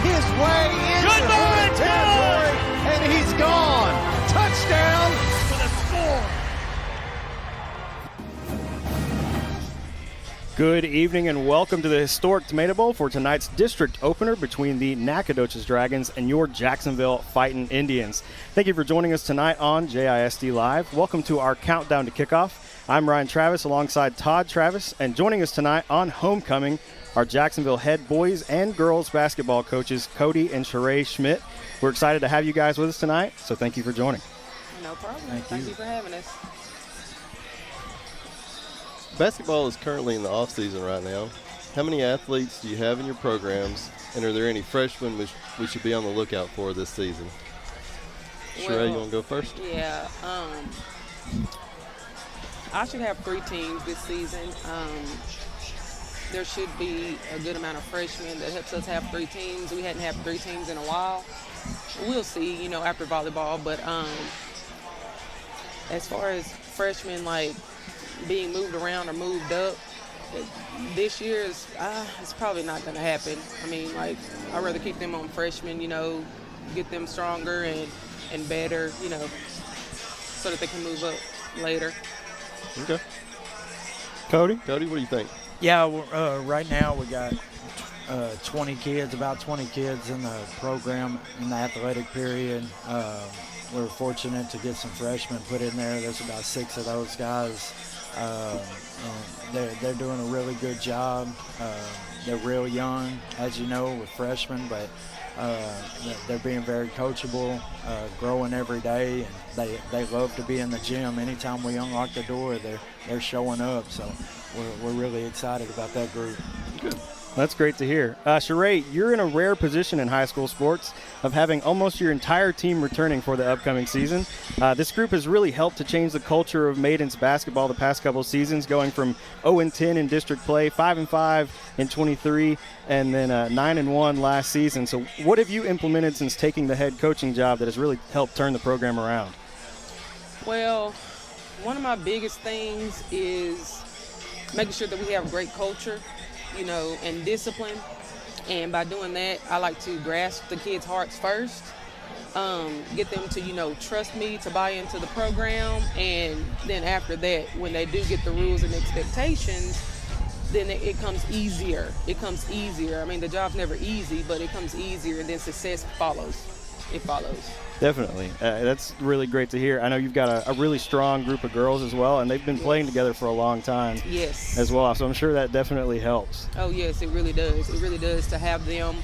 his way into Hoosier territory, and he's gone. Touchdown for the score. Good evening and welcome to the historic Tomato Bowl for tonight's district opener between the Nacogdoches Dragons and your Jacksonville Fightin' Indians. Thank you for joining us tonight on JISD Live. Welcome to our countdown to kickoff. I'm Ryan Travis alongside Todd Travis, and joining us tonight on homecoming are Jacksonville head boys and girls basketball coaches Cody and Sheree Schmidt. We're excited to have you guys with us tonight, so thank you for joining. No problem. Thank you for having us. Basketball is currently in the off season right now. How many athletes do you have in your programs, and are there any freshmen we should be on the lookout for this season? Sheree, you want to go first? Yeah. I should have 3 teams this season. There should be a good amount of freshmen that helps us have 3 teams. We hadn't had 3 teams in a while. We'll see, after volleyball. But as far as freshmen, like, being moved around or moved up, this year it's probably not going to happen. I mean, like, I'd rather keep them on freshmen, get them stronger and better, so that they can move up later. Okay. Cody, what do you think? Yeah, right now we got 20 kids, about 20 kids in the program in the athletic period. We're fortunate to get some freshmen put in there. There's about 6 of those guys. And they're doing a really good job. They're real young, as you know, with freshmen, but they're being very coachable, growing every day, and they love to be in the gym. Anytime we unlock the door, they're showing up. So we're really excited about that group. Good. That's great to hear. Sheree, you're in a rare position in high school sports of having almost your entire team returning for the upcoming season. This group has really helped to change the culture of Maidens basketball the past couple of seasons, going from 0-10 in district play, 5-5 in 23, and then 9-1 last season. So what have you implemented since taking the head coaching job that has really helped turn the program around? Well, one of my biggest things is making sure that we have great culture, and discipline. And by doing that, I like to grasp the kids' hearts first, get them to, trust me, to buy into the program. And then after that, when they do get the rules and expectations, then it comes easier. I mean, the job's never easy, but it comes easier, and then success follows. It follows. Definitely. That's really great to hear. I know you've got a really strong group of girls as well, and they've been playing together for a long time as well. So I'm sure that definitely helps. Oh, yes, it really does. It really does to have them,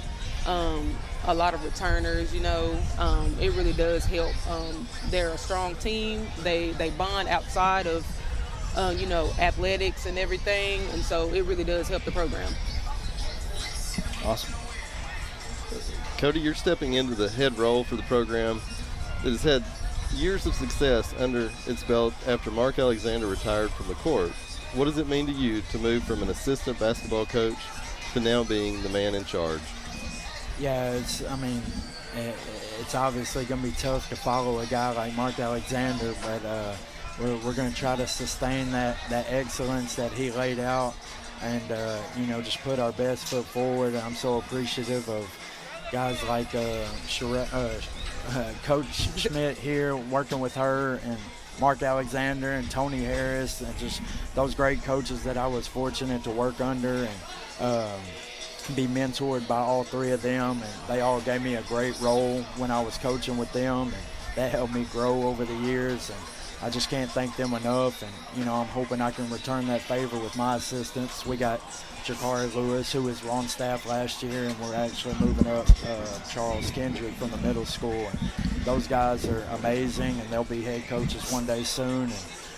a lot of returners, it really does help. They're a strong team. They bond outside of, athletics and everything, and so it really does help the program. Awesome. Cody, you're stepping into the head role for the program that has had years of success under its belt after Mark Alexander retired from the court. What does it mean to you to move from an assistant basketball coach to now being the man in charge? Yeah, it's obviously going to be tough to follow a guy like Mark Alexander, but we're going to try to sustain that excellence that he laid out and, just put our best foot forward. I'm so appreciative of guys like Coach Schmidt here, working with her, and Mark Alexander and Tony Harris, and just those great coaches that I was fortunate to work under and be mentored by all 3 of them. And they all gave me a great role when I was coaching with them, and that helped me grow over the years. And I just can't thank them enough. And, I'm hoping I can return that favor with my assistants. We got Jakari Lewis, who was on staff last year, and we're actually moving up Charles Kendrick from the middle school. And those guys are amazing, and they'll be head coaches one day soon.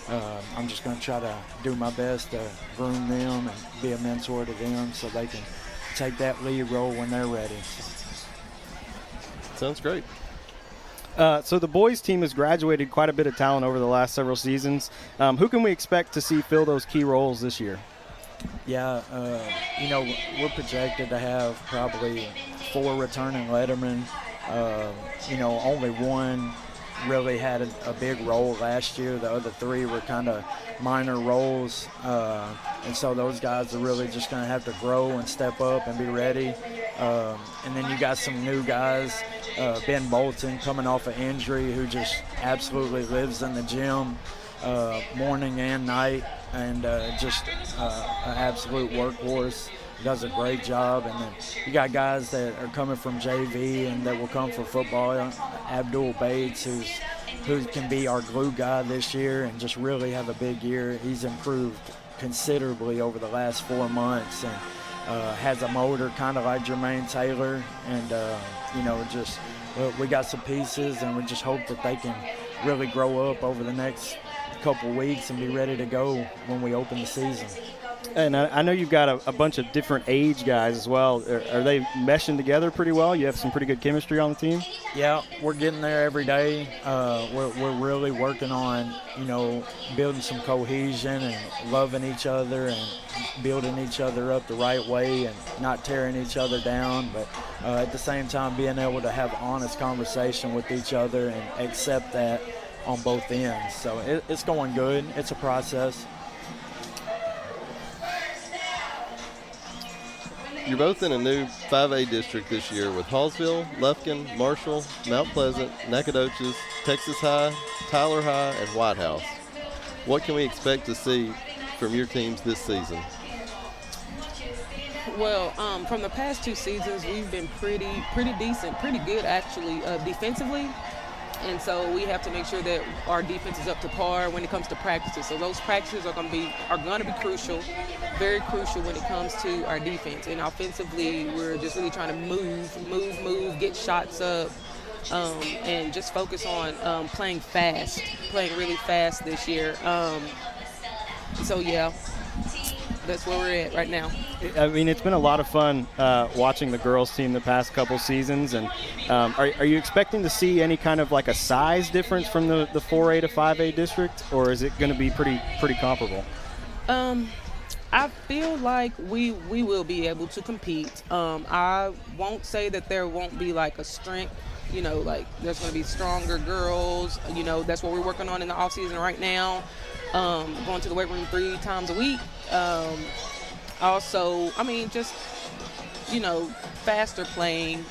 And I'm just going to try to do my best to groom them and be a mentor to them so they can take that lead role when they're ready. Sounds great. So the boys team has graduated quite a bit of talent over the last several seasons. Who can we expect to see fill those key roles this year? Yeah, we're projected to have probably 4 returning lettermen. Only one really had a big role last year. The other 3 were kind of minor roles, and so those guys are really just going to have to grow and step up and be ready. And then you got some new guys, Ben Bolton coming off an injury, who just absolutely lives in the gym morning and night, and just an absolute workhorse. Does a great job. And then you got guys that are coming from JV and that will come for football. Abdul Bates, who can be our glue guy this year and just really have a big year. He's improved considerably over the last 4 months, and has a motor kind of like Jermaine Taylor. And just we got some pieces, and we just hope that they can really grow up over the next couple weeks and be ready to go when we open the season. And I know you've got a bunch of different age guys as well. Are they meshing together pretty well? You have some pretty good chemistry on the team? Yeah, we're getting there every day. We're really working on, building some cohesion and loving each other and building each other up the right way and not tearing each other down. But at the same time, being able to have honest conversation with each other and accept that on both ends. So it's going good. It's a process. You're both in a new 5A district this year with Hallsville, Lufkin, Marshall, Mount Pleasant, Nacogdoches, Texas High, Tyler High, and White House. What can we expect to see from your teams this season? Well, from the past 2 seasons, we've been pretty decent, pretty good actually defensively. And so we have to make sure that our defense is up to par when it comes to practices. So those practices are going to be crucial, very crucial when it comes to our defense. And offensively, we're just really trying to move, get shots up, and just focus on playing really fast this year. So yeah, that's where we're at right now. I mean, it's been a lot of fun watching the girls team the past couple seasons. And are you expecting to see any kind of like a size difference from the 4A to 5A district, or is it going to be pretty comparable? I feel like we will be able to compete. I won't say that there won't be like a strength, like there's going to be stronger girls. That's what we're working on in the off season right now. Going to the weight room 3 times a week. Also, I mean, just, faster playing.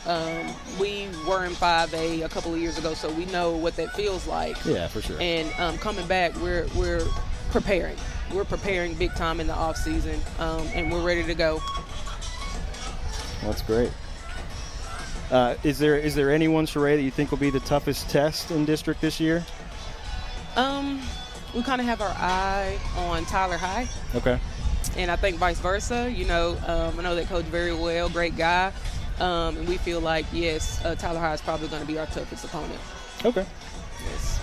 We were in 5A a couple of years ago, so we know what that feels like. Yeah, for sure. And coming back, we're preparing. We're preparing big time in the off season, and we're ready to go. That's great. Is there anyone, Sheree, that you think will be the toughest test in district this year? We kind of have our eye on Tyler High. Okay. And I think vice versa. I know that coach very well, great guy. And we feel like, yes, Tyler High is probably going to be our toughest opponent. Okay. Yes.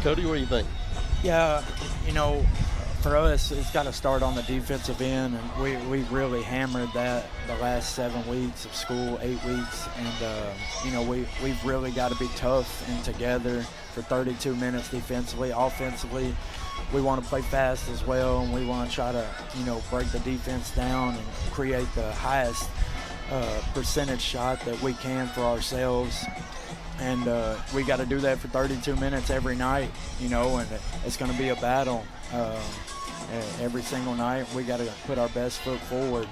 Cody, what do you think? Yeah, for us, it's got to start on the defensive end, and we've really hammered that the last 7 weeks of school, 8 weeks, and we've really got to be tough and together for 32 minutes defensively. Offensively, we want to play fast as well, and we want to try to break the defense down and create the highest percentage shot that we can for ourselves. And we got to do that for 32 minutes every night, and it's going to be a battle. Every single night, we got to put our best foot forward,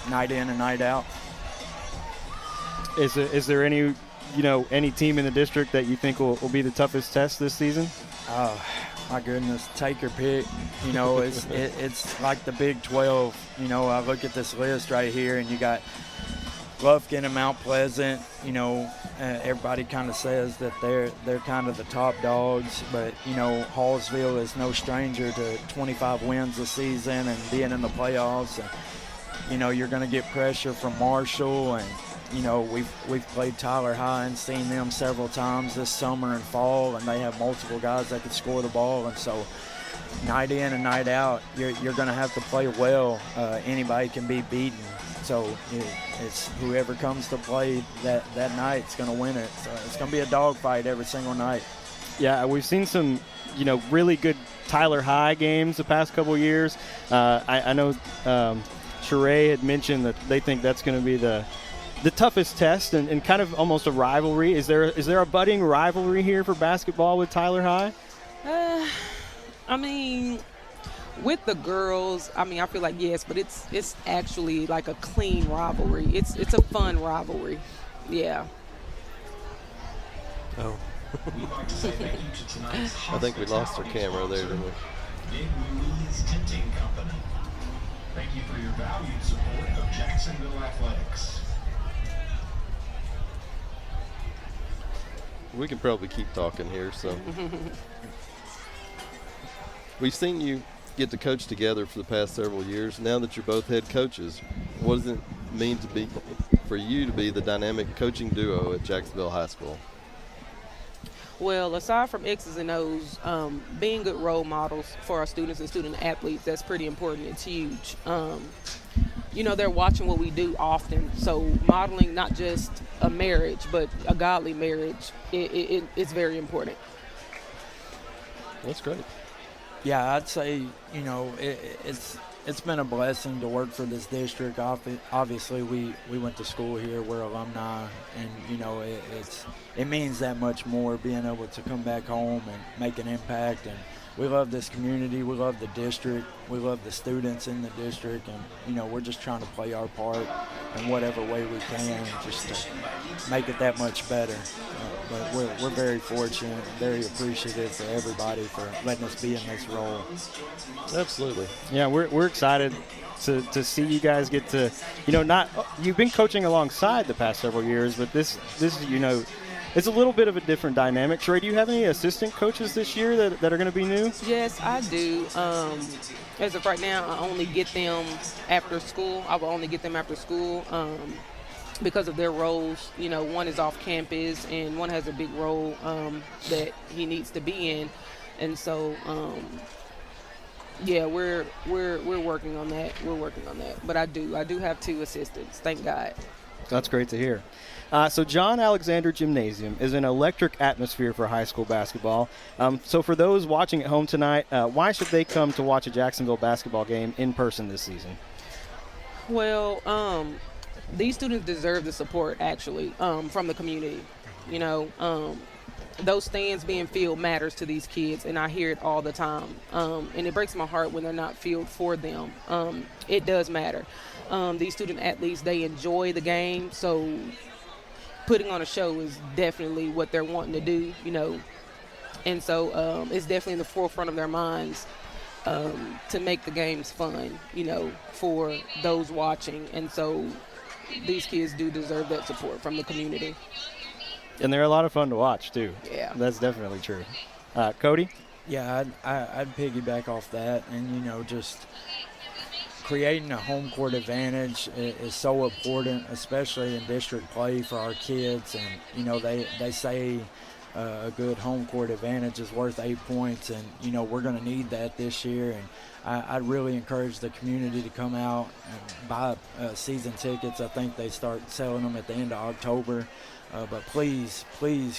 night in and night out. Is there any team in the district that you think will be the toughest test this season? My goodness, take your pick. It's like the Big 12. I look at this list right here, and you got Lufkin and Mount Pleasant. Everybody kind of says that they're kind of the top dogs, but Hallsville is no stranger to 25 wins this season and being in the playoffs. And you're going to get pressure from Marshall, and we've played Tyler High and seen them several times this summer and fall, and they have multiple guys that can score the ball. And so night in and night out, you're going to have to play well. Anybody can be beaten. So it's whoever comes to play that night's going to win it. So it's going to be a dogfight every single night. Yeah, we've seen some, really good Tyler High games the past couple of years. I know Sheree had mentioned that they think that's going to be the the toughest test and kind of almost a rivalry. Is there a budding rivalry here for basketball with Tyler High? I mean, with the girls, I mean, I feel like yes, but it's actually like a clean rivalry. It's a fun rivalry. Yeah. Oh. I think we lost our camera there, didn't we? Thank you for your valued support of Jacksonville Athletics. We can probably keep talking here, so. We've seen you get to coach together for the past several years. Now that you're both head coaches, what does it mean for you to be the dynamic coaching duo at Jacksonville High School? Well, aside from X's and O's, being good role models for our students and student athletes, that's pretty important. It's huge. They're watching what we do often. So modeling not just a marriage, but a godly marriage, it's very important. That's great. Yeah, I'd say, it's been a blessing to work for this district. Obviously, we went to school here. We're alumni, and, it means that much more being able to come back home and make an impact. And we love this community. We love the district. We love the students in the district. And, we're just trying to play our part in whatever way we can just to make it that much better. But we're very fortunate, very appreciative for everybody for letting us be in this role. Absolutely. Yeah, we're excited to see you guys get to, you've been coaching alongside the past several years, but this it's a little bit of a different dynamic. Trey, do you have any assistant coaches this year that are going to be new? Yes, I do. As of right now, I only get them after school. I will only get them after school because of their roles. One is off campus and one has a big role that he needs to be in. And so, yeah, we're working on that. We're working on that. But I do have 2 assistants. Thank God. That's great to hear. So John Alexander Gymnasium is an electric atmosphere for high school basketball. So for those watching at home tonight, why should they come to watch a Jacksonville basketball game in person this season? Well, these students deserve the support, actually, from the community. Those stands being filled matters to these kids, and I hear it all the time. And it breaks my heart when they're not filled for them. It does matter. These student athletes, they enjoy the game, so putting on a show is definitely what they're wanting to do, And so it's definitely in the forefront of their minds to make the games fun, for those watching. And so these kids do deserve that support from the community. And they're a lot of fun to watch, too. Yeah. That's definitely true. Cody? Yeah, I'd piggyback off that, and, just creating a home court advantage is so important, especially in district play for our kids. And, they say a good home court advantage is worth 8 points, and, we're going to need that this year. And I'd really encourage the community to come out and buy season tickets. I think they start selling them at the end of October. But please,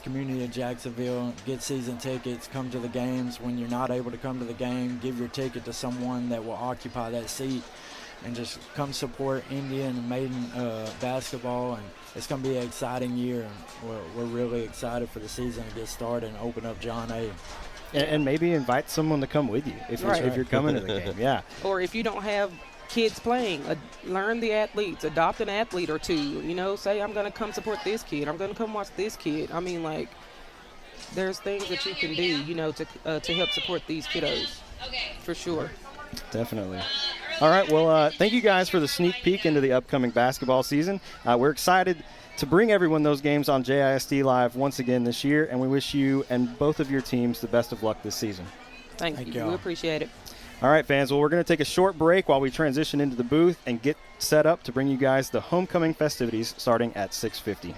community of Jacksonville, get season tickets, come to the games. When you're not able to come to the game, give your ticket to someone that will occupy that seat, and just come support Indian and Maiden basketball. And it's going to be an exciting year. We're really excited for the season to get started and open up John A. And maybe invite someone to come with you if you're coming to the game. Yeah. Or if you don't have kids playing, learn the athletes, adopt an athlete or 2, say I'm going to come support this kid, I'm going to come watch this kid. I mean, like, there's things that you can do, to help support these kiddos. For sure. Definitely. All right, well, thank you guys for the sneak peek into the upcoming basketball season. We're excited to bring everyone those games on JISD Live once again this year, and we wish you and both of your teams the best of luck this season. Thank you. We appreciate it. All right, fans, well, we're going to take a short break while we transition into the booth and get set up to bring you guys the homecoming festivities starting at 6:50.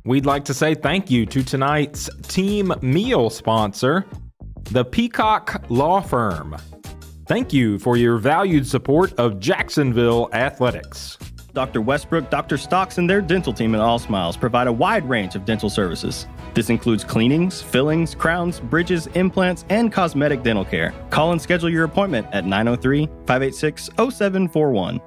We'd like to say thank you to tonight's team meal sponsor, the Peacock Law Firm. Thank you for your valued support of Jacksonville Athletics. Dr. Westbrook, Dr. Stocks, and their dental team at All Smiles provide a wide range of dental services. This includes cleanings, fillings, crowns, bridges, implants, and cosmetic dental care. Call and schedule your appointment at 903-586-0741.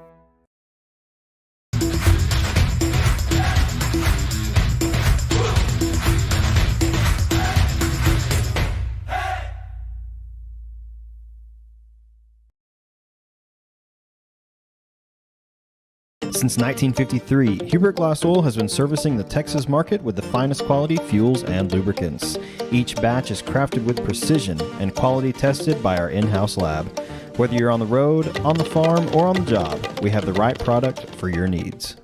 Since 1953, Hubert Glass Oil has been servicing the Texas market with the finest quality fuels and lubricants. Each batch is crafted with precision and quality tested by our in-house lab. Whether you're on the road, on the farm, or on the job, we have the right product for your needs.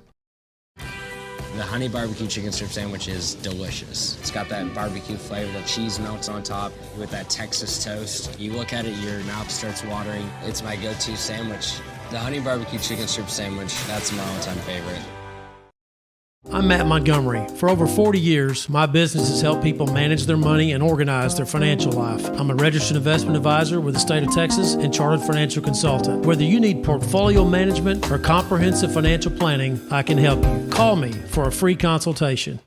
The honey barbecue chicken strip sandwich is delicious. It's got that barbecue flavor, the cheese melts on top with that Texas toast. You look at it, your mouth starts watering. It's my go-to sandwich. The honey barbecue chicken strip sandwich, that's my all-time favorite. I'm Matt Montgomery. For over 40 years, my business has helped people manage their money and organize their financial life. I'm a registered investment advisor with the state of Texas and chartered financial consultant. Whether you need portfolio management or comprehensive financial planning, I can help you. Call me for a free consultation.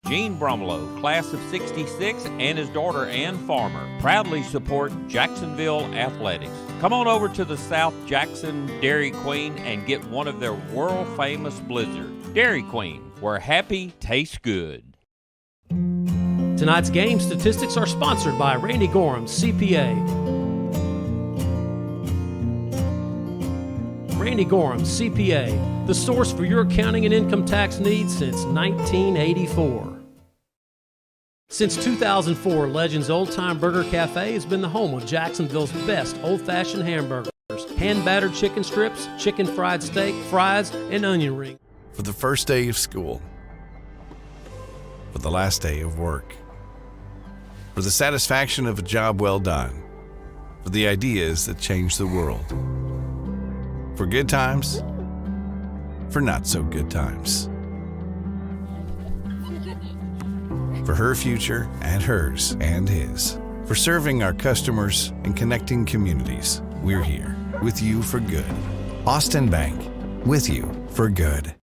Gene Brumlow, class of 66, and his daughter Ann Farmer proudly support Jacksonville athletics. Come on over to the South Jackson Dairy Queen and get one of their world-famous blizzards. Dairy Queen, where happy tastes good. Tonight's game statistics are sponsored by Randy Gorham, CPA. Randy Gorham, CPA, the source for your accounting and income tax needs since 1984. Since 2004, Legends Old Time Burger Cafe has been the home of Jacksonville's best old-fashioned hamburgers, hand-battered chicken strips, chicken fried steak, fries, and onion rings. For the first day of school, for the last day of work, for the satisfaction of a job well done, for the ideas that change the world, for good times, for not so good times, for her future and hers and his, for serving our customers and connecting communities. We're here with you for good. Austin Bank, with you for good.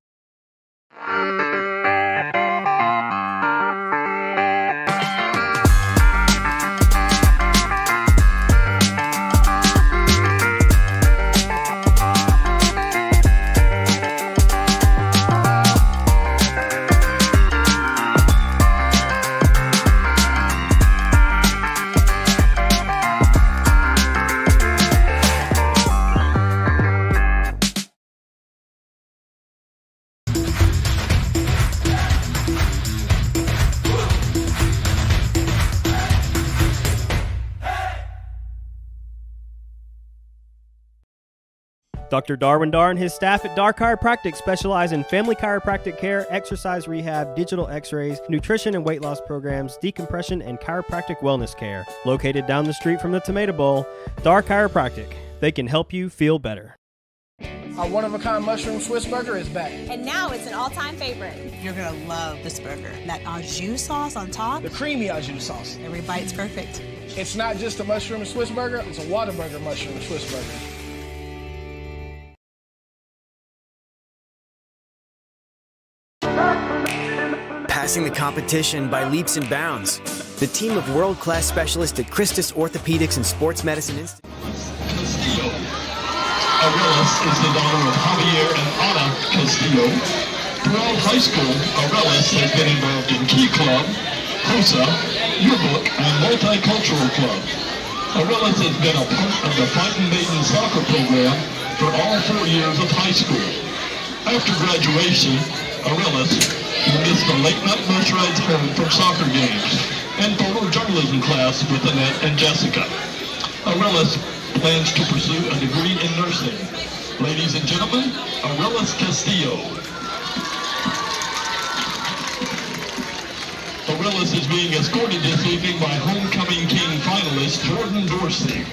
Dr. Darwin Dar and his staff at Dar Chiropractic specialize in family chiropractic care, exercise rehab, digital x-rays, nutrition and weight loss programs, decompression, and chiropractic wellness care. Located down the street from the Tomato Bowl, Dar Chiropractic. They can help you feel better. Our one-of-a-kind mushroom Swiss burger is back. And now it's an all-time favorite. You're going to love this burger. That au jus sauce on top. The creamy au jus sauce. Every bite's perfect. It's not just a mushroom Swiss burger, it's a Whataburger mushroom Swiss burger. Passing the competition by leaps and bounds. The team of world-class specialists at Christus Orthopedics and Sports Medicine Institute. Castillo. Arelis is the daughter of Javier and Ana Castillo. Throughout high school, Arelis has been involved in Key Club, HOSA, Yearbook, and Multicultural Club. Arelis has been a part of the Fighting Maiden soccer program for all 4 years of high school. After graduation, Arelis will miss the late-night bus rides home from soccer games and photojournalism class with Annette and Jessica. Arelis plans to pursue a degree in nursing. Ladies and gentlemen, Arelis Castillo. Arelis is being escorted this evening by homecoming king finalist Jordan Dorsey.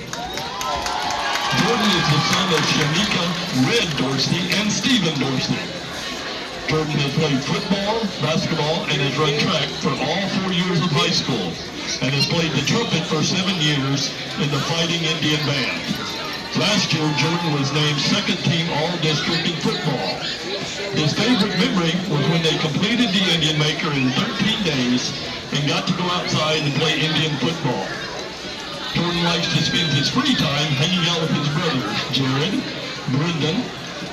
Jordan is the son of Shanika Red Dorsey and Stephen Dorsey. Jordan has played football, basketball, and has run track for all 4 years of high school, and has played the trumpet for 7 years in the Fighting Indian Band. Last year, Jordan was named second team all-district in football. His favorite memory was when they completed the Indian Maker in 13 days and got to go outside and play Indian football. Jordan likes to spend his free time hanging out with his brothers, Jared, Brendan,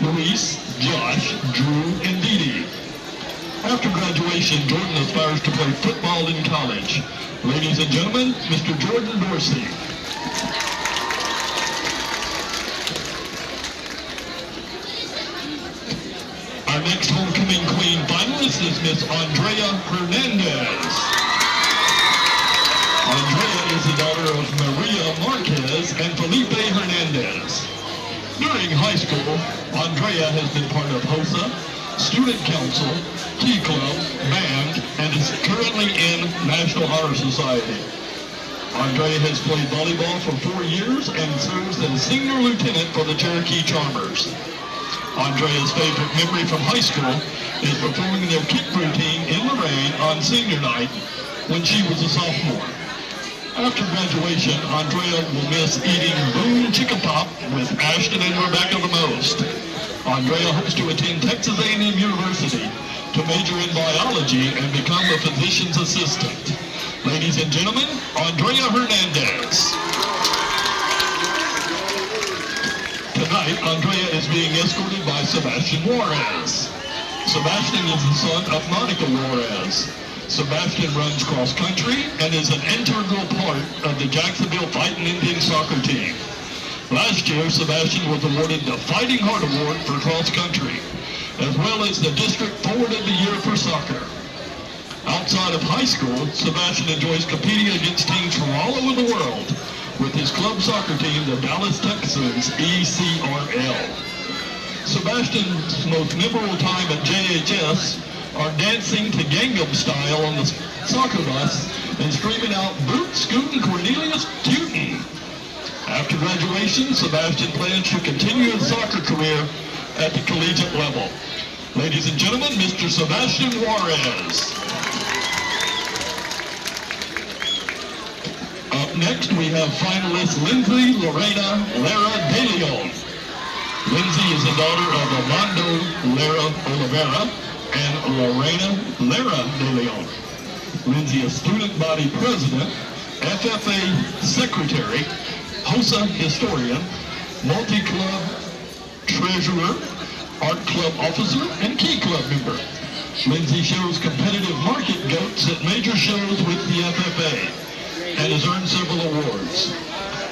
Luis, Josh, Drew, and Dee Dee. After graduation, Jordan aspires to play football in college. Ladies and gentlemen, Mr. Jordan Dorsey. Our next homecoming queen finalist is Miss Andrea Hernandez. Andrea is the daughter of Maria Marquez and Felipe Hernandez. During high school, Andrea has been part of HOSA, Student Council, Key Club, Band, and is currently in National Honor Society. Andrea has played volleyball for 4 years and serves as senior lieutenant for the Cherokee Charmers. Andrea's favorite memory from high school is performing their kick routine in the rain on senior night when she was a sophomore. After graduation, Andrea will miss eating Boone Chicken Pop with Ashton and Rebecca the most. Andrea hopes to attend Texas A&M University to major in biology and become a physician's assistant. Ladies and gentlemen, Andrea Hernandez. Tonight, Andrea is being escorted by Sebastian Juarez. Sebastian is the son of Monica Juarez. Sebastian runs cross country and is an integral part of the Jacksonville Fighting Indian soccer team. Last year, Sebastian was awarded the Fighting Heart Award for cross country, as well as the District Forward of the Year for soccer. Outside of high school, Sebastian enjoys competing against teams from all over the world with his club soccer team, the Dallas Texans ECRL. Sebastian's most memorable time at JHS are dancing to Gangnam Style on the soccer bus and screaming out, "Boot Scootin' Cornelius Cutin." After graduation, Sebastian plans to continue his soccer career at the collegiate level. Ladies and gentlemen, Mr. Sebastian Juarez. Up next, we have finalist Lindsay Lorena Lara De Leon. Lindsay is the daughter of Armando Lara Oliveira and Lorena Lara De Leon. Lindsay is student body president, FFA secretary, HOSA historian, multi-club treasurer, art club officer, and key club member. Lindsay shows competitive market goats at major shows with the FFA and has earned several awards.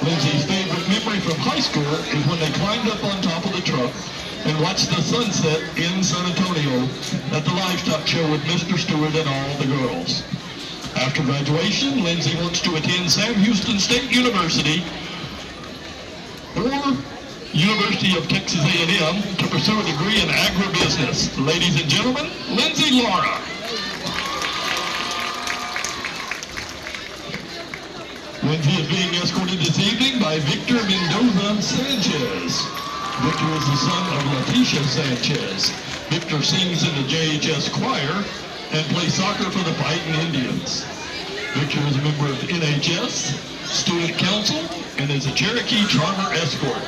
Lindsay's favorite memory from high school is when they climbed up on top of the truck and watched the sunset in San Antonio at the livestock show with Mr. Stewart and all the girls. After graduation, Lindsay wants to attend Sam Houston State University or University of Texas A&M to pursue a degree in agribusiness. Ladies and gentlemen, Lindsay Lara. Lindsay is being escorted this evening by Victor Mendoza Sanchez. Victor is the son of Leticia Sanchez. Victor sings in the JHS choir and plays soccer for the Fighting Indians. Victor is a member of the NHS, Student Council, and is a Cherokee Charmer escort.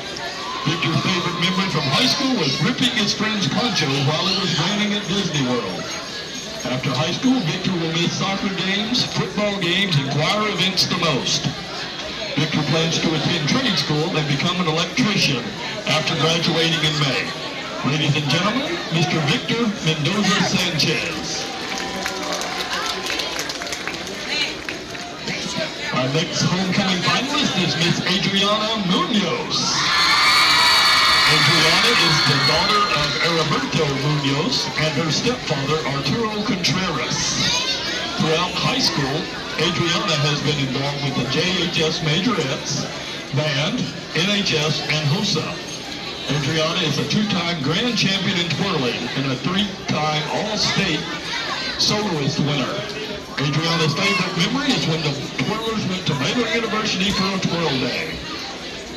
Victor's favorite memory from high school was ripping his friend's poncho while it was raining at Disney World. After high school, Victor will miss soccer games, football games, and choir events the most. Victor plans to attend trade school and become an electrician after graduating in May. Ladies and gentlemen, Mr. Victor Mendoza Sanchez. Our next homecoming finalist is Miss Adriana Munoz. Adriana is the daughter of Heriberto Munoz and her stepfather Arturo Contreras. Throughout high school, Adriana has been involved with the JHS Majorettes, Band, NHS, and HOSA. Adriana is a 2-time grand champion in twirling and a 3-time All-State soloist winner. Adriana's favorite memory is when the twirlers went to Baylor University for a twirl day.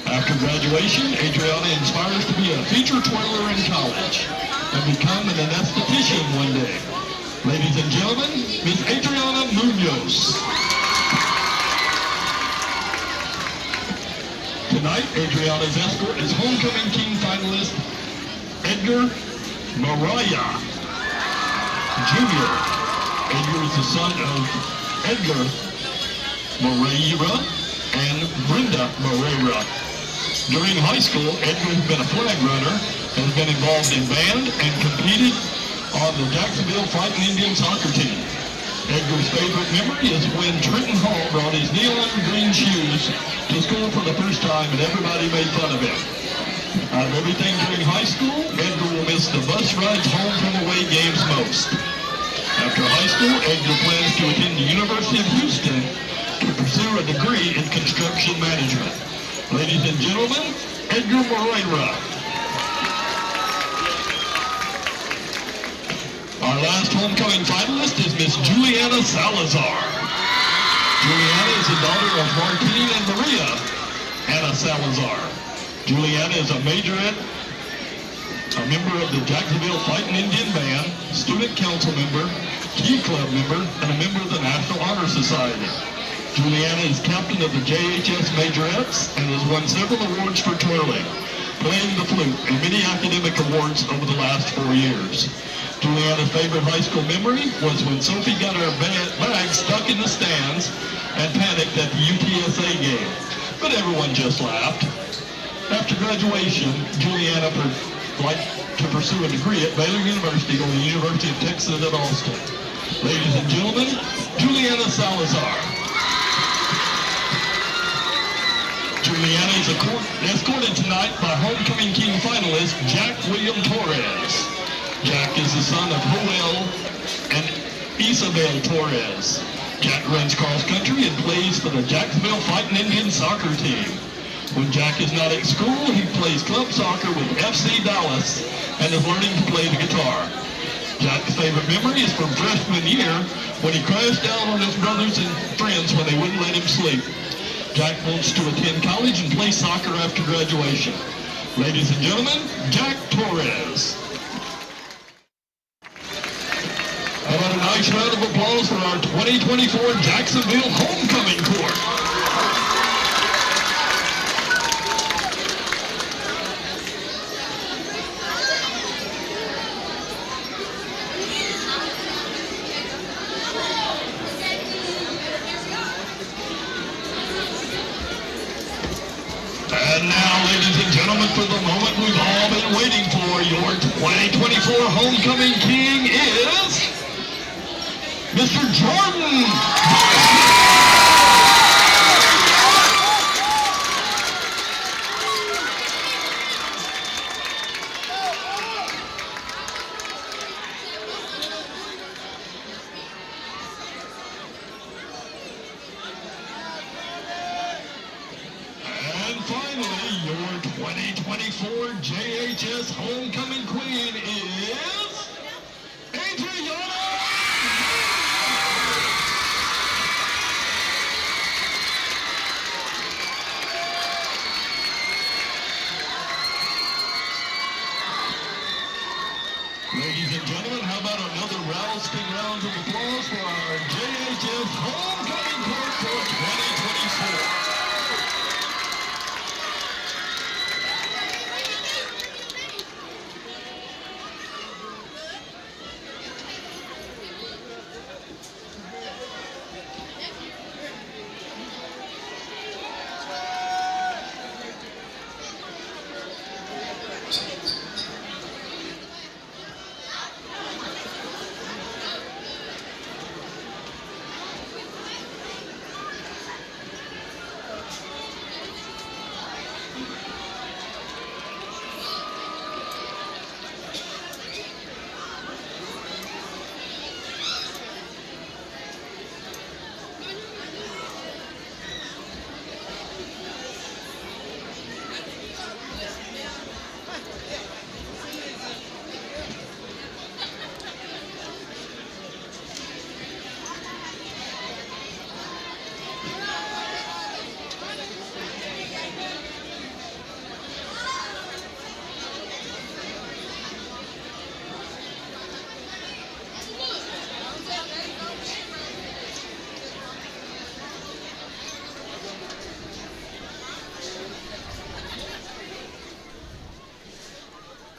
After graduation, Adriana inspires to be a feature twirler in college and become an anesthetician one day. Ladies and gentlemen, Miss Adriana Munoz. Tonight, Adriana's escort is homecoming king finalist Edgar Mariah Jr. Edgar is the son of Edgar Moreira and Brenda Moreira. During high school, Edgar has been a flag runner, has been involved in band, and competed on the Jacksonville Fighting Indian soccer team. Edgar's favorite memory is when Trenton Hall brought his neon green shoes to school for the first time and everybody made fun of him. Out of everything during high school, Edgar will miss the bus rides home from away games most. After high school, Edgar plans to attend the University of Houston to pursue a degree in construction management. Ladies and gentlemen, Edgar Moreira. Our last homecoming finalist is Miss Juliana Salazar. Juliana is the daughter of Martine and Maria Anna Salazar. Juliana is a majorette, a member of the Jacksonville Fighting Indian Band, student council member, Key Club member, and a member of the National Honor Society. Juliana is captain of the JHS Majorettes and has won several awards for twirling, playing the flute, and many academic awards over the last 4 years. Juliana's favorite high school memory was when Sophie got her bag stuck in the stands and panicked at the UTSA game, but everyone just laughed. After graduation, Juliana would like to pursue a degree at Baylor University or the University of Texas at Austin. Ladies and gentlemen, Juliana Salazar. Juliana is escorted tonight by homecoming king finalist Jack William Torres. Jack is the son of Joel and Isabel Torres. Jack runs cross country and plays for the Jacksonville Fighting Indians soccer team. When Jack is not at school, he plays club soccer with FC Dallas and is learning to play the guitar. Jack's favorite memory is from freshman year when he crashed down on his brothers and friends when they wouldn't let him sleep. Jack wants to attend college and play soccer after graduation. Ladies and gentlemen, Jack Torres. How about a nice round of applause for our 2024 Jacksonville Homecoming Court. And now, ladies and gentlemen, for the moment we've all been waiting for, your 2024 Homecoming King is Mr. Jordan Varsity. And finally, your 2024 JHS Homecoming Queen is Adriana. Ladies and gentlemen, how about another rousing round of applause for our JHS Homecoming Court for 2024.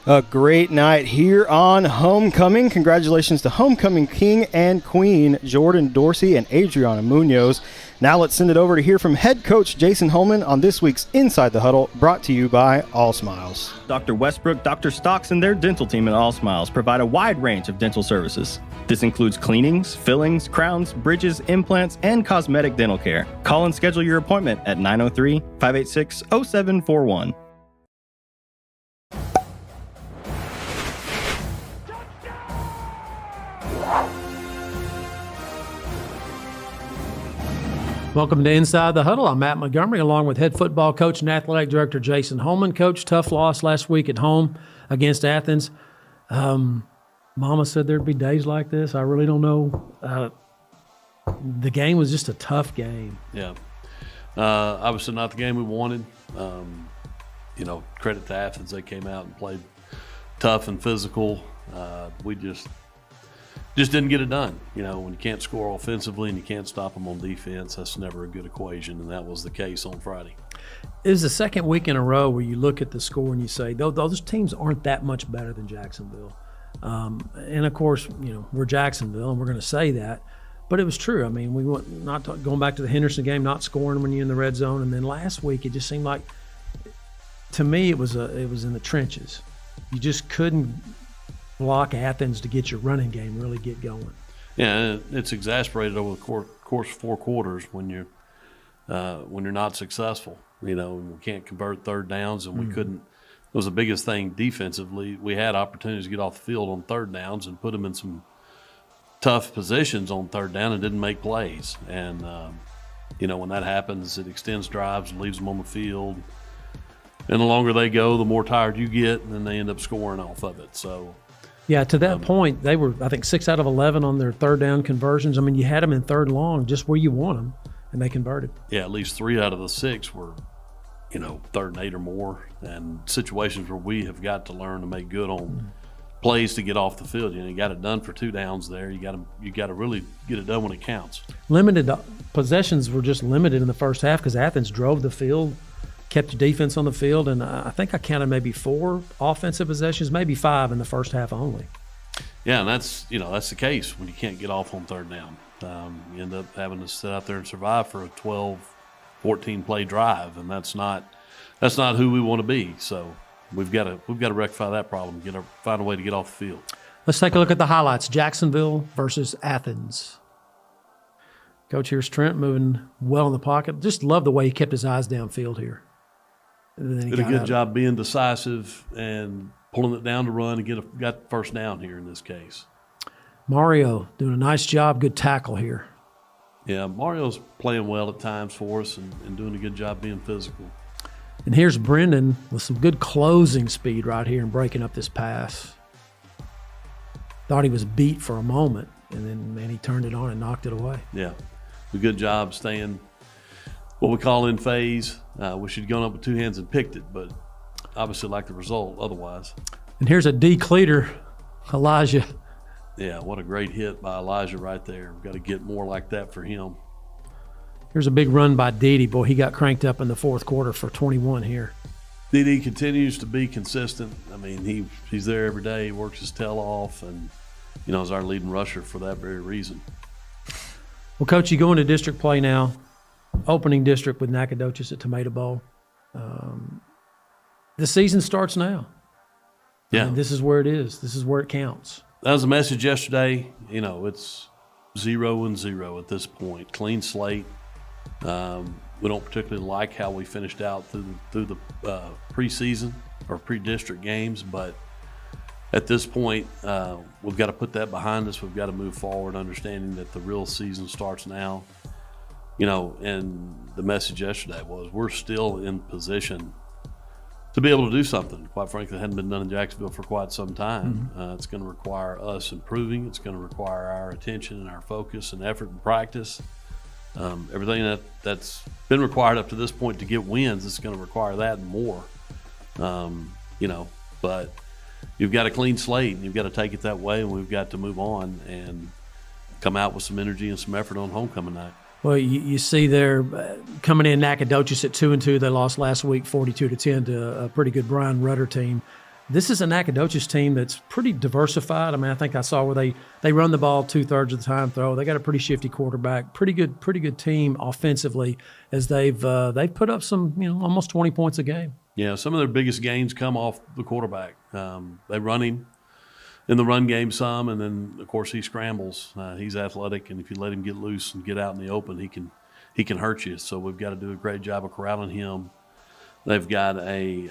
A great night here on Homecoming. Congratulations to Homecoming King and Queen Jordan Dorsey and Adriana Munoz. Now let's send it over to hear from head coach Jason Holman on this week's Inside the Huddle, brought to you by All Smiles. Dr. Westbrook, Dr. Stocks, and their dental team at All Smiles provide a wide range of dental services. This includes cleanings, fillings, crowns, bridges, implants, and cosmetic dental care. Call and schedule your appointment at 903-586-0741. Welcome to Inside the Huddle. I'm Matt Montgomery, along with head football coach and athletic director Jason Holman. Coach, tough loss last week at home against Athens. Mama said there'd be days like this. I really don't know. The game was just a tough game. Yeah. Obviously not the game we wanted. Credit to Athens. They came out and played tough and physical. We just didn't get it done. When you can't score offensively and you can't stop them on defense, that's never a good equation, and that was the case on Friday. It was the second week in a row where you look at the score and you say, those teams aren't that much better than Jacksonville. And, of course, we're Jacksonville, and we're going to say that. But it was true. I mean, we went going back to the Henderson game, not scoring when you're in the red zone. And then last week it just seemed like, to me, it was in the trenches. You just couldn't block Athens to get your running game really get going. Yeah, it's exasperated over the course of 4 quarters when you're not successful. We can't convert third downs, and we couldn't. It was the biggest thing defensively. We had opportunities to get off the field on third downs and put them in some tough positions on third down and didn't make plays. And, when that happens, it extends drives and leaves them on the field. And the longer they go, the more tired you get, and then they end up scoring off of it. So, yeah, to that point, they were, I think, 6 out of 11 on their third down conversions. I mean, you had them in third long just where you want them, and they converted. Yeah, at least 3 out of the 6 were, third and 8 or more, and situations where we have got to learn to make good on plays to get off the field. You got it done for 2 downs there. You got to really get it done when it counts. Limited possessions were just limited in the first half because Athens drove the field, kept the defense on the field, and I think I counted maybe 4 offensive possessions, maybe 5 in the first half only. Yeah, and that's the case when you can't get off on third down. You end up having to sit out there and survive for a 12, 14 play drive, and that's not who we want to be. So we've got to rectify that problem. Find a way to get off the field. Let's take a look at the highlights. Jacksonville versus Athens. Coach, here's Trent moving well in the pocket. Just love the way he kept his eyes downfield here. Did a good job being decisive and pulling it down to run and got first down here in this case. Mario doing a nice job, good tackle here. Yeah, Mario's playing well at times for us and doing a good job being physical. And here's Brendan with some good closing speed right here and breaking up this pass. Thought he was beat for a moment, and then, man, he turned it on and knocked it away. Yeah, a good job staying what we call in phase. We should have gone up with 2 hands and picked it, but obviously like the result otherwise. And here's a decleater, Elijah. Yeah, what a great hit by Elijah right there. We've got to get more like that for him. Here's a big run by Dede. Boy, he got cranked up in the fourth quarter for 21 here. Dede continues to be consistent. I mean, he's there every day. He works his tail off and, is our leading rusher for that very reason. Well, Coach, you go into district play now. Opening district with Nacogdoches at Tomato Bowl. The season starts now. Yeah. And this is where it is. This is where it counts. That was a message yesterday. It's 0-0 at this point. Clean slate. We don't particularly like how we finished out through the preseason or pre-district games, but at this point, we've got to put that behind us. We've got to move forward, understanding that the real season starts now. And the message yesterday was we're still in position to be able to do something. Quite frankly, that hadn't been done in Jacksonville for quite some time. It's going to require us improving. It's going to require our attention and our focus and effort and practice. Everything that's been required up to this point to get wins, it's going to require that and more. But you've got a clean slate, and you've got to take it that way, and we've got to move on and come out with some energy and some effort on homecoming night. Well, you see they're coming in Nacogdoches at 2-2. They lost last week 42-10 to a pretty good Brian Rudder team. This is a Nacogdoches team that's pretty diversified. I mean, I think I saw where they run the ball 2/3 of the time throw. They got a pretty shifty quarterback. Pretty good team offensively as they've put up some almost 20 points a game. Yeah, some of their biggest gains come off the quarterback. They run him in the run game some, and then of course he scrambles. He's athletic, and if you let him get loose and get out in the open, he can hurt you. So we've got to do a great job of corralling him. They've got a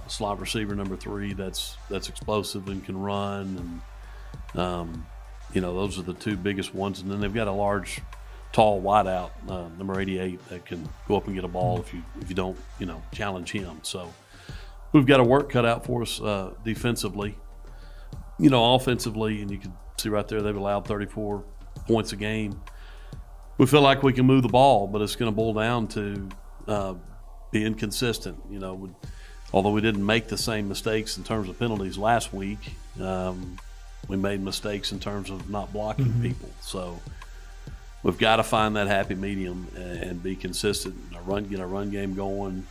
slot receiver number 3 that's explosive and can run, and those are the 2 biggest ones. And then they've got a large tall wideout, number 88, that can go up and get a ball if you don't, challenge him. So we've got a work cut out for us defensively. Offensively, and you can see right there they've allowed 34 points a game. We feel like we can move the ball, but it's going to boil down to being consistent. Although we didn't make the same mistakes in terms of penalties last week, we made mistakes in terms of not blocking people. So we've got to find that happy medium and be consistent. Get our run game going.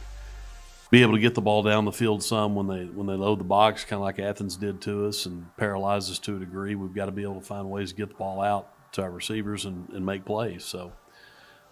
Be able to get the ball down the field some when they load the box, kind of like Athens did to us and paralyze us to a degree. We've got to be able to find ways to get the ball out to our receivers and make plays. So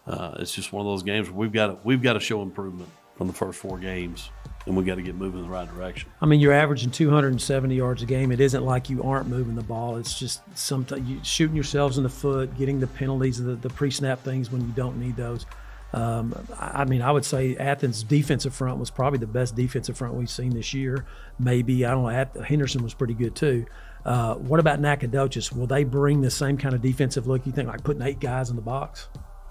it's just one of those games where we've got to show improvement from the first 4 games, and we've got to get moving in the right direction. I mean, you're averaging 270 yards a game. It isn't like you aren't moving the ball. It's just sometimes you shooting yourselves in the foot, getting the penalties, the pre-snap things when you don't need those. I would say Athens' defensive front was probably the best defensive front we've seen this year. Maybe, I don't know, Henderson was pretty good too. What about Nacogdoches? Will they bring the same kind of defensive look, you think, like putting 8 guys in the box?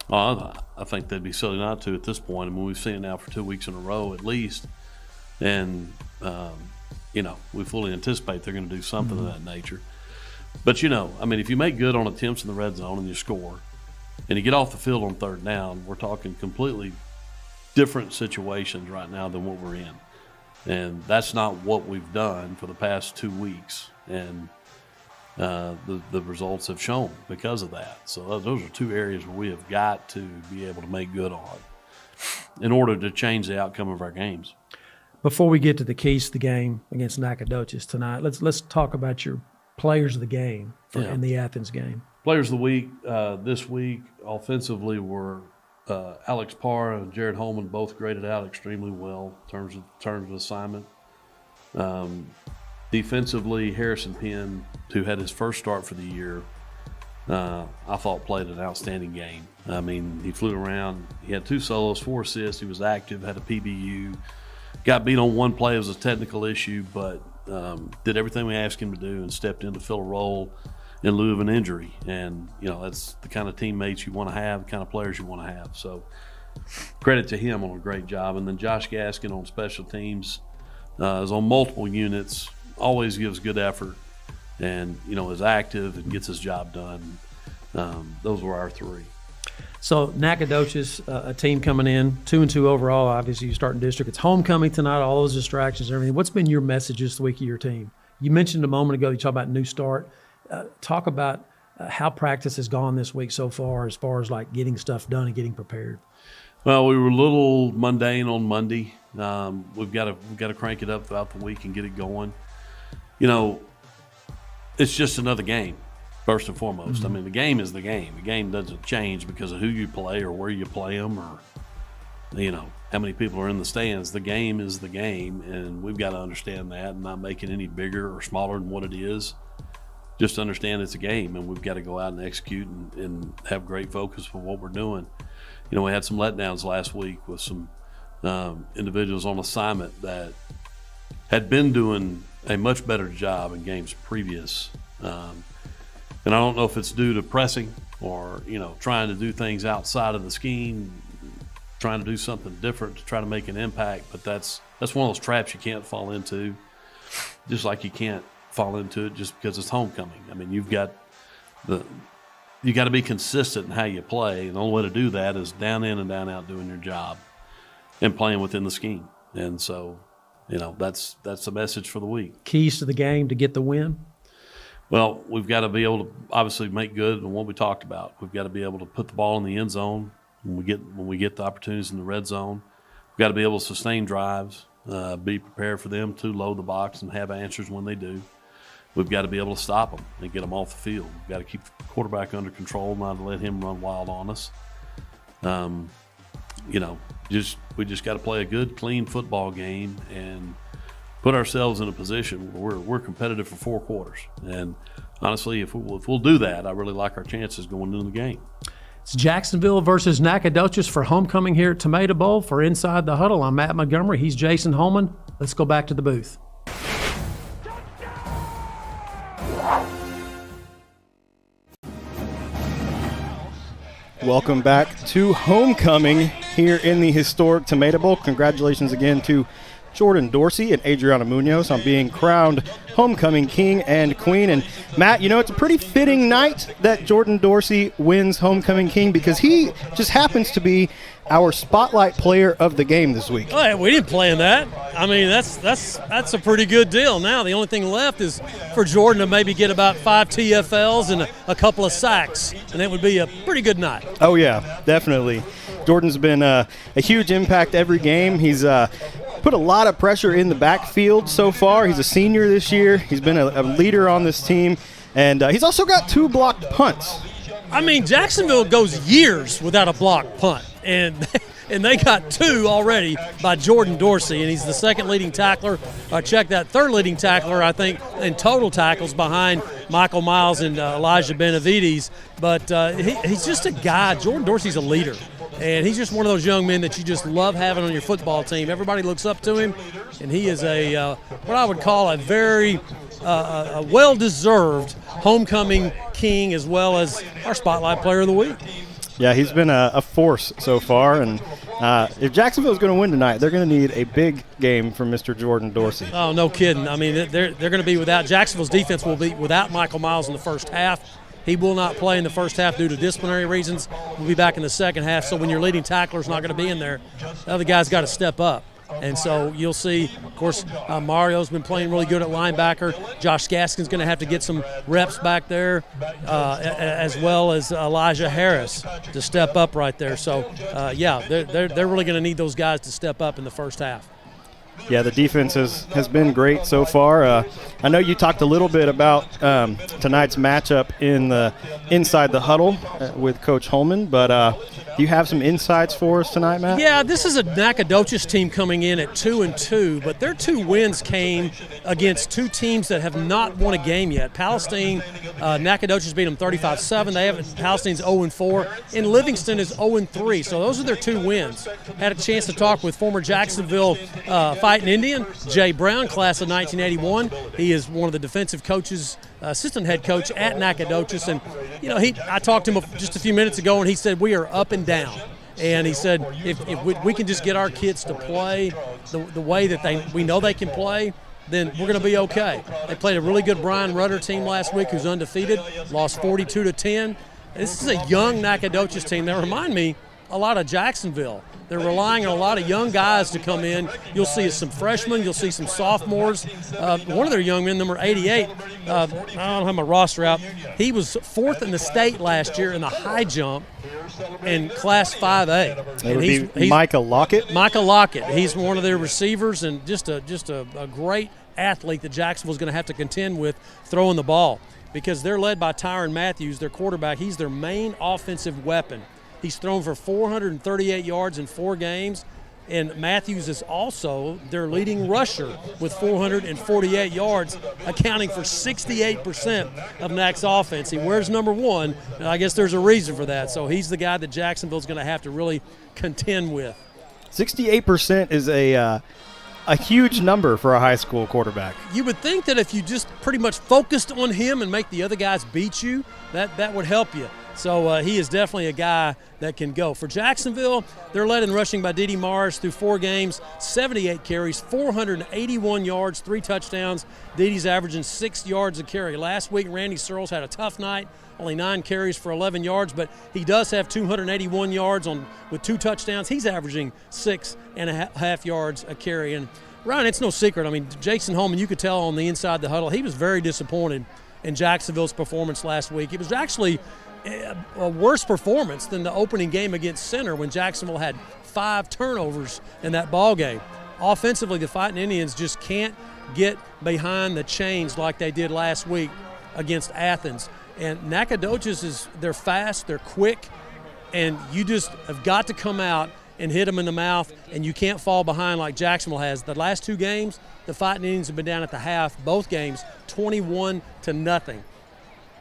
I think they'd be silly not to at this point. I mean, we've seen it now for 2 weeks in a row at least. And, we fully anticipate they're going to do something of that nature. But, if you make good on attempts in the red zone and you score, and you get off the field on 3rd down, we're talking completely different situations right now than what we're in. And that's not what we've done for the past 2 weeks. And the results have shown because of that. So those are 2 areas where we have got to be able to make good on in order to change the outcome of our games. Before we get to the keys to the game against Nacogdoches tonight, let's talk about your players of the game in the Athens game. Players of the week this week offensively were Alex Parr and Jared Holman, both graded out extremely well in terms of assignment. Defensively, Harrison Penn, who had his first start for the year, I thought played an outstanding game. I mean, he flew around. He had 2 solos, 4 assists. He was active, had a PBU. Got beat on one play. It was a technical issue, but did everything we asked him to do and stepped in to fill a role in lieu of an injury. And, that's the kind of teammates you want to have, the kind of players you want to have. So credit to him on a great job. And then Josh Gaskin on special teams is on multiple units, always gives good effort, and, is active and gets his job done. Those were our 3. So Nacogdoches, a team coming in 2-2 overall. Obviously, you start in district. It's homecoming tonight. All those distractions and everything. What's been your message this week of your team? You mentioned a moment ago. You talked about new start. Talk about how practice has gone this week so far, as like getting stuff done and getting prepared. Well, we were a little mundane on Monday. We've got to crank it up throughout the week and get it going. It's just another game. First and foremost, I mean, the game is the game. The game doesn't change because of who you play or where you play them or, how many people are in the stands. The game is the game, and we've got to understand that and not make it any bigger or smaller than what it is. Just understand it's a game, and we've got to go out and execute and have great focus for what we're doing. We had some letdowns last week with some individuals on assignment that had been doing a much better job in games previous. And I don't know if it's due to pressing or, trying to do things outside of the scheme, trying to do something different to try to make an impact. But that's one of those traps you can't fall into, just like you can't fall into it just because it's homecoming. I mean, you got to be consistent in how you play. And the only way to do that is down in and down out doing your job and playing within the scheme. And so, that's the message for the week. Keys to the game to get the win? Well, we've got to be able to obviously make good on what we talked about. We've got to be able to put the ball in the end zone when we get the opportunities in the red zone. We've got to be able to sustain drives, be prepared for them to load the box and have answers when they do. We've got to be able to stop them and get them off the field. We've got to keep the quarterback under control, not to let him run wild on us. We just got to play a good, clean football game and put ourselves in a position where we're competitive for 4 quarters. And honestly, if we'll do that, I really like our chances going into the game. It's Jacksonville versus Nacogdoches for homecoming here at Tomato Bowl. For Inside the Huddle, I'm Matt Montgomery. He's Jason Holman. Let's go back to the booth. Welcome back to homecoming here in the historic Tomato Bowl. Congratulations again to Jordan Dorsey and Adriana Munoz on being crowned homecoming king and queen. And Matt, you know, it's a pretty fitting night that Jordan Dorsey wins homecoming king because he just happens to be our spotlight player of the game this week. Oh, yeah, we didn't plan that. I mean, that's a pretty good deal. Now the only thing left is for Jordan to maybe get about 5 TFLs and a couple of sacks, and it would be a pretty good night. Oh yeah, definitely. Jordan's been a huge impact every game. He's put a lot of pressure in the backfield so far. He's a senior this year. He's been a leader on this team, and he's also got 2 blocked punts. I mean, Jacksonville goes years without a blocked punt, and they got 2 already by Jordan Dorsey, and he's the second leading tackler. Check that, third leading tackler, I think, in total tackles behind Michael Miles and Elijah Benavides. But he's just a guy. Jordan Dorsey's a leader. And he's just one of those young men that you just love having on your football team. Everybody looks up to him, and he is what I would call a very well-deserved homecoming king, as well as our spotlight player of the week. Yeah, he's been a force so far, and if Jacksonville is going to win tonight, they're going to need a big game from Mr. Jordan Dorsey. Oh, no kidding. I mean, they're going to be without – Jacksonville's defense will be without Michael Miles in the first half. He will not play in the first half due to disciplinary reasons. We'll be back in the second half. So when your leading tackler's not going to be in there, the other guy's got to step up. And so you'll see, of course, Mario's been playing really good at linebacker. Josh Gaskin's going to have to get some reps back there, as well as Elijah Harris to step up right there. So, they're really going to need those guys to step up in the first half. Yeah, the defense has been great so far. I know you talked a little bit about tonight's matchup inside the huddle with Coach Holman, but do you have some insights for us tonight, Matt? Yeah, this is a Nacogdoches team coming in at 2-2, but their 2 wins came against 2 teams that have not won a game yet. Palestine, Nacogdoches beat them 35-7. Palestine's 0-4, and Livingston is 0-3. So those are their 2 wins. Had a chance to talk with former Jacksonville Fighting Indian, Jay Brown, class of 1981. He is one of the defensive coaches, assistant head coach at Nacogdoches. And, you know, I talked to him just a few minutes ago, and he said, we are up and down. And he said, if we can just get our kids to play the way that we know they can play, then we're going to be okay. They played a really good Brian Rudder team last week who's undefeated, lost 42-10. This is a young Nacogdoches team that remind me a lot of Jacksonville. They're relying on a lot of young guys to come in. You'll see some freshmen. You'll see some sophomores. One of their young men, number 88, I don't have my roster out. He was 4th in the state last year in the high jump in Class 5A. That would be Micah Lockett. Micah Lockett. He's one of their receivers and just a great athlete that Jacksonville's going to have to contend with throwing the ball because they're led by Tyron Matthews, their quarterback. He's their main offensive weapon. He's thrown for 438 yards in 4 games, and Matthews is also their leading rusher with 448 yards, accounting for 68% of Nac's offense. He wears number 1, and I guess there's a reason for that. So he's the guy that Jacksonville's going to have to really contend with. 68% is a huge number for a high school quarterback. You would think that if you just pretty much focused on him and make the other guys beat you, that would help you. So he is definitely a guy that can go. For Jacksonville, they're led in rushing by Dede Morris through 4 games, 78 carries, 481 yards, 3 touchdowns. Dede's averaging 6 yards a carry. Last week, Randy Searles had a tough night, only 9 carries for 11 yards, but he does have 281 yards with 2 touchdowns. He's averaging 6.5 yards a carry. And Ryan, it's no secret. I mean, Jason Holman, you could tell on the inside the huddle, he was very disappointed in Jacksonville's performance last week. It was actually a worse performance than the opening game against Center when Jacksonville had 5 turnovers in that ball game. Offensively, the Fighting Indians just can't get behind the chains like they did last week against Athens. And Nacogdoches they're fast, they're quick, and you just have got to come out and hit them in the mouth, and you can't fall behind like Jacksonville has. The last 2 games, the Fighting Indians have been down at the half, both games, 21-0.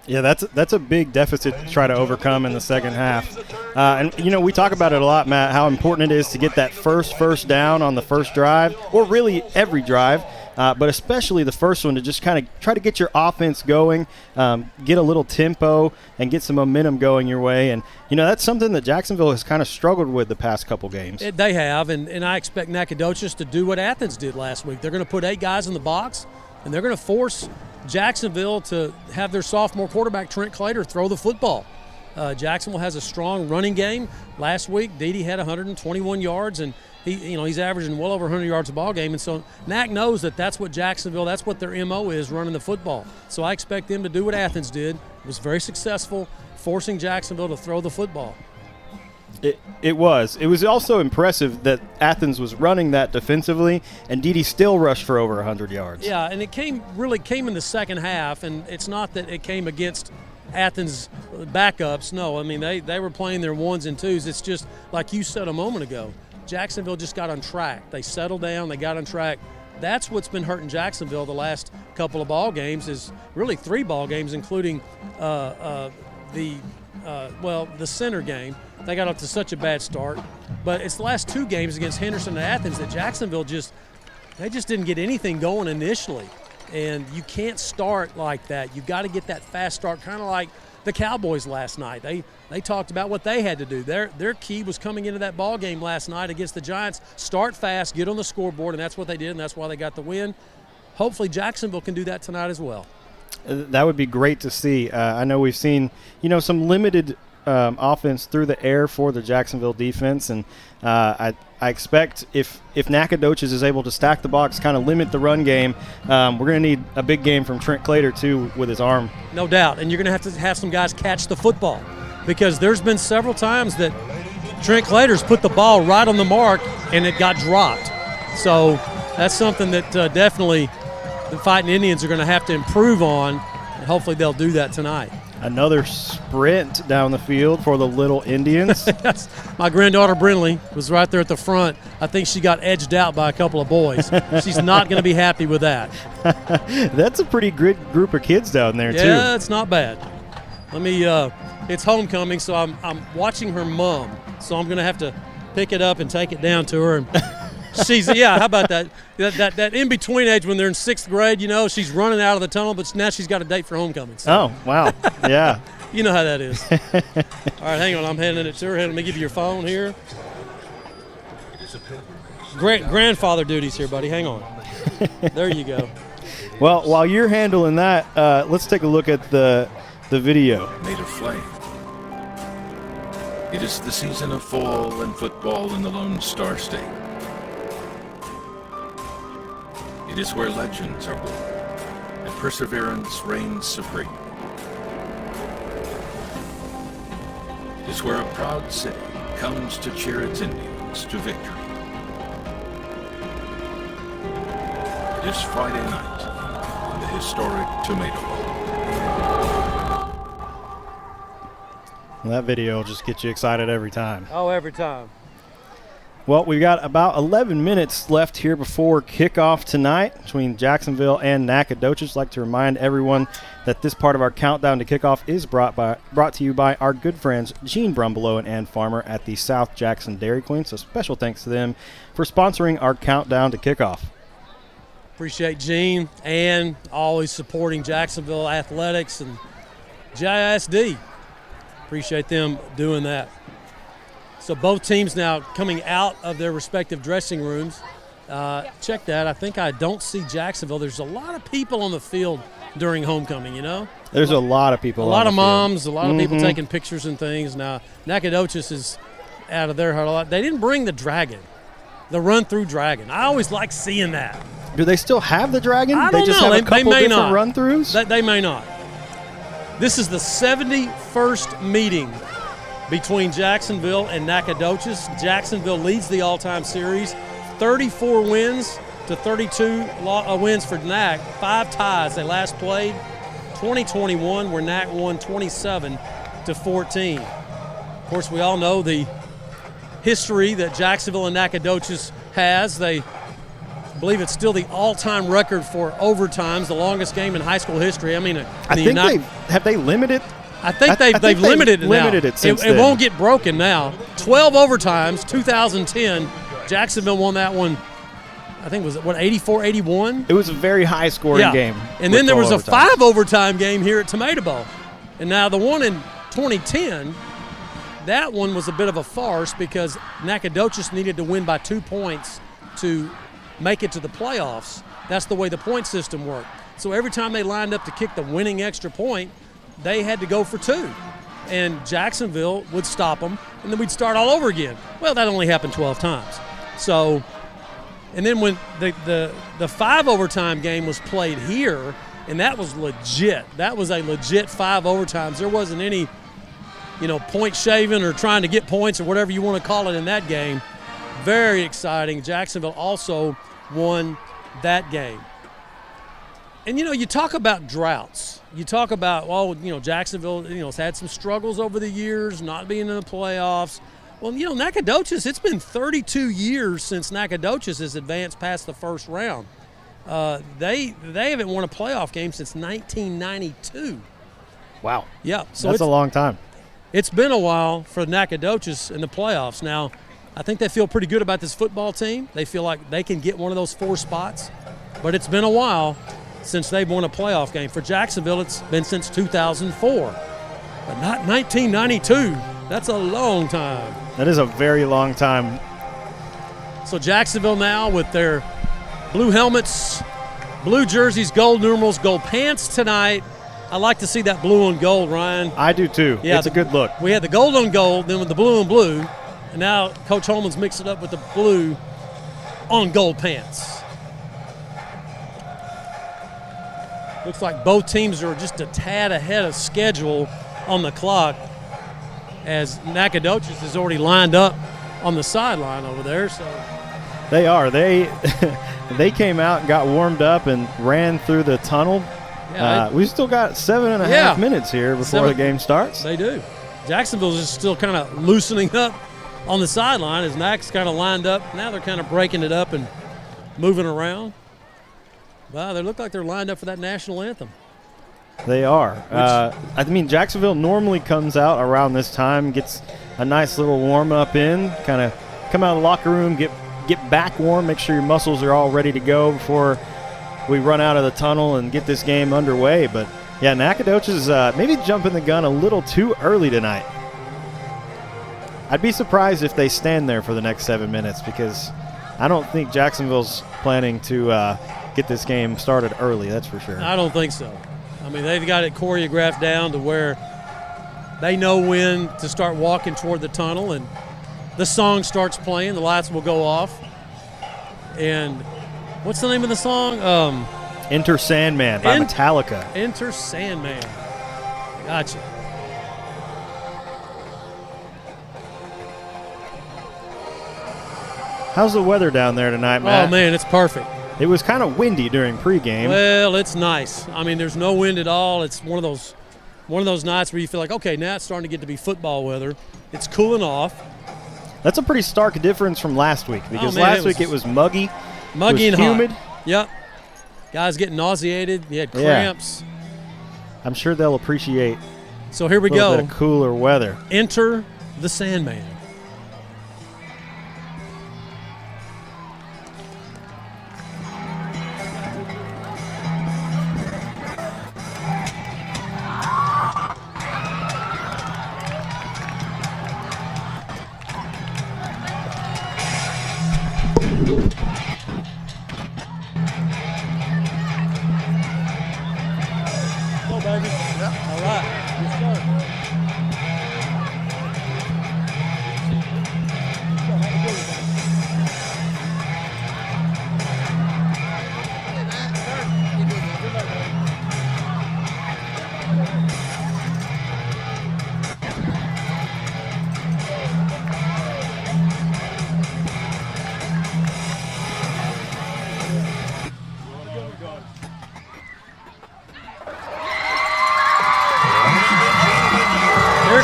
Yeah, that's a big deficit to try to overcome in the second half. And, you know, we talk about it a lot, Matt, how important it is to get that first down on the first drive, or really every drive. but especially the first one to just kind of try to get your offense going, get a little tempo, and get some momentum going your way. And, that's something that Jacksonville has kind of struggled with the past couple games. They have, and I expect Nacogdoches to do what Athens did last week. They're going to put 8 guys in the box, and they're going to force Jacksonville to have their sophomore quarterback, Trent Clater, throw the football. Jacksonville has a strong running game. Last week, Dede had 121 yards, and he's averaging well over 100 yards a ball game. And so Nac knows that that's what Jacksonville, that's what their MO is, running the football. So I expect them to do what Athens did. It was very successful, forcing Jacksonville to throw the football. It was. It was also impressive that Athens was running that defensively, and Dede still rushed for over 100 yards. Yeah, and it really came in the second half, and it's not that it came against Athens backups. No, I mean, they were playing their 1s and 2s. It's just like you said a moment ago, Jacksonville just got on track. They settled down, they got on track. That's what's been hurting Jacksonville the last couple of ball games, is really 3 ball games, including the center game. They got up to such a bad start. But it's the last 2 games against Henderson and Athens that Jacksonville just didn't get anything going initially. And you can't start like that. You've got to get that fast start, kind of like the Cowboys last night. They talked about what they had to do. Their key was coming into that ball game last night against the Giants, start fast, get on the scoreboard, and that's what they did, and that's why they got the win. Hopefully Jacksonville can do that tonight as well. That would be great to see. I know we've seen, some limited offense through the air for the Jacksonville defense, and I expect if Nacogdoches is able to stack the box, kind of limit the run game, we're going to need a big game from Trent Clater too with his arm. No doubt, and you're going to have some guys catch the football, because there's been several times that Trent Clater's put the ball right on the mark and it got dropped. So that's something that definitely the Fighting Indians are going to have to improve on, and hopefully they'll do that tonight. Another sprint down the field for the Little Indians. My granddaughter Brinley was right there at the front. I think she got edged out by a couple of boys. She's not going to be happy with that. That's a pretty good group of kids down there, too. Yeah, it's not bad. It's homecoming, so I'm watching her mom. So I'm going to have to pick it up and take it down to her. And how about that? That in-between age when they're in 6th grade, she's running out of the tunnel, but now she's got a date for homecoming. So. Oh, wow. Yeah. You know how that is. All right, hang on. I'm handing it to her. Let me give you your phone here. Grandfather duties here, buddy. Hang on. There you go. Well, while you're handling that, let's take a look at the video. Made of flame. It is the season of fall and football in the Lone Star State. It is where legends are born and perseverance reigns supreme. It is where a proud city comes to cheer its Indians to victory. It is Friday night in the historic Tomato Bowl. That video will just get you excited every time. Oh, every time. Well, we've got about 11 minutes left here before kickoff tonight between Jacksonville and Nacogdoches. I'd like to remind everyone that this part of our countdown to kickoff is brought to you by our good friends Gene Brumbelow and Ann Farmer at the South Jackson Dairy Queen. So special thanks to them for sponsoring our countdown to kickoff. Appreciate Gene and always supporting Jacksonville athletics and JISD. Appreciate them doing that. So both teams now coming out of their respective dressing rooms. Check that. I don't see Jacksonville. There's a lot of people on the field during homecoming, There's a lot of people. A lot of moms, a lot of people taking pictures and things. Now, Nacogdoches is out of their heart a lot. They didn't bring the dragon, the run-through dragon. I always like seeing that. Do they still have the dragon? I don't they just know. have a couple they may different not. run-throughs? They may not. This is the 71st meeting between Jacksonville and Nacogdoches. Jacksonville leads the all-time series, 34 wins to 32 wins for NAC, 5 ties. They last played 2021, where NAC won 27-14. Of course, we all know the history that Jacksonville and Nacogdoches has. They believe it's still the all-time record for overtimes, the longest game in high school history. I mean, have they limited? I think they've limited it now. Limited it since it won't get broken now. 12 overtimes, 2010. Jacksonville won that one I think, was it, 84-81? It was a very high-scoring game. And then there was a 5 overtime game here at Tomato Bowl. And now the one in 2010, that one was a bit of a farce because Nacogdoches needed to win by 2 points to make it to the playoffs. That's the way the point system worked. So every time they lined up to kick the winning extra point, they had to go for 2. And Jacksonville would stop them, and then we'd start all over again. Well, that only happened 12 times. So, and then when the 5 overtime game was played here, and that was legit. That was a legit 5 overtimes. There wasn't any, point shaving or trying to get points or whatever you want to call it in that game. Very exciting. Jacksonville also won that game. And, you talk about droughts. You talk about, Jacksonville, has had some struggles over the years, not being in the playoffs. Well, Nacogdoches, it's been 32 years since Nacogdoches has advanced past the first round. They haven't won a playoff game since 1992. Wow. Yeah. So that's a long time. It's been a while for Nacogdoches in the playoffs. Now, I think they feel pretty good about this football team. They feel like they can get one of those 4 spots. But it's been a while since they've won a playoff game. For Jacksonville, it's been since 2004. But not 1992. That's a long time. That is a very long time. So Jacksonville now with their blue helmets, blue jerseys, gold numerals, gold pants tonight. I like to see that blue on gold, Ryan. I do too. Yeah, it's a good look. We had the gold on gold, then with the blue on blue, and now Coach Holman's mixed it up with the blue on gold pants. Looks like both teams are just a tad ahead of schedule on the clock as Nacogdoches is already lined up on the sideline over there. So they are. They came out and got warmed up and ran through the tunnel. Yeah, we've still got 7.5 minutes here before the game starts. They do. Jacksonville's just still kind of loosening up on the sideline as Nac's kind of lined up. Now they're kind of breaking it up and moving around. Wow, they look like they're lined up for that national anthem. They are. Jacksonville normally comes out around this time, gets a nice little warm-up in, kind of come out of the locker room, get back warm, make sure your muscles are all ready to go before we run out of the tunnel and get this game underway. But, yeah, Nacogdoches maybe jumping the gun a little too early tonight. I'd be surprised if they stand there for the next 7 minutes because I don't think Jacksonville's planning to get this game started early, that's for sure. I don't think so. I mean, they've got it choreographed down to where they know when to start walking toward the tunnel, and the song starts playing, the lights will go off. And what's the name of the song? Enter Sandman by Metallica. Enter Sandman. Gotcha. How's the weather down there tonight, Matt? Oh, man, it's perfect. It was kind of windy during pregame. Well, it's nice. I mean, there's no wind at all. It's one of those nights where you feel like, okay, now it's starting to get to be football weather. It's cooling off. That's a pretty stark difference from last week because last week it was muggy. Muggy and humid. Hot. Yep. Guys getting nauseated. You had cramps. Yeah. I'm sure they'll appreciate So here we a little go. bit of cooler weather. Enter the Sandman.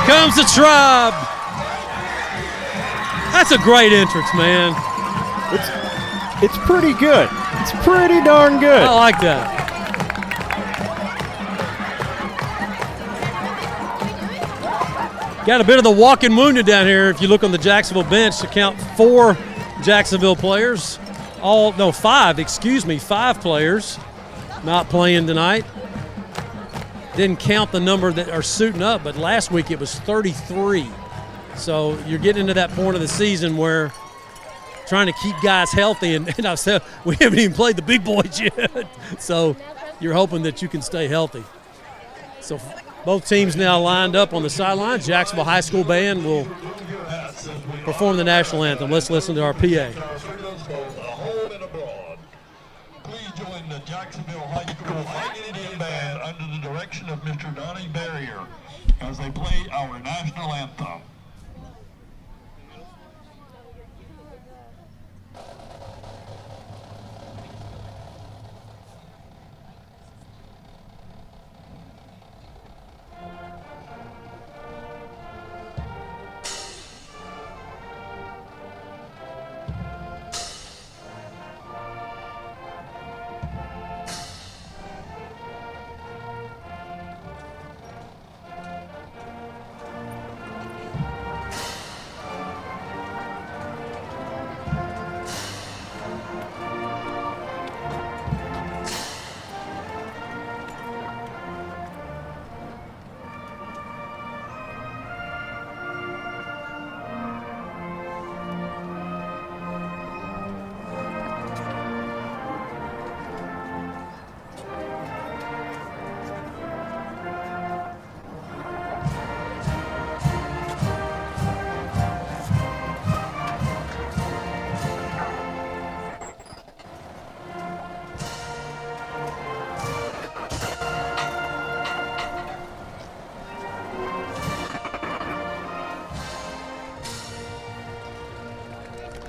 Comes the Tribe. That's a great entrance, man. It's pretty good. It's pretty darn good. I like that. Got a bit of the walking wounded down here. If you look on the Jacksonville bench, to count 4 Jacksonville players. 5 players not playing tonight. Didn't count the number that are suiting up, but last week it was 33. So you're getting into that point of the season where trying to keep guys healthy, and I said we haven't even played the big boys yet. So you're hoping that you can stay healthy. So both teams now lined up on the sideline. Jacksonville High School Band will perform the national anthem. Let's listen to our PA. Please join the Jacksonville High School Fighting Indian Band under the direction of Mr. Donnie Barrier as they play our national anthem.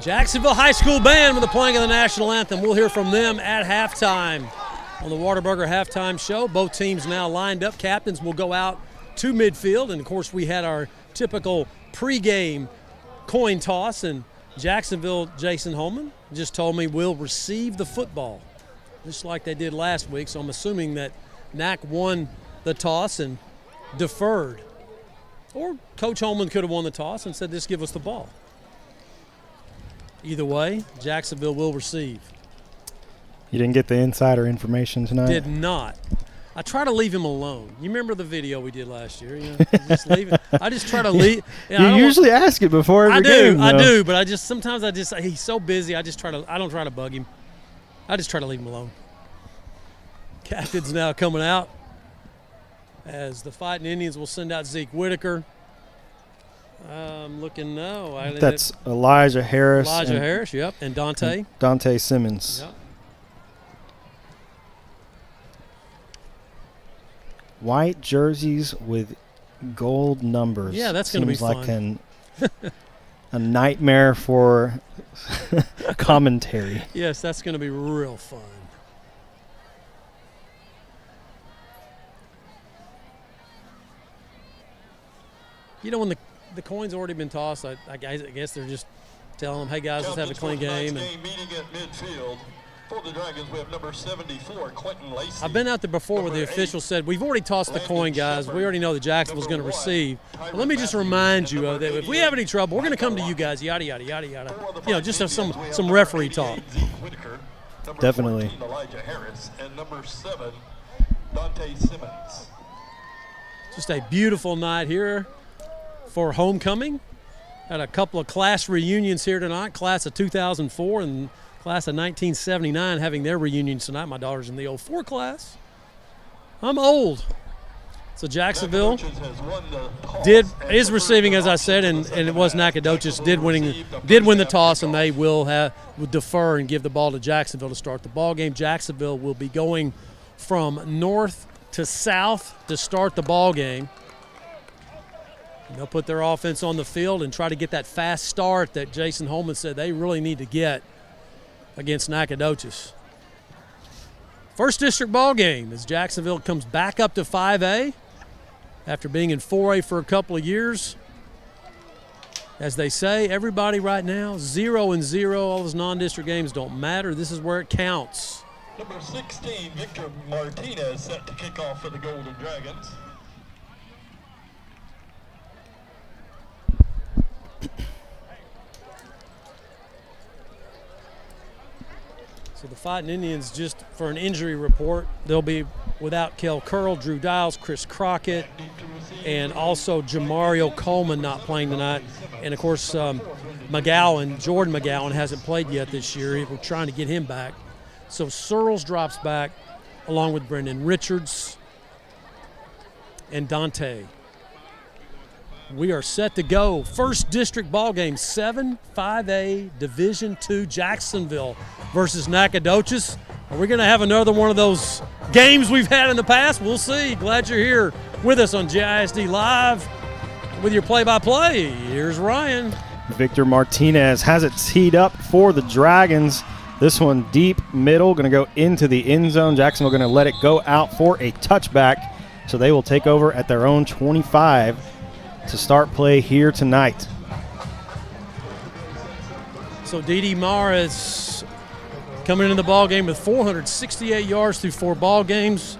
Jacksonville High School Band with the playing of the national anthem. We'll hear from them at halftime on the Whataburger Halftime Show. Both teams now lined up. Captains will go out to midfield. And, of course, we had our typical pregame coin toss. And Jacksonville, Jason Holman, just told me will receive the football, just like they did last week. So I'm assuming that Nac won the toss and deferred. Or Coach Holman could have won the toss and said, just give us the ball. Either way, Jacksonville will receive. You didn't get the insider information tonight? Did not. I try to leave him alone. You remember the video we did last year? You know, just leave it. I just try to leave. You usually ask it before every game. I do, but sometimes he's so busy. I don't try to bug him. I just try to leave him alone. Captain's now coming out as the Fighting Indians will send out Zeke Whitaker. I'm looking now. That's Elijah Harris. Yep, and Dante. Dante Simmons. Yep. White jerseys with gold numbers. Yeah, that's going to be fun. Seems like a nightmare for commentary. Yes, that's going to be real fun. You know, when the coin's already been tossed, I guess they're just telling them, hey, guys, let's have a clean game. Meeting at midfield. For the Dragons, we have number 74, Quentin Lacey. I've been out there before where the official said, we've already tossed the coin, guys. We already know that Jacksonville's going to receive. But let me just remind you that if we have any trouble, we're going to come to you guys, yada, yada, yada, yada. You know, just have some referee talk. Definitely. 14, Elijah Harris, and number 7, Dante Simmons. Just a beautiful night here for homecoming. Had a couple of class reunions here tonight, class of 2004 and class of 1979 having their reunions tonight. My daughter's in the 04 class. I'm old. So Jacksonville is receiving, as I said, and it was Nacogdoches did win the toss, and they will defer and give the ball to Jacksonville to start the ball game. Jacksonville will be going from north to south to start the ball game. And they'll put their offense on the field and try to get that fast start that Jason Holman said they really need to get against Nacogdoches. First district ball game as Jacksonville comes back up to 5A after being in 4A for a couple of years. As they say, everybody right now, 0-0. All those non-district games don't matter. This is where it counts. Number 16, Victor Martinez, set to kick off for the Golden Dragons. So the Fighting Indians, just for an injury report, they'll be without Kel Curl, Drew Dials, Chris Crockett, and also Jamario Coleman not playing tonight. And, of course, Jordan McGowan hasn't played yet this year. We're trying to get him back. So Searles drops back along with Brendan Richards and Dante. We are set to go. First district ball game, 7-5A Division II Jacksonville versus Nacogdoches. Are we going to have another one of those games we've had in the past? We'll see. Glad you're here with us on JISD Live with your play-by-play. Here's Ryan. Victor Martinez has it teed up for the Dragons. This one deep middle, going to go into the end zone. Jacksonville going to let it go out for a touchback. So they will take over at their own 25 to start play here tonight. So Didi Mares coming into the ball game with 468 yards through 4 ball games.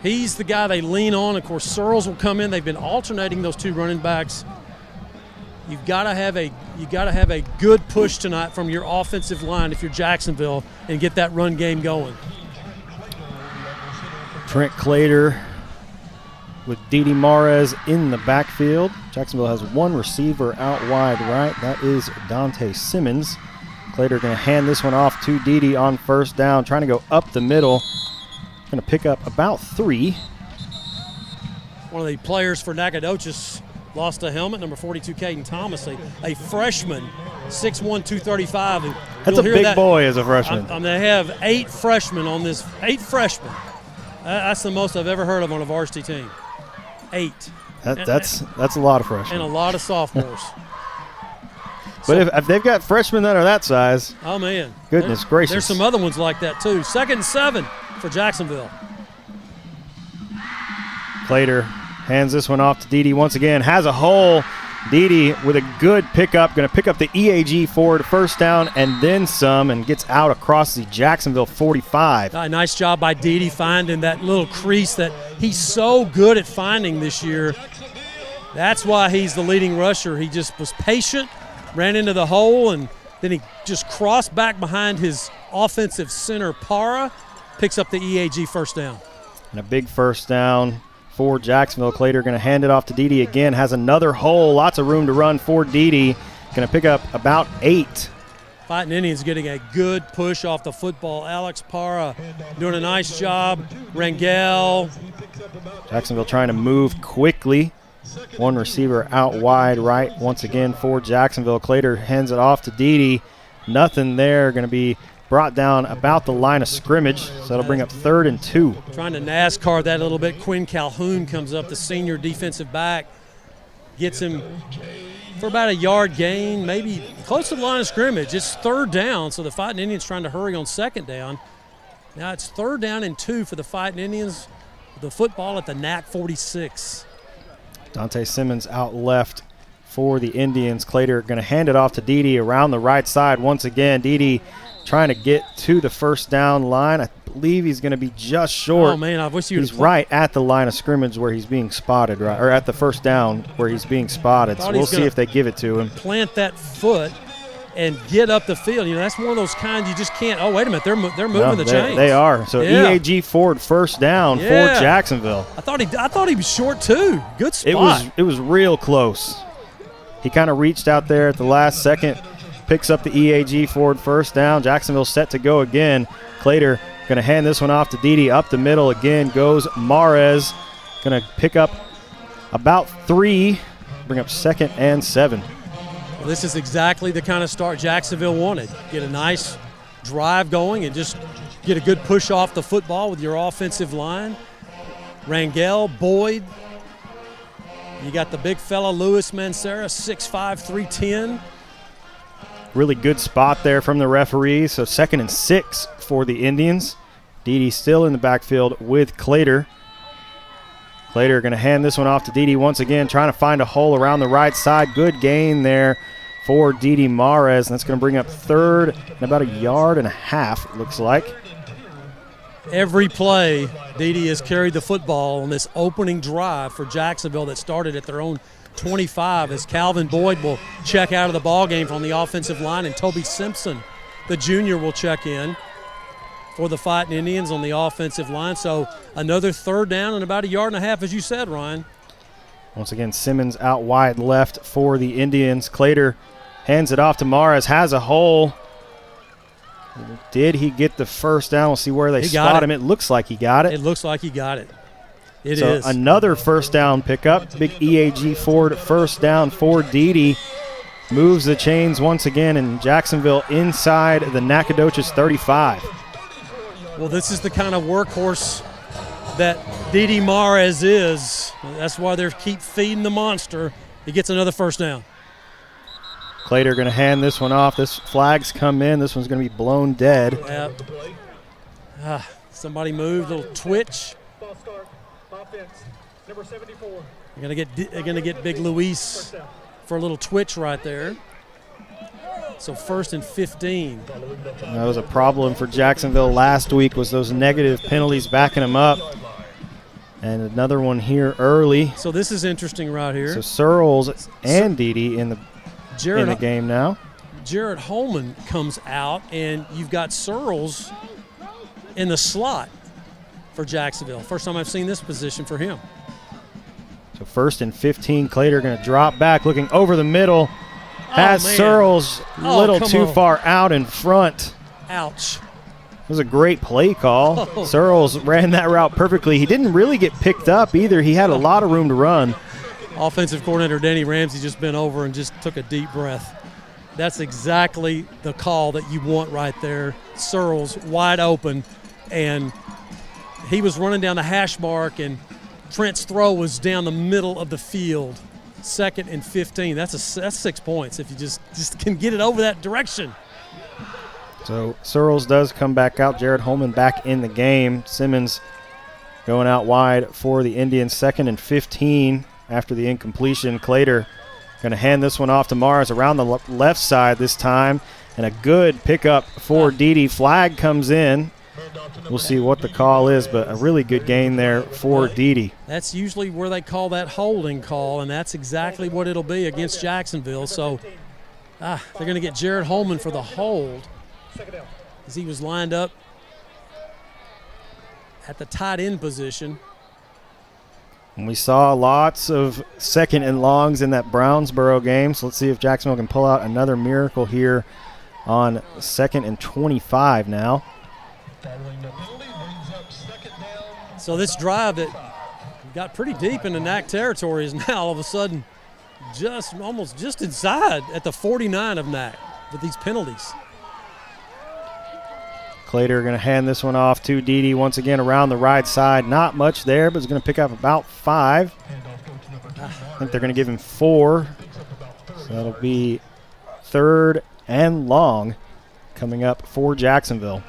He's the guy they lean on. Of course, Searles will come in. They've been alternating those 2 running backs. You've got to have a good push tonight from your offensive line if you're Jacksonville and get that run game going. Trent Clater with Didi Mares in the backfield. Jacksonville has 1 receiver out wide right. That is Dante Simmons. Clater going to hand this one off to Didi on first down, trying to go up the middle. Going to pick up about 3. One of the players for Nacogdoches lost a helmet, number 42, Caden Thomas, a freshman, 6'1", 235. That's a big boy as a freshman. They have 8 freshmen on this, 8 freshmen. That's the most I've ever heard of on a varsity team. 8. That's a lot of freshmen. And a lot of sophomores. But if they've got freshmen that are that size, oh, man. Goodness gracious. There's some other ones like that, too. 2nd and 7 for Jacksonville. Clater hands this one off to Didi once again. Has a hole. Didi with a good pickup. Going to pick up the EAG forward, first down, and then some, and gets out across the Jacksonville 45. Nice job by Didi finding that little crease that he's so good at finding this year. That's why he's the leading rusher. He just was patient, ran into the hole, and then he just crossed back behind his offensive center, Para, picks up the EAG first down. And a big first down for Jacksonville. Clater going to hand it off to Didi again. Has another hole. Lots of room to run for Didi. Going to pick up about 8. Fighting Indians getting a good push off the football. Alex Para doing a nice job. Rangel. Jacksonville trying to move quickly. 1 receiver out wide right once again for Jacksonville. Clater hands it off to Didi. Nothing there. Going to be brought down about the line of scrimmage, so that'll bring up 3rd and 2. Trying to NASCAR that a little bit. Quinn Calhoun comes up, the senior defensive back, gets him for about a yard gain, maybe close to the line of scrimmage. It's 3rd down, so the Fighting Indians trying to hurry on 2nd down. Now it's 3rd down and 2 for the Fighting Indians. The football at the NAC 46. Dante Simmons out left for the Indians. Clater going to hand it off to Didi around the right side once again. Didi trying to get to the first down line. I believe he's going to be just short. Oh, man, I wish he's right at the line of scrimmage where he's being spotted, right, or at the first down where he's being spotted. So we'll see if they give it to him. Plant that foot and get up the field. You know, that's one of those kinds you just can't. Oh, wait a minute, they're moving the chains. They are. So yeah. EAG forward, first down for Jacksonville. I thought he was short too. Good spot. It was real close. He kind of reached out there at the last second. Picks up the EAG forward, first down. Jacksonville set to go again. Clater going to hand this one off to Didi. Up the middle again goes Mares. Going to pick up about 3. Bring up 2nd and 7. Well, this is exactly the kind of start Jacksonville wanted. Get a nice drive going and just get a good push off the football with your offensive line. Rangel, Boyd. You got the big fella, Louis Mancera, 6'5", 310. Really good spot there from the referee. So 2nd and 6 for the Indians. Didi still in the backfield with Clater. Clater going to hand this one off to Didi once again, trying to find a hole around the right side. Good gain there for Didi Mares, and that's going to bring up 3rd and about 1.5 yards, it looks like. Every play, Didi has carried the football on this opening drive for Jacksonville that started at their own 25 as Calvin Boyd will check out of the ball game from the offensive line, and Toby Simpson, the junior, will check in. for the Fighting Indians on the offensive line. So another third down and about 1.5 yards, as you said, Ryan. Once again, Simmons out wide left for the Indians. Clater hands it off to Mares, has a hole. Did he get the first down? We'll see where they spot him. It looks like he got it. It looks like he got it. It so is. Another first down pickup. Big EAG Ford first down for Dede. Moves the chains once again, and Jacksonville inside the Nacogdoches 35. Well, this is the kind of workhorse that Dede Mares is. That's why they keep feeding the monster. He gets another first down. Clater going to hand this one off. This flag's come in. This one's going to be blown dead. Yep. Somebody moved, a little twitch. They're going to get Big Luis for a little twitch right there. So 1st and 15. That was a problem for Jacksonville last week, was those negative penalties backing them up. And another one here early. So this is interesting right here. So Searles and Dede in the game now. Jared Holman comes out, and you've got Searles in the slot for Jacksonville. First time I've seen this position for him. So 1st and 15, Clater going to drop back, looking over the middle. Has Searles a little too far out in front. Ouch. It was a great play call. Searles ran that route perfectly. He didn't really get picked up either. He had a lot of room to run. Offensive coordinator Danny Ramsey just bent over and just took a deep breath. That's exactly the call that you want right there. Searles wide open, and he was running down the hash mark, and Trent's throw was down the middle of the field. 2nd and 15. That's 6 points if you just can get it over that direction. So Searles does come back out. Jared Holman back in the game. Simmons going out wide for the Indians. 2nd and 15 after the incompletion. Clater going to hand this one off to Mares around the left side this time. And a good pickup for Dede. Flag comes in. We'll see what the call is, but a really good gain there for Dede. That's usually where they call that holding call, and that's exactly what it'll be against Jacksonville. So they're going to get Jared Holman for the hold as he was lined up at the tight end position. And we saw lots of 2nd and longs in that Brownsboro game, so let's see if Jacksonville can pull out another miracle here on 2nd and 25 now. So this drive that got pretty deep into NAC territory is now all of a sudden almost just inside at the 49 of NAC with these penalties. Clater going to hand this one off to Dede once again around the right side. Not much there, but he's going to pick up about 5. I think they're going to give him 4. So that'll be 3rd and long coming up for Jacksonville.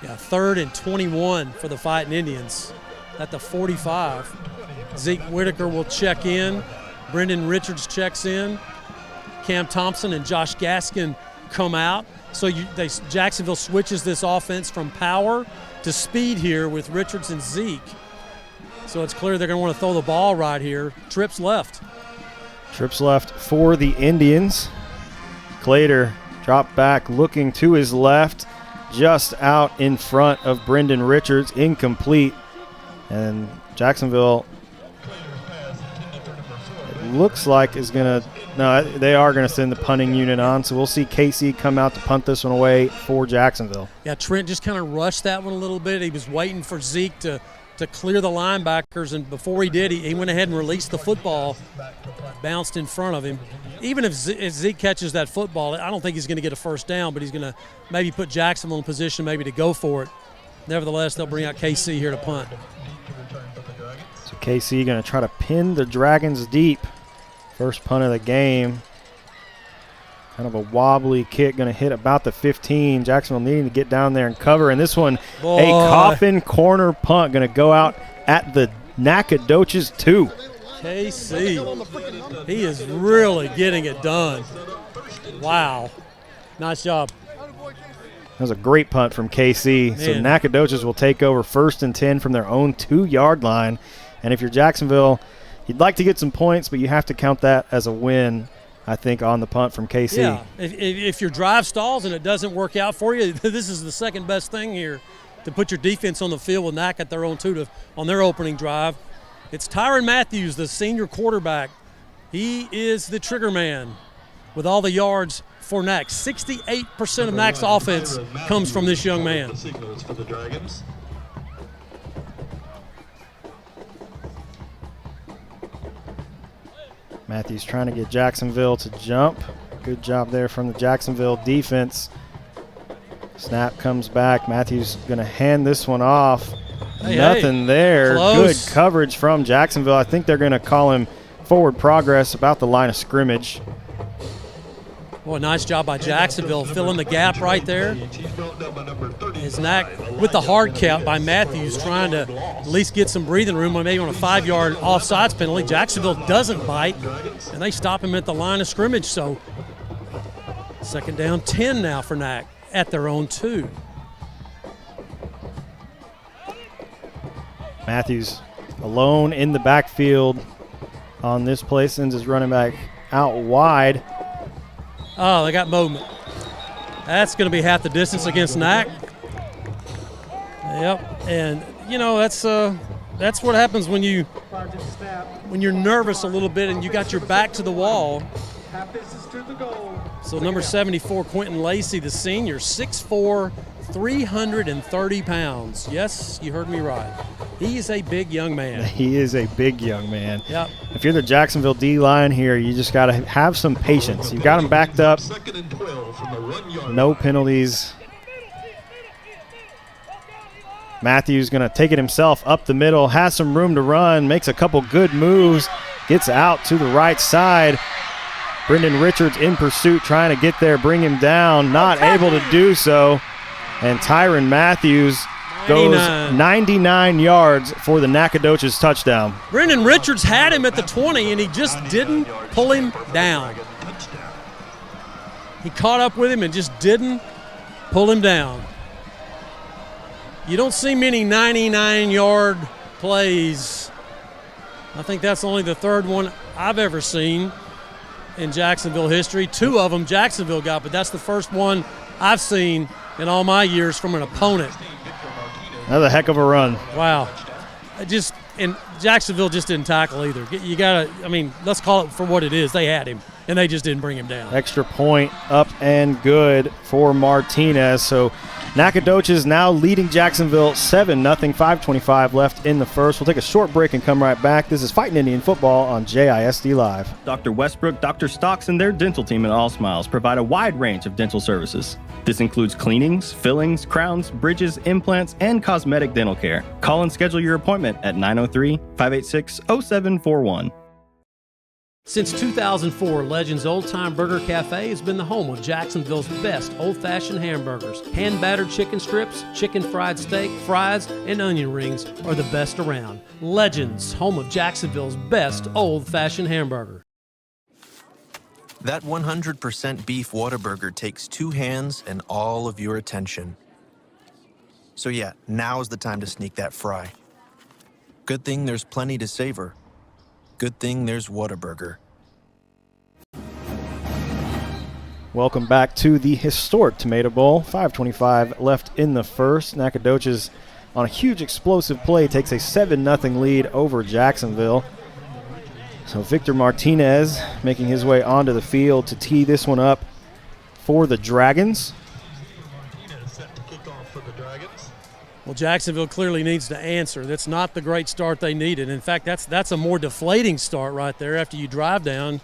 Yeah, 3rd and 21 for the Fighting Indians at the 45. Zeke Whitaker will check in. Brendan Richards checks in. Cam Thompson and Josh Gaskin come out. So Jacksonville switches this offense from power to speed here with Richards and Zeke. So it's clear they're going to want to throw the ball right here. Trips left. Trips left for the Indians. Clater dropped back looking to his left. Just out in front of Brendan Richards, incomplete. And Jacksonville, it looks like is going to, no, they are going to send the punting unit on. So we'll see KC come out to punt this one away for Jacksonville. Yeah, Trent just kind of rushed that one a little bit. He was waiting for Zeke to clear the linebackers, and before he did, he went ahead and released the football, bounced in front of him. Even if Zeke catches that football, I don't think he's going to get a first down, but he's going to maybe put Jacksonville in position maybe to go for it. Nevertheless, they'll bring out KC here to punt. So KC going to try to pin the Dragons deep. First punt of the game. Kind of a wobbly kick, going to hit about the 15. Jacksonville needing to get down there and cover. And this one, a coffin corner punt, going to go out at the Nacogdoches 2. KC, he is really getting it done. Wow. Nice job. That was a great punt from KC. Man. So Nacogdoches will take over 1st and 10 from their own 2-yard line. And if you're Jacksonville, you'd like to get some points, but you have to count that as a win, I think, on the punt from KC. Yeah, if your drive stalls and it doesn't work out for you, this is the second best thing here to put your defense on the field with Nac at their own 2 on their opening drive. It's Tyron Matthews, the senior quarterback. He is the trigger man with all the yards for Nac. 68% of Nac's offense comes from this young man. Matthews trying to get Jacksonville to jump. Good job there from the Jacksonville defense. Snap comes back. Matthews going to hand this one off. Nothing there. Close. Good coverage from Jacksonville. I think they're going to call him forward progress about the line of scrimmage. Boy, nice job by Jacksonville filling the gap right there. Is Nac with the hard count by Matthews trying to at least get some breathing room, maybe on a 5-yard offsides penalty. Jacksonville doesn't bite, and they stop him at the line of scrimmage. So 2nd down 10 now for Nac at their own 2. Matthews alone in the backfield on this play, sends his running back out wide. Oh, they got movement. That's going to be half the distance against Nac. Yep, and you know that's what happens when you're nervous a little bit and you got your back to the wall. So number 74, Quentin Lacey, the senior, 6'4", 330 pounds. Yes, you heard me right. He is a big young man. He is a big young man. Yep. If you're the Jacksonville D-line here, you just got to have some patience. You've got him backed up. No penalties. Matthews going to take it himself up the middle, has some room to run, makes a couple good moves, gets out to the right side. Brendan Richards in pursuit, trying to get there, bring him down, not able to do so. And Tyron Matthews goes 99 yards for the Nacogdoches touchdown. Brendan Richards had him at the 20, and he just didn't pull him down. He caught up with him and just didn't pull him down. You don't see many 99-yard plays. I think that's only the 3rd one I've ever seen in Jacksonville history. 2 of them Jacksonville got, but that's the first one I've seen in all my years from an opponent. Another heck of a run. Wow. And Jacksonville just didn't tackle either. You got to, let's call it for what it is. They had him, and they just didn't bring him down. Extra point up and good for Martinez. So Nacogdoches now leading Jacksonville 7-0, 5:25 left in the first. We'll take a short break and come right back. This is Fighting Indian Football on JISD Live. Dr. Westbrook, Dr. Stocks, and their dental team at All Smiles provide a wide range of dental services. This includes cleanings, fillings, crowns, bridges, implants, and cosmetic dental care. Call and schedule your appointment at 903-586-0741. Since 2004, Legends Old Time Burger Cafe has been the home of Jacksonville's best old-fashioned hamburgers. Hand-battered chicken strips, chicken fried steak, fries, and onion rings are the best around. Legends, home of Jacksonville's best old-fashioned hamburger. That 100% beef Whataburger takes 2 hands and all of your attention. So yeah, now's the time to sneak that fry. Good thing there's plenty to savor. Good thing there's Whataburger. Welcome back to the historic Tomato Bowl. 5:25 left in the first. Nacogdoches on a huge explosive play takes a 7-0 lead over Jacksonville. So Victor Martinez making his way onto the field to tee this one up for the Dragons. Well, Jacksonville clearly needs to answer. That's not the great start they needed. In fact, that's a more deflating start right there after you drive down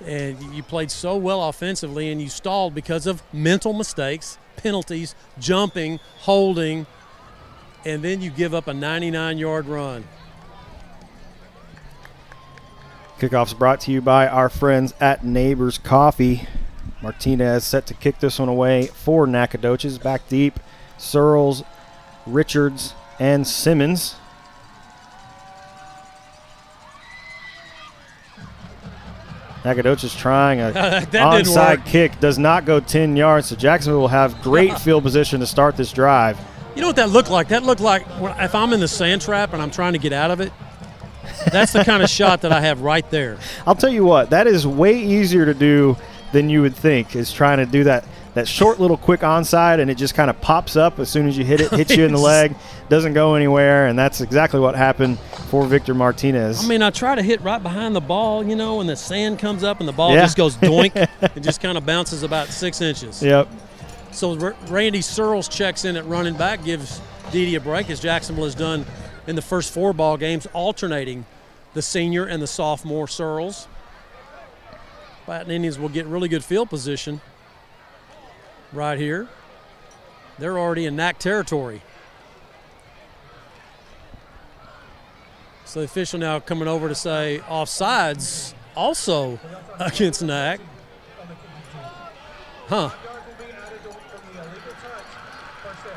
and you played so well offensively and you stalled because of mental mistakes, penalties, jumping, holding, and then you give up a 99-yard run. Kickoff's brought to you by our friends at Neighbors Coffee. Martinez set to kick this one away for Nacogdoches. Back deep, Searles, Richards, and Simmons. Nacogdoches trying a onside kick. Does not go 10 yards, so Jacksonville will have great field position to start this drive. You know what that looked like? That looked like if I'm in the sand trap and I'm trying to get out of it, that's the kind of shot that I have right there. I'll tell you what, that is way easier to do than you would think, is trying to do that that short little quick onside, and it just kind of pops up as soon as you hit it, hits you in the leg, doesn't go anywhere, and that's exactly what happened for Victor Martinez. I mean, I try to hit right behind the ball, you know, and the sand comes up and the ball just goes doink. It just kind of bounces about 6 inches. Yep. So Randy Searles checks in at running back, gives Dede a break, as Jacksonville has done in the first 4 ball games, alternating the senior and the sophomore Searles. Fighting Indians will get really good field position right here. They're already in NAC territory. So the official now coming over to say offsides also against NAC. Huh.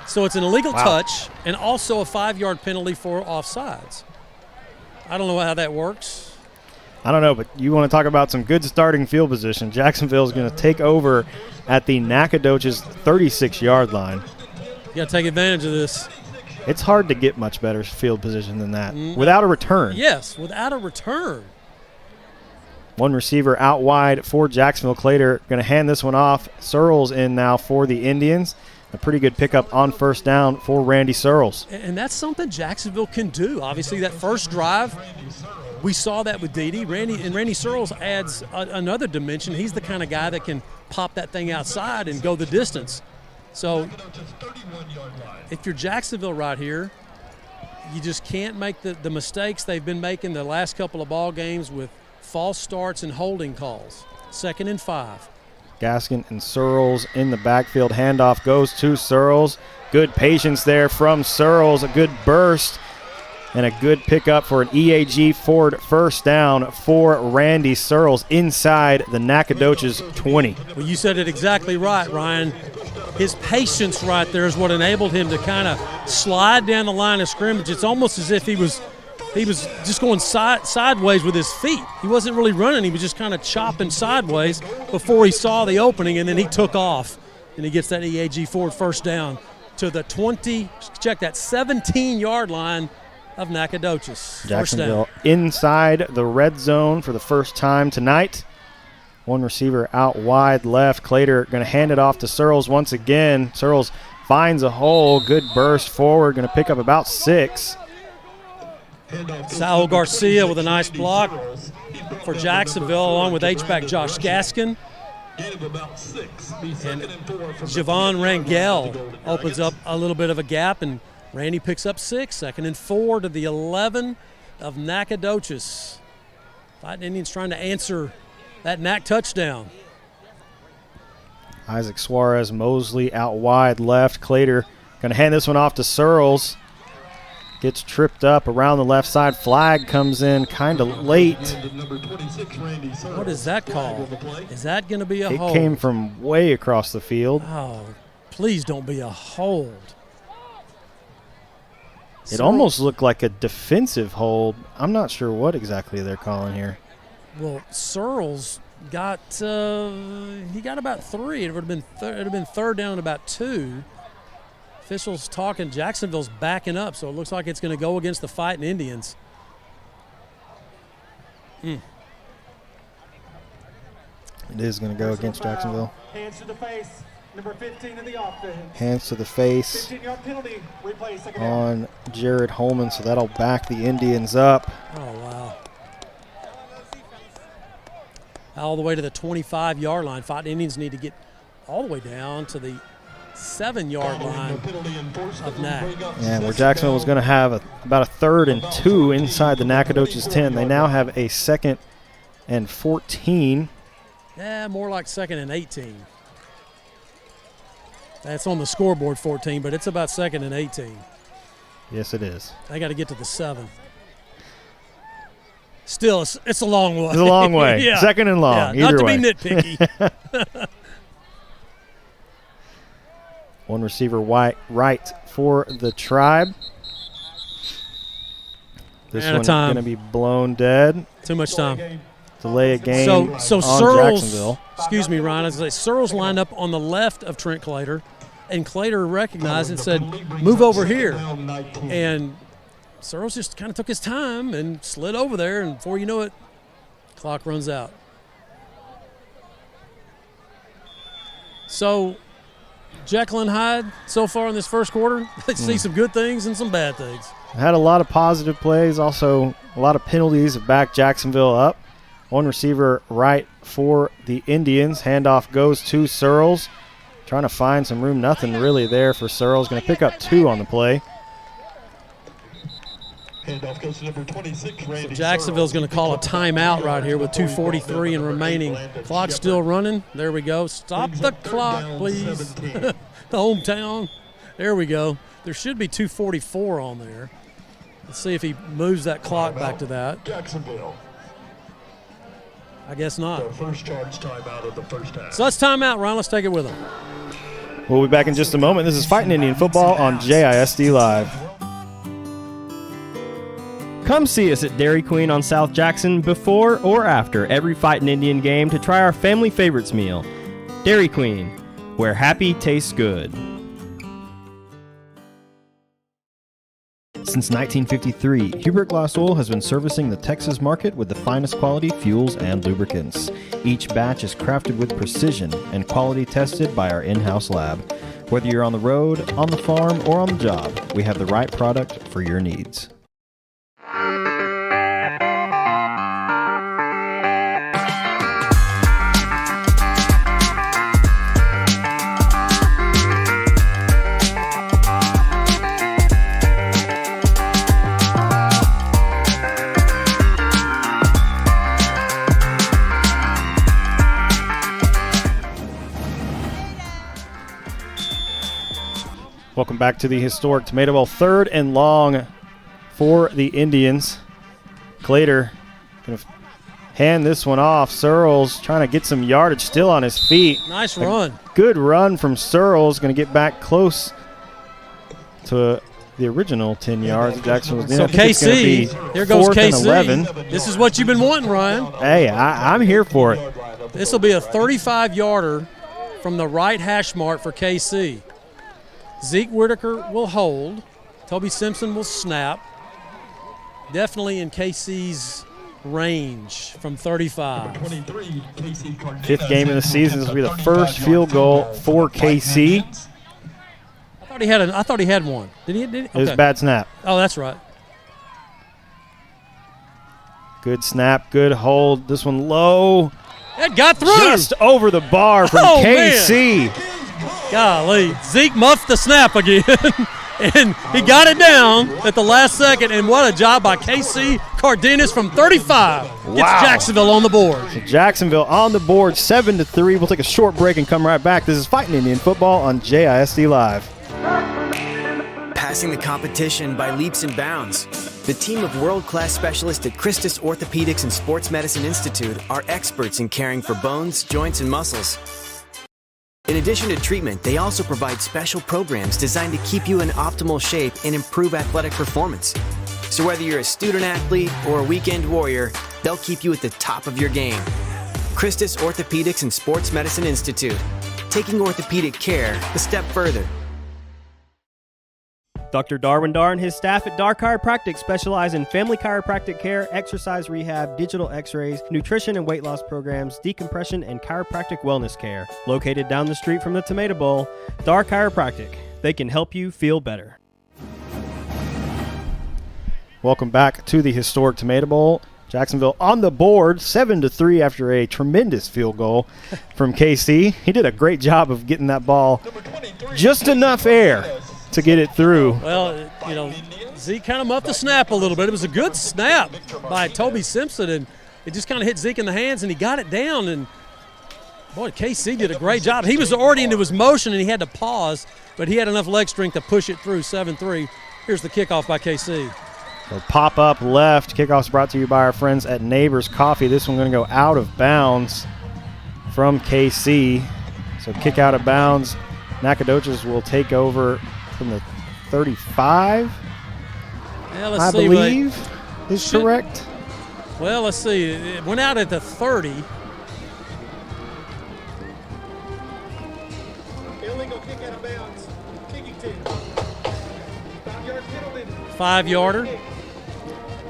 So it's an illegal touch and also a 5-yard penalty for offsides. I don't know how that works. I don't know, but you want to talk about some good starting field position. Jacksonville is going to take over at the Nacogdoches 36-yard line. You got to take advantage of this. It's hard to get much better field position than that without a return. Yes, without a return. One receiver out wide for Jacksonville. Clater going to hand this one off. Searles in now for the Indians. A pretty good pickup on first down for Randy Searles. And that's something Jacksonville can do. Obviously, that first drive, we saw that with Dede. Randy Searles adds another dimension. He's the kind of guy that can pop that thing outside and go the distance. So if you're Jacksonville right here, you just can't make the mistakes they've been making the last couple of ball games with false starts and holding calls. 2nd and 5. Gaskin and Searles in the backfield. Handoff goes to Searles. Good patience there from Searles. A good burst and a good pickup for an EAG Ford first down for Randy Searles inside the Nacogdoches 20. Well, you said it exactly right, Ryan. His patience right there is what enabled him to kind of slide down the line of scrimmage. It's almost as if he was just going sideways with his feet. He wasn't really running. He was just kind of chopping sideways before he saw the opening, and then he took off. And he gets that EAG Ford first down to the 17-yard line of Nacogdoches. Jacksonville inside the red zone for the first time tonight. One receiver out wide left. Clater going to hand it off to Searles once again. Searles finds a hole. Good burst forward. Going to pick up about 6. Saul Garcia with a nice block for Jacksonville, along with H-back Josh Gaskin. And Javon Rangel opens up a little bit of a gap, and Randy picks up 6. 2nd and 4 to the 11 of Nacogdoches. Fighting Indians trying to answer that NAC touchdown. Isaac Suarez Mosley out wide left. Clater going to hand this one off to Searles. Gets tripped up around the left side. Flag comes in kind of late. What is that call? Is that going to be a hold? It came from way across the field. Oh, please don't be a hold. It almost looked like a defensive hold. I'm not sure what exactly they're calling here. Well, Searles got he got about 3. It would have been 3rd down and about 2. Officials talking. Jacksonville's backing up, so it looks like it's going to go against the Fighting Indians. It is going to go against Jacksonville. Hands to the face. Number 15 in the offense. Hands to the face 15-yard penalty. Replay, second on Jared Holman, so that'll back the Indians up. Oh, wow. All the way to the 25-yard line. Fighting Indians need to get all the way down to the 7-yard line of NAC. Yeah, where Jacksonville was going to have about a 3rd and 2 inside the Nacogdoches 10. They now have a 2nd and 14. Yeah, more like 2nd and 18. That's on the scoreboard 14, but it's about 2nd and 18. Yes, it is. They got to get to the 7. Still, it's a long way. It's a long way. Yeah. 2nd and long. Yeah, either not to way. be nitpicky. One receiver right for the Tribe. This one's going to be blown dead. Too much time. Delay a game so on Searles, Jacksonville. excuse me, Ryan, I was going to say, Searles lined up on the left of Trent Clater, and Clater recognized and said, move over here. And Searles just kind of took his time and slid over there, and before you know it, clock runs out. So Jekyll and Hyde so far in this first quarter. They see some good things and some bad things. Had a lot of positive plays, also a lot of penalties that backed Jacksonville up. One receiver right for the Indians. Handoff goes to Searles. Trying to find some room. Nothing really there for Searles. Going to pick up 2 on the play. Handoff goes to number 26, Randy. So Jacksonville's going to call a timeout right here with 2:43 and remaining. Clock still running. There we go. Stop the clock, please. The hometown. There we go. There should be 2:44 on there. Let's see if he moves that clock back to that. Jacksonville. I guess not. The first charge timeout of the first half. So let's time out, Ron. Let's take it with him. We'll be back in just a moment. This is Fighting Indian Football on JISD Live. Come see us at Dairy Queen on South Jackson before or after every Fightin' Indian game to try our family favorites meal. Dairy Queen, where happy tastes good. Since 1953, Hubert Glass Oil has been servicing the Texas market with the finest quality fuels and lubricants. Each batch is crafted with precision and quality tested by our in-house lab. Whether you're on the road, on the farm, or on the job, we have the right product for your needs. Welcome back to the historic Tomato Bowl. 3rd and long for the Indians. Clater going to hand this one off. Searles trying to get some yardage, still on his feet. Nice run. Good run from Searles. Going to get back close to the original 10 yards. Jacksonville. So KC, here goes KC. This is what you've been wanting, Ryan. Hey, I'm here for it. This will be a 35-yarder from the right hash mark for KC. Zeke Whitaker will hold. Toby Simpson will snap. Definitely in KC's range from 35. 5th game of the season. This will be the first field goal for KC. I thought he had one. Did he? Okay. It was a bad snap. Oh, that's right. Good snap, good hold. This one low. It got through. Just over the bar from KC. Man. Golly, Zeke muffed the snap again, and he got it down at the last second, and what a job by KC Cardenas from 35. Gets Jacksonville on the board. So Jacksonville on the board, 7-3. We'll take a short break and come right back. This is Fighting Indian Football on JISD Live. Passing the competition by leaps and bounds. The team of world-class specialists at Christus Orthopedics and Sports Medicine Institute are experts in caring for bones, joints, and muscles. In addition to treatment, they also provide special programs designed to keep you in optimal shape and improve athletic performance. So whether you're a student athlete or a weekend warrior, they'll keep you at the top of your game. Christus Orthopedics and Sports Medicine Institute, taking orthopedic care a step further. Dr. Darwin Dar and his staff at Dar Chiropractic specialize in family chiropractic care, exercise rehab, digital x-rays, nutrition and weight loss programs, decompression, and chiropractic wellness care. Located down the street from the Tomato Bowl, Dar Chiropractic. They can help you feel better. Welcome back to the historic Tomato Bowl. Jacksonville on the board, 7-3 after a tremendous field goal from KC. He did a great job of getting that ball just enough air to get it through. Well, you know, Zeke kind of muffed the snap a little bit. It was a good snap by Toby Simpson, and it just kind of hit Zeke in the hands, and he got it down. And, boy, KC did a great job. He was already into his motion, and he had to pause, but he had enough leg strength to push it through 7-3. Here's the kickoff by KC. So pop up left. Kickoff's brought to you by our friends at Neighbors Coffee. This one going to go out of bounds from KC. So kick out of bounds. Nacogdoches will take over from the 35, yeah, let's I see, believe is correct. Well, let's see. It went out at the 30. Illegal kick out of bounds. Kicking 10. 5-yard penalty. 5-yarder.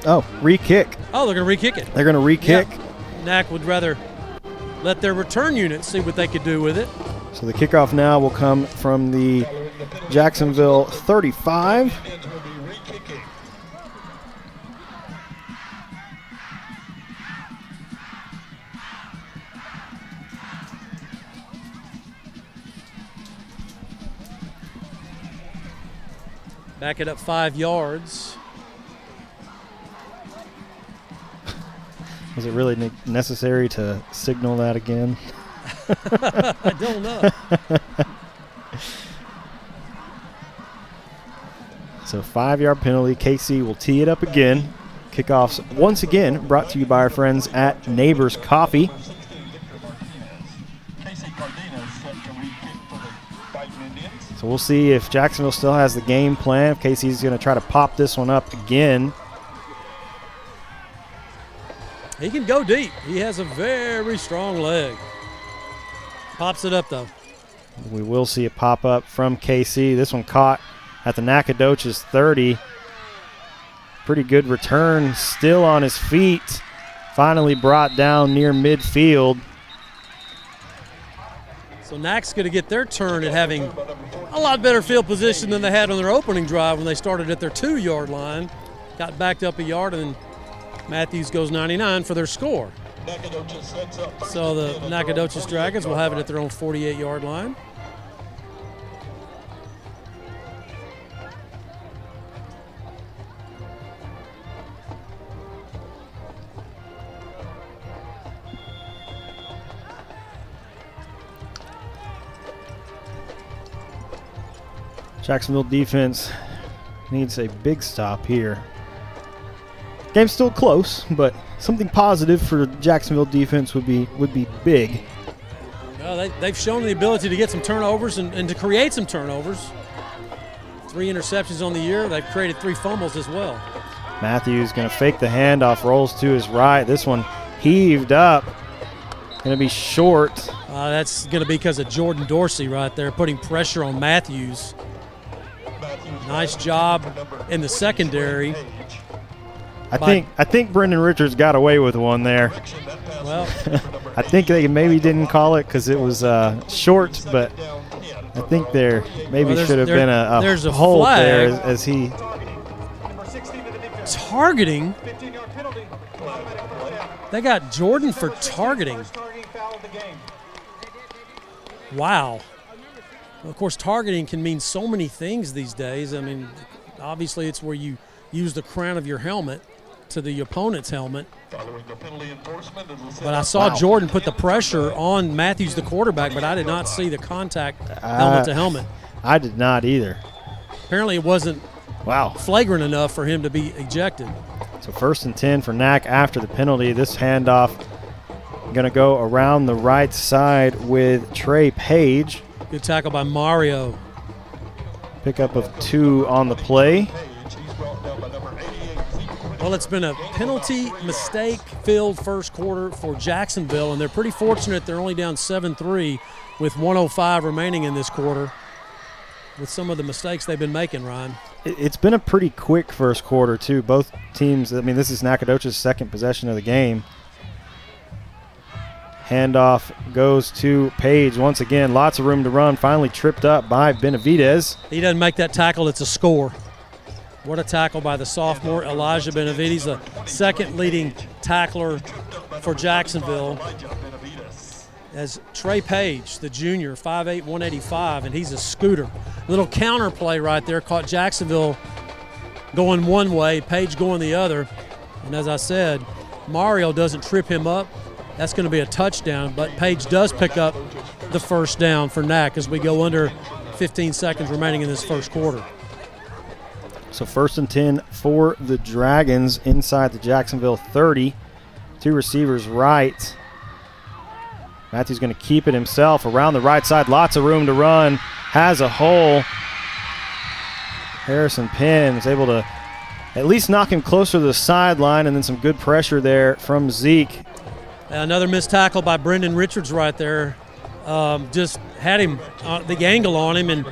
Oh, re-kick. Oh, they're going to re-kick it. They're going to re-kick. Yeah. Nac would rather let their return unit see what they could do with it. So the kickoff now will come from the Jacksonville 35. Back it up 5 yards. Was it really necessary to signal that again? I don't know. So 5-yard penalty. KC will tee it up again. Kickoffs once again brought to you by our friends at Neighbors Coffee. So we'll see if Jacksonville still has the game plan. If KC's going to try to pop this one up again. He can go deep. He has a very strong leg. Pops it up, though. We will see a pop up from KC. This one caught at the Nacogdoches 30. Pretty good return. Still on his feet. Finally brought down near midfield. So Nac's going to get their turn at having a lot better field position than they had on their opening drive when they started at their 2-yard line. Got backed up a yard, and Matthews goes 99 for their score. So the Nacogdoches Dragons will have it at their own 48-yard line. Jacksonville defense needs a big stop here. Game's still close, but something positive for Jacksonville defense would be big. Well, they've shown the ability to get some turnovers and to create some turnovers. 3 interceptions on the year. They've created 3 fumbles as well. Matthews going to fake the handoff, rolls to his right. This one heaved up. Going to be short. That's going to be because of Jordan Dorsey right there, putting pressure on Matthews. Nice job in the secondary. I think Brendan Richards got away with one there. Well, I think they maybe didn't call it because it was short, but I think there maybe should have been a hold there as he targeting. They got Jordan for targeting. Wow. Well, of course, targeting can mean so many things these days. I mean, obviously it's where you use the crown of your helmet to the opponent's helmet. But I saw Jordan put the pressure on Matthews, the quarterback, but I did not see the contact helmet to helmet. I did not either. Apparently it wasn't flagrant enough for him to be ejected. So 1st and 10 for Nac after the penalty. This handoff going to go around the right side with Trey Page. Good tackle by Mario. Pickup of 2 on the play. Well, it's been a penalty mistake-filled first quarter for Jacksonville, and they're pretty fortunate they're only down 7-3 with 1:05 remaining in this quarter with some of the mistakes they've been making, Ryan. It's been a pretty quick first quarter, too. Both teams, I mean, this is Nacogdoches' second possession of the game. Handoff goes to Page once again. Lots of room to run. Finally tripped up by Benavidez. He doesn't make that tackle. It's a score. What a tackle by the sophomore, Elijah Benavidez, the second leading tackler for Jacksonville. As Trey Page, the junior, 5'8", 185, and he's a scooter. Little counter play right there caught Jacksonville going one way, Page going the other. And as I said, Mario doesn't trip him up. That's going to be a touchdown, but Page does pick up the first down for Nac as we go under 15 seconds remaining in this first quarter. So 1st and 10 for the Dragons inside the Jacksonville 30. 2 receivers right. Matthews going to keep it himself around the right side. Lots of room to run. Has a hole. Harrison Penn is able to at least knock him closer to the sideline, and then some good pressure there from Zeke. Another missed tackle by Brendan Richards right there. Just had him the angle on him, and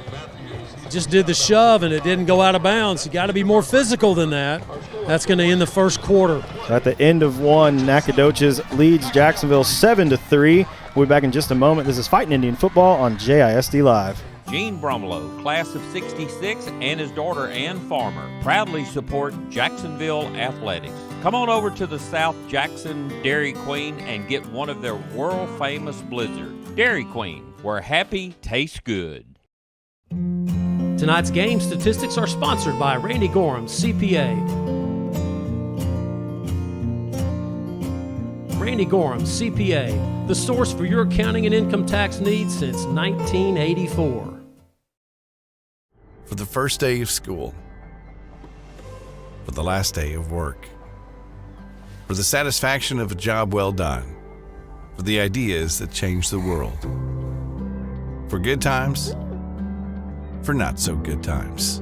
just did the shove and it didn't go out of bounds. You got to be more physical than that. That's going to end the first quarter. So at the end of one, Nacogdoches leads Jacksonville 7-3. We'll be back in just a moment. This is Fighting Indian Football on JISD Live. Gene Bromlow, class of 66, and his daughter Ann Farmer proudly support Jacksonville athletics. Come on over to the South Jackson Dairy Queen and get one of their world-famous blizzards. Dairy Queen, where happy tastes good. Tonight's game statistics are sponsored by Randy Gorham, CPA. Randy Gorham, CPA, the source for your accounting and income tax needs since 1984. For the first day of school, for the last day of work, for the satisfaction of a job well done, for the ideas that change the world, for good times, for not so good times,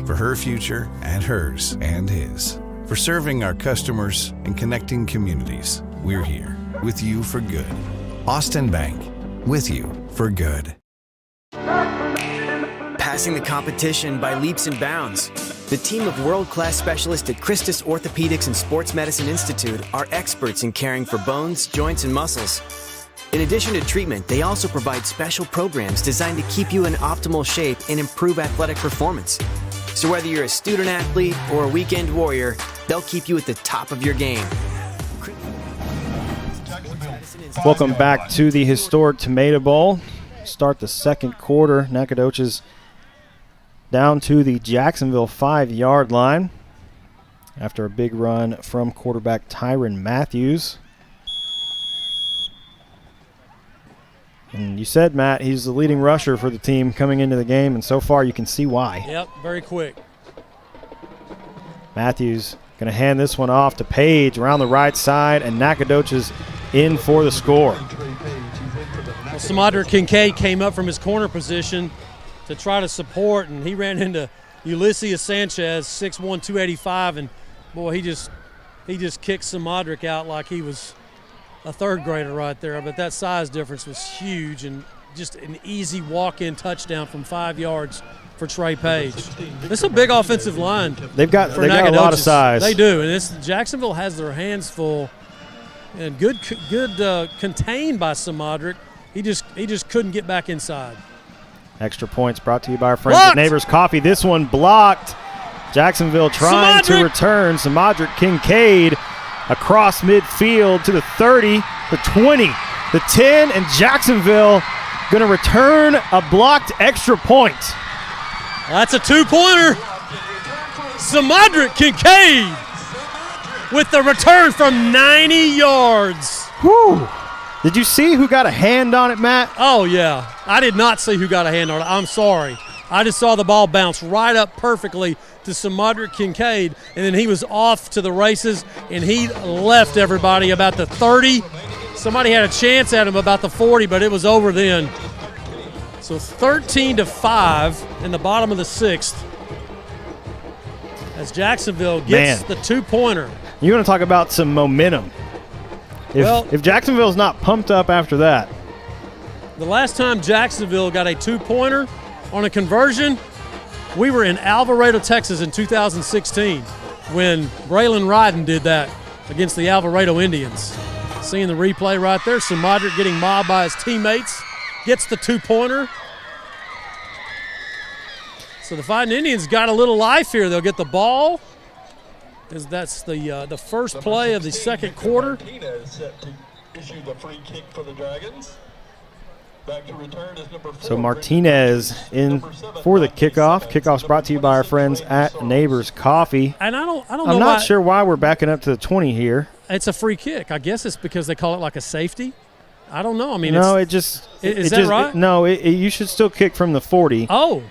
for her future and hers and his, for serving our customers and connecting communities. We're here with you for good. Austin Bank, with you for good. Passing the competition by leaps and bounds. The team of world-class specialists at Christus Orthopedics and Sports Medicine Institute are experts in caring for bones, joints, and muscles. In addition to treatment, they also provide special programs designed to keep you in optimal shape and improve athletic performance. So whether you're a student athlete or a weekend warrior, they'll keep you at the top of your game. Welcome back to the historic Tomato Bowl. Start the second quarter. Nacogdoches down to the Jacksonville 5-yard line after a big run from quarterback Tyron Matthews. And you said, Matt, he's the leading rusher for the team coming into the game, and so far you can see why. Yep, very quick. Matthews going to hand this one off to Page around the right side, and Nacogdoches in for the score. Well, Samadra Kincaid came up from his corner position to try to support, and he ran into Ulysses Sanchez, 6'1", 285, and boy, he just kicked Samadric out like he was a third grader right there. But that size difference was huge, and just an easy walk-in touchdown from 5 yards for Trey Page. This is a big offensive line. They've got a lot of size. They do, and Jacksonville has their hands full, and good contained by Samadric. He just couldn't get back inside. Extra points brought to you by our friends at Neighbors Coffee. This one blocked. Jacksonville trying to return. Samadric Kincaid across midfield to the 30, the 20, the 10, and Jacksonville going to return a blocked extra point. That's a two-pointer. Samadric Kincaid with the return from 90 yards. Whew. Did you see who got a hand on it, Matt? Oh, yeah. I did not see who got a hand on it. I'm sorry. I just saw the ball bounce right up perfectly to Samadric Kincaid, and then he was off to the races, and he left everybody about the 30. Somebody had a chance at him about the 40, but it was over then. So 13-5 in the bottom of the sixth as Jacksonville gets the two-pointer. You want to talk about some momentum. If Jacksonville's not pumped up after that. The last time Jacksonville got a two-pointer on a conversion, we were in Alvarado, Texas in 2016 when Braylon Ryden did that against the Alvarado Indians. Seeing the replay right there, Samadric getting mobbed by his teammates, gets the two-pointer. So the Fighting Indians got a little life here. They'll get the ball. That's the first play of the second quarter. So Martinez in for the kickoff. Kickoff's brought to you by our friends at Neighbors Coffee. And I'm not sure why we're backing up to the 20 here. It's a free kick. I guess it's because they call it like a safety. I don't know. I mean, no, is that right? You should still kick from the 40. Oh.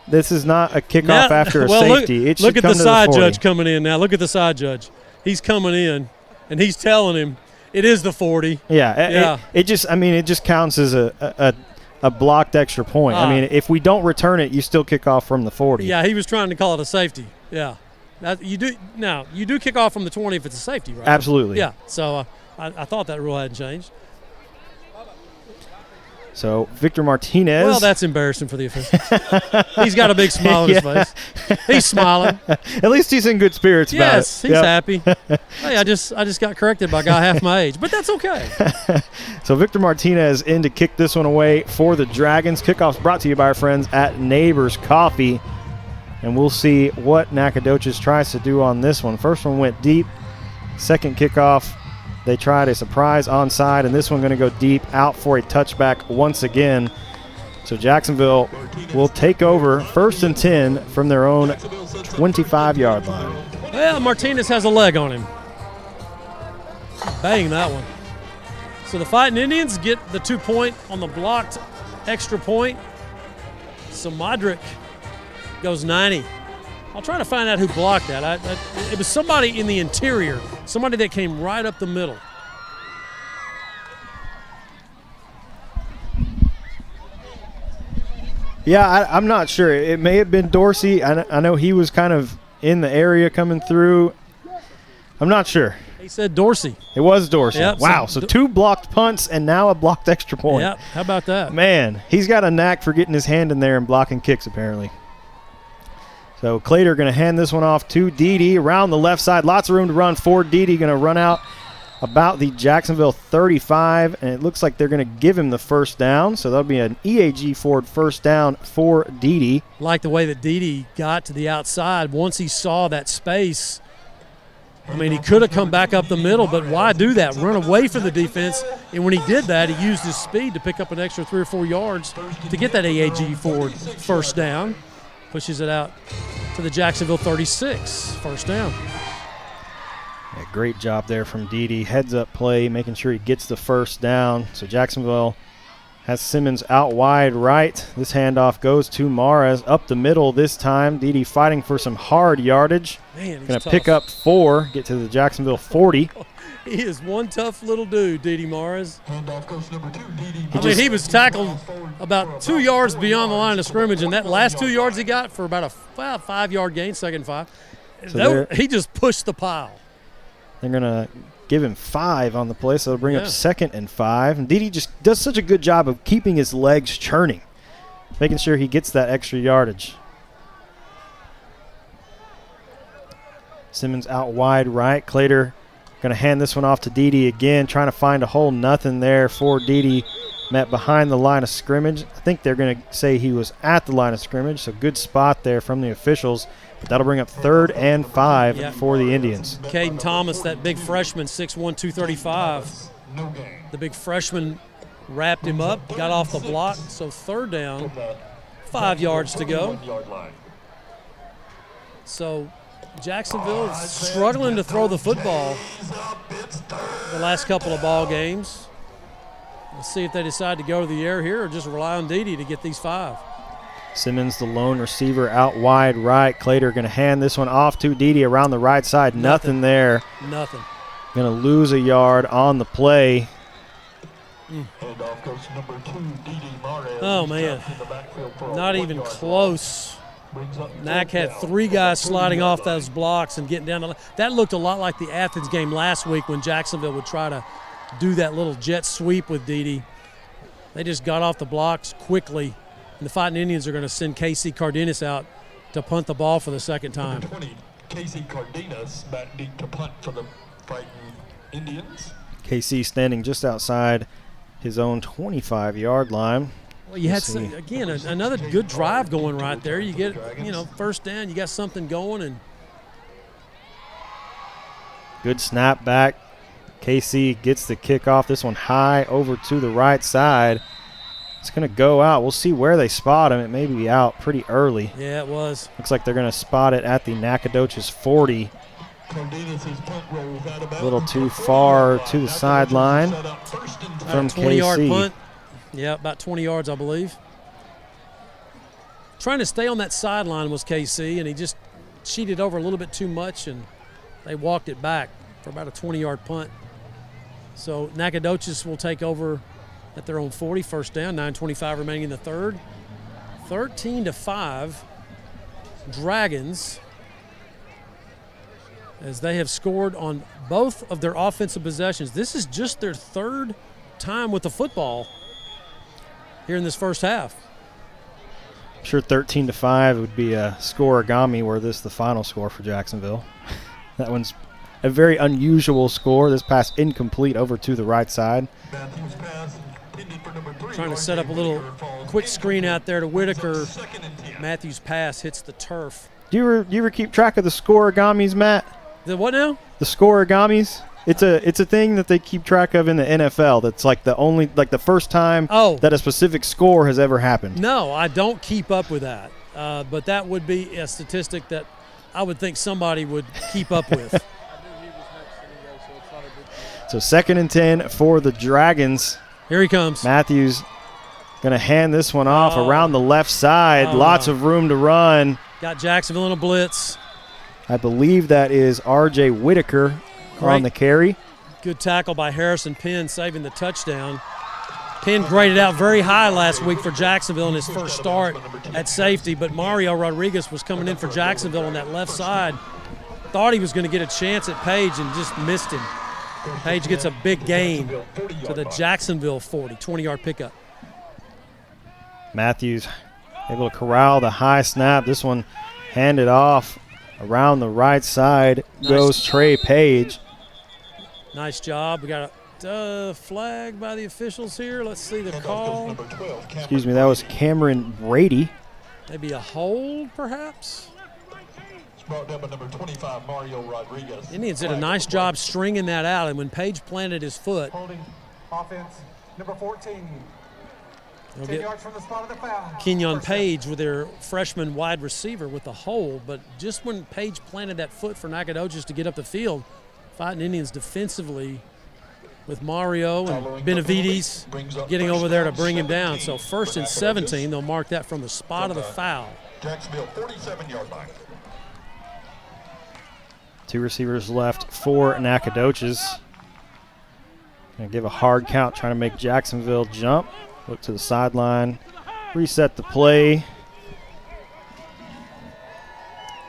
This is not a kickoff after a safety. Look at the side judge coming in now. Look at the side judge. He's coming in, and he's telling him it is the 40. Yeah. It just counts as a blocked extra point. I mean, if we don't return it, you still kick off from the 40. Yeah, he was trying to call it a safety. Yeah. You do kick off from the 20 if it's a safety, right? Absolutely. Yeah. So I thought that rule hadn't changed. So Victor Martinez. Well, that's embarrassing for the officials. He's got a big smile on his face. He's smiling. At least he's in good spirits about it. Yes, he's happy. Hey, I just got corrected by a guy half my age, but that's okay. So Victor Martinez in to kick this one away for the Dragons. Kickoff's brought to you by our friends at Neighbors Coffee. And we'll see what Nacogdoches tries to do on this one. First one went deep. Second kickoff, they tried a surprise onside, and this one going to go deep, out for a touchback once again. So Jacksonville will take over 1st and 10 from their own 25-yard line. Well, Martinez has a leg on him. Bang that one. So the Fighting Indians get the 2-point on the blocked extra point. So Modric goes 90. I'll try to find out who blocked that. It was somebody in the interior, somebody that came right up the middle. Yeah, I'm not sure. It may have been Dorsey. I know he was kind of in the area coming through. I'm not sure. He said Dorsey. It was Dorsey. Yep, wow, so 2 blocked punts and now a blocked extra point. Yep, how about that? Man, he's got a knack for getting his hand in there and blocking kicks apparently. So Clater going to hand this one off to Dede around the left side. Lots of room to run for Dede. Going to run out about the Jacksonville 35, and it looks like they're going to give him the first down. So that'll be an EAG Ford first down for Dede. Like the way that Dede got to the outside once he saw that space. I mean, he could have come back up the middle, but why do that? Run away from the defense. And when he did that, he used his speed to pick up an extra 3 or 4 yards to get that EAG Ford first down. Pushes it out to the Jacksonville 36, first down. Yeah, great job there from Dede. Heads up play, making sure he gets the first down. So Jacksonville has Simmons out wide right. This handoff goes to Mares up the middle this time. Dede fighting for some hard yardage. Man, going to pick up 4, get to the Jacksonville 40. He is one tough little dude, Dede Mares. I mean, he was tackled about 2 yards beyond the line of scrimmage, and that last 2 yards he got for about a 5-yard gain, second 5. So he just pushed the pile. They're going to give him 5 on the play, so they'll bring up 2nd and 5. And Dede just does such a good job of keeping his legs churning, making sure he gets that extra yardage. Simmons out wide right. Clater going to hand this one off to Dede again, trying to find a hole. Nothing there for Dede. Met behind the line of scrimmage. I think they're going to say he was at the line of scrimmage, so good spot there from the officials. But that'll bring up 3rd and 5 for the Indians. Caden Thomas, that big freshman, 6'1", 235. The big freshman wrapped him up, got off the block, so 3rd down, 5 yards to go. So Jacksonville is struggling to throw the football the last couple of ball games. Let's see if they decide to go to the air here or just rely on Dede to get these 5. Simmons, the lone receiver, out wide right. Clater going to hand this one off to Dede around the right side. Nothing there. Nothing. Going to lose a yard on the play. Oh, man. Not even close. Nac had 3 guys sliding off those blocks and getting down. That looked a lot like the Athens game last week when Jacksonville would try to do that little jet sweep with Dede. They just got off the blocks quickly, and the Fighting Indians are going to send Casey Cardenas out to punt the ball for the second time. 20, Casey Cardenas back deep to punt for the Fighting Indians. KC standing just outside his own 25-yard line. Well, you had some, again, another good drive going right there. You get, first down, you got something going. And good snap back. KC gets the kickoff. This one high over to the right side. It's going to go out. We'll see where they spot him. It may be out pretty early. Yeah, it was. Looks like they're going to spot it at the Nacogdoches 40. A little too far to the sideline from 20-yard KC. punt. Yeah, about 20 yards, I believe. Trying to stay on that sideline was KC, and he just cheated over a little bit too much, and they walked it back for about a 20-yard punt. So Nacogdoches will take over at their own 40, first down, 9:25 remaining in the third. 13-5, Dragons, as they have scored on both of their offensive possessions. This is just their 3rd time with the football. here in this first half. I'm sure 13-5 would be a scoregami were this the final score for Jacksonville. That one's a very unusual score. This pass incomplete over to the right side. Trying to set up a little quick screen out there to Whitaker. Matthews' pass hits the turf. Do you ever keep track of the scoregamis, Matt? The what now? The scoregamis. It's a thing that they keep track of in the NFL. That's like the first time that a specific score has ever happened. No, I don't keep up with that. But that would be a statistic that I would think somebody would keep up with. So 2nd and 10 for the Dragons. Here he comes. Matthews going to hand this one off around the left side. Lots of room to run. Got Jacksonville in a blitz. I believe that is R.J. Whitaker on the carry. Good tackle by Harrison Penn, saving the touchdown. Penn graded out very high last week for Jacksonville in his first start at safety, but Mario Rodriguez was coming in for Jacksonville on that left side. Thought he was going to get a chance at Page and just missed him. Page gets a big gain to the Jacksonville 40, 20-yard pickup. Matthews able to corral the high snap. This one handed off around the right side. Goes Trey Page. Nice job. We got a flag by the officials here. Let's see the call. Excuse me, that was Cameron Brady. Maybe a hold, perhaps? Number 25, Mario Rodriguez. Indians did a nice job stringing that out, and when Page planted his foot, holding offense, number 14. They'll 10 get yards from the spot of the foul. Kenyon Page with their freshman wide receiver with the hold, but just when Page planted that foot for Nacogdoches to get up the field, fighting Indians defensively with Mario and Benavides getting over there to bring him down. So 1st and 17, they'll mark that from the spot of the foul. Jacksonville 47-yard line. 2 receivers left for Nacogdoches. Going to give a hard count, trying to make Jacksonville jump. Look to the sideline, reset the play.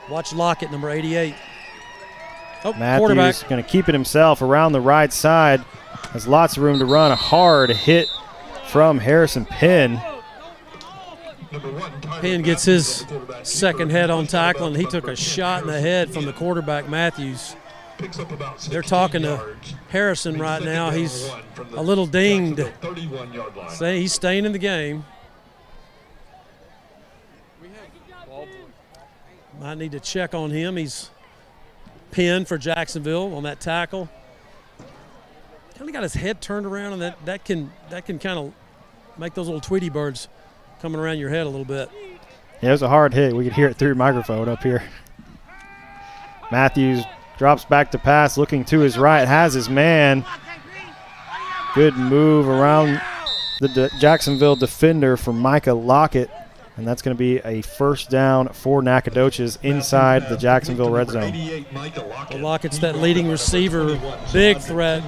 Watch Lockett, number 88. Oh, Matthews going to keep it himself around the right side. Has lots of room to run. A hard hit from Harrison Penn. Penn gets his second head-on tackle, and he took a shot in the head from the quarterback, Matthews. They're talking to Harrison right now. He's a little dinged. He's staying in the game. Might need to check on him. He's pinned for Jacksonville on that tackle. Kind of got his head turned around, and that can kind of make those little Tweety birds coming around your head a little bit. Yeah, it was a hard hit. We could hear it through the microphone up here. Matthews drops back to pass, looking to his right, has his man. Good move around the Jacksonville defender for Micah Lockett, and that's going to be a first down for Nacogdoches inside the Jacksonville red zone. Well, Lockett's that leading receiver, big threat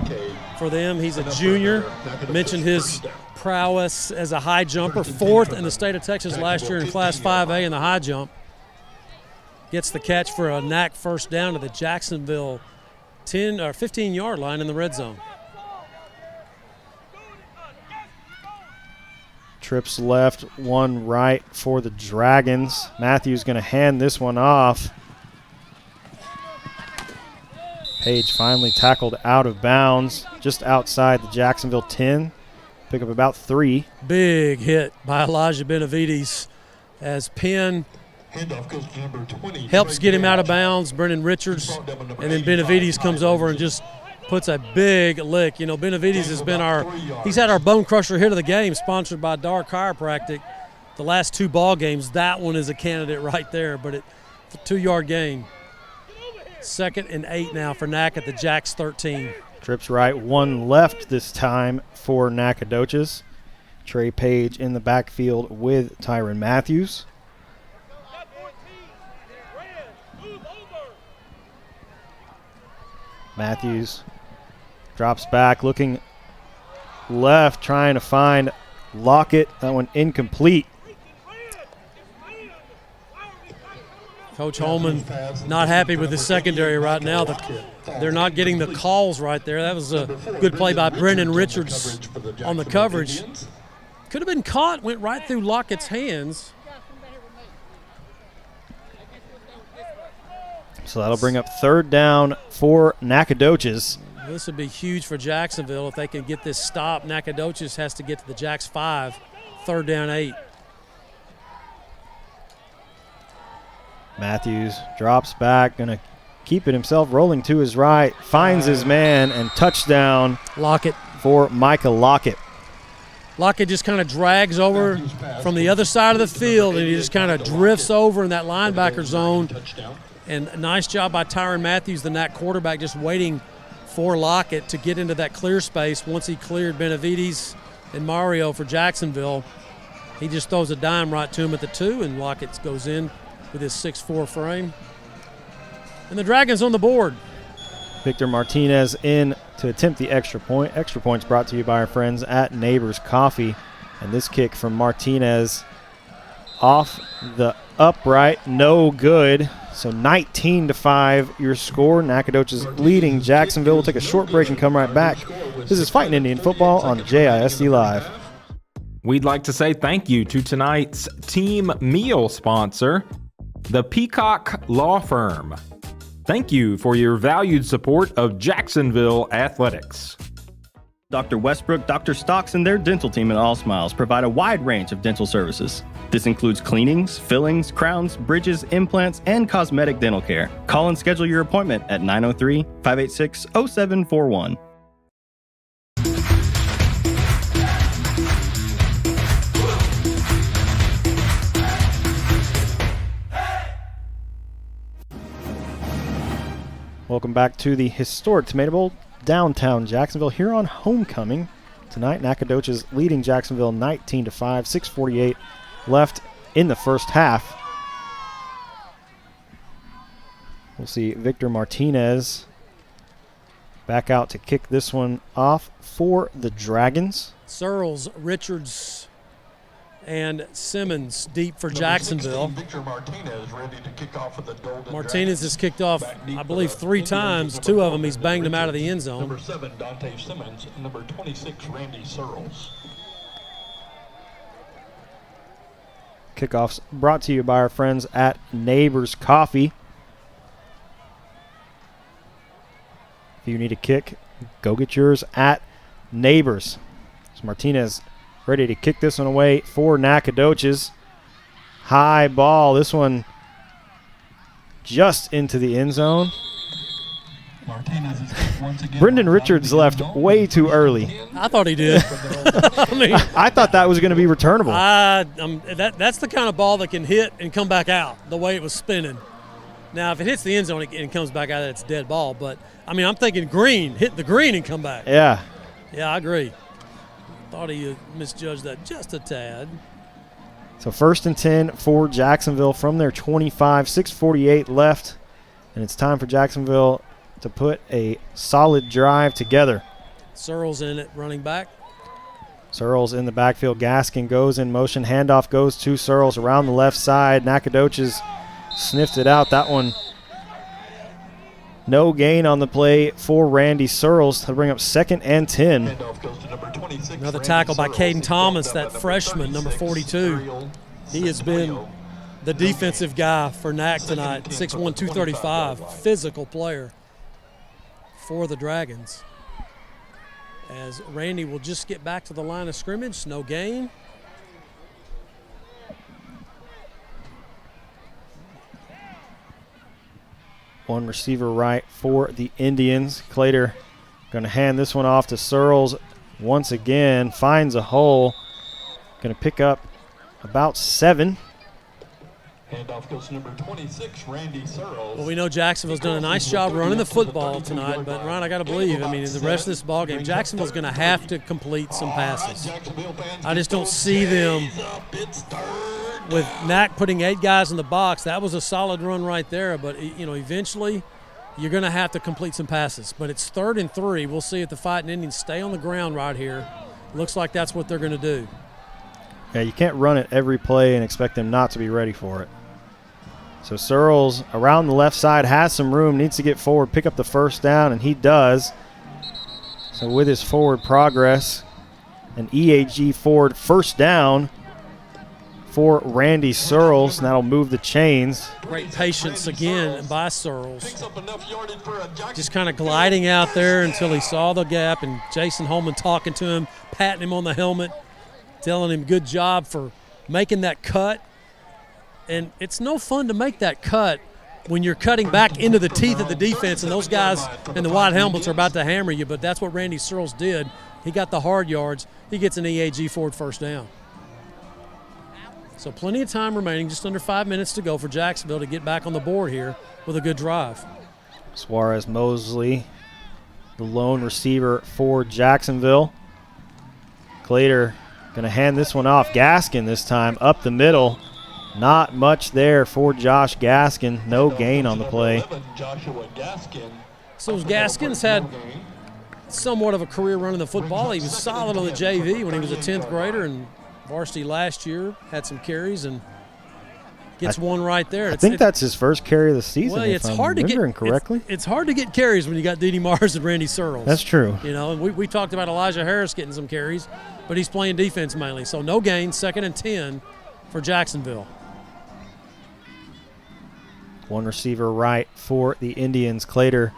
for them. He's a junior. Mentioned his prowess as a high jumper, 4th in the state of Texas last year in Class 5A in the high jump. Gets the catch for a Nac first down to the Jacksonville 10 or 15-yard line in the red zone. Trips left, 1 right for the Dragons. Matthews going to hand this one off. Page finally tackled out of bounds, just outside the Jacksonville 10. Pick up about 3. Big hit by Elijah Benavides as Penn helps get him out of bounds. Brennan Richards, and then Benavides comes over and just puts a big lick. You know, Benavides has been he's had our bone crusher hit of the game, sponsored by Dar Chiropractic. The last 2 ball games, that one is a candidate right there, but it's a 2-yard gain. 2nd and 8 now for Nac at the Jacks 13. Trips right, 1 left this time for Nacogdoches. Trey Page in the backfield with Tyron Matthews. Matthews drops back, looking left, trying to find Lockett. That one incomplete. Coach Holman not happy with the secondary right now. They're not getting the calls right there. That was a good play by Brennan Richards on the coverage. Could have been caught, went right through Lockett's hands. So that'll bring up third down for Nacogdoches. This would be huge for Jacksonville if they can get this stop. Nacogdoches has to get to the Jacks 5, 3rd down 8. Matthews drops back, going to keep it himself, rolling to his right, finds his man, and touchdown Lockett for Micah Lockett. Lockett just kind of drags over from the other side of the field, and he just kind of drifts over in that linebacker zone. And a nice job by Tyrann Matthews, the Nat quarterback, just waiting for Lockett to get into that clear space. Once he cleared Benavides and Mario for Jacksonville, he just throws a dime right to him at the 2, and Lockett goes in with his 6'4" frame. And the Dragons on the board. Victor Martinez in to attempt the extra point. Extra points brought to you by our friends at Neighbors Coffee. And this kick from Martinez off the upright, no good. So 19-5 your score. Nacogdoches leading Jacksonville. We'll take a short break and come right back. This is Fighting Indian Football on JISD Live. We'd like to say thank you to tonight's team meal sponsor, the Peacock Law Firm. Thank you for your valued support of Jacksonville athletics. Dr. Westbrook, Dr. Stocks, and their dental team at All Smiles provide a wide range of dental services. This includes cleanings, fillings, crowns, bridges, implants, and cosmetic dental care. Call and schedule your appointment at 903-586-0741. Welcome back to the historic Tomato Bowl, downtown Jacksonville, here on homecoming. Tonight, Nacogdoches leading Jacksonville 19-5, 6:48 left in the first half. We'll see Victor Martinez back out to kick this one off for the Dragons. Searles, Richards, and Simmons deep for Jacksonville. Victor Martinez ready to kick off for the Golden Martinez has kicked off, I believe, 3 times. 2 of them he's banged them out of the end zone. Number 7, Dante Simmons, and number 26, Randy Searles. Kickoffs brought to you by our friends at Neighbors Coffee. If you need a kick, go get yours at Neighbors. So Martinez ready to kick this one away for Nacogdoches. High ball. This one just into the end zone. Martinez is once again. Brendan Richards left way too early. I thought he did. I thought that was going to be returnable. That's the kind of ball that can hit and come back out the way it was spinning. Now, if it hits the end zone and comes back out, it's a dead ball. But, I mean, I'm thinking green, hit the green and come back. Yeah. Yeah, I agree. Thought he misjudged that just a tad. So 1st and 10 for Jacksonville from their 25, 6:48 left. And it's time for Jacksonville to put a solid drive together. Searles in it, running back. Searles in the backfield. Gaskin goes in motion. Handoff goes to Searles around the left side. Nacogdoches sniffed it out. That one, no gain on the play for Randy Searles to bring up 2nd and 10. Another tackle by Caden Thomas, that freshman, number 42. He has been the defensive guy for Nac tonight, 6'1", 235, physical player for the Dragons. As Randy will just get back to the line of scrimmage, no gain. One receiver right for the Indians. Clater going to hand this one off to Searles once again. Finds a hole. Going to pick up about 7. Handoff goes to number 26, Randy Searles. Well, we know Jacksonville's done a nice job running the football tonight, but Ron, I got to believe, I mean, in the rest of this ball game, Jacksonville's going to have to complete some passes. I just don't see them with Nac putting 8 guys in the box. That was a solid run right there, but you know, eventually you're going to have to complete some passes. But it's 3rd and 3. We'll see if the Fighting Indians stay on the ground right here. Looks like that's what they're going to do. Yeah, you can't run it every play and expect them not to be ready for it. So Searles around the left side has some room, needs to get forward, pick up the 1st down, and he does. So with his forward progress, An EAG Ford first down for Randy Searles, and that'll move the chains. Great patience again by Searles. Just kind of gliding out there until he saw the gap, and Jason Holman talking to him, patting him on the helmet, telling him good job for making that cut. And it's no fun to make that cut when you're cutting back into the teeth of the defense and those guys in the white helmets are about to hammer you, but that's what Randy Searles did. He got the hard yards. He gets an EAG Ford first down. So plenty of time remaining, just under 5 minutes to go for Jacksonville to get back on the board here with a good drive. Suarez Mosley, the lone receiver for Jacksonville. Clater going to hand this one off. Gaskin this time up the middle. Not much there for Josh Gaskin. No gain on the play. So Gaskin's had somewhat of a career running the football. He was solid on the JV when he was a 10th grader, and Varsity last year had some carries and gets one right there. I think that's his first carry of the season. Well, it's hard to get correctly. It's hard to get carries when you got D.D. Mars and Randy Searles. That's true. You know, and we talked about Elijah Harris getting some carries, but he's playing defense mainly. So no gain, 2nd and 10 for Jacksonville. One receiver right for the Indians. Clater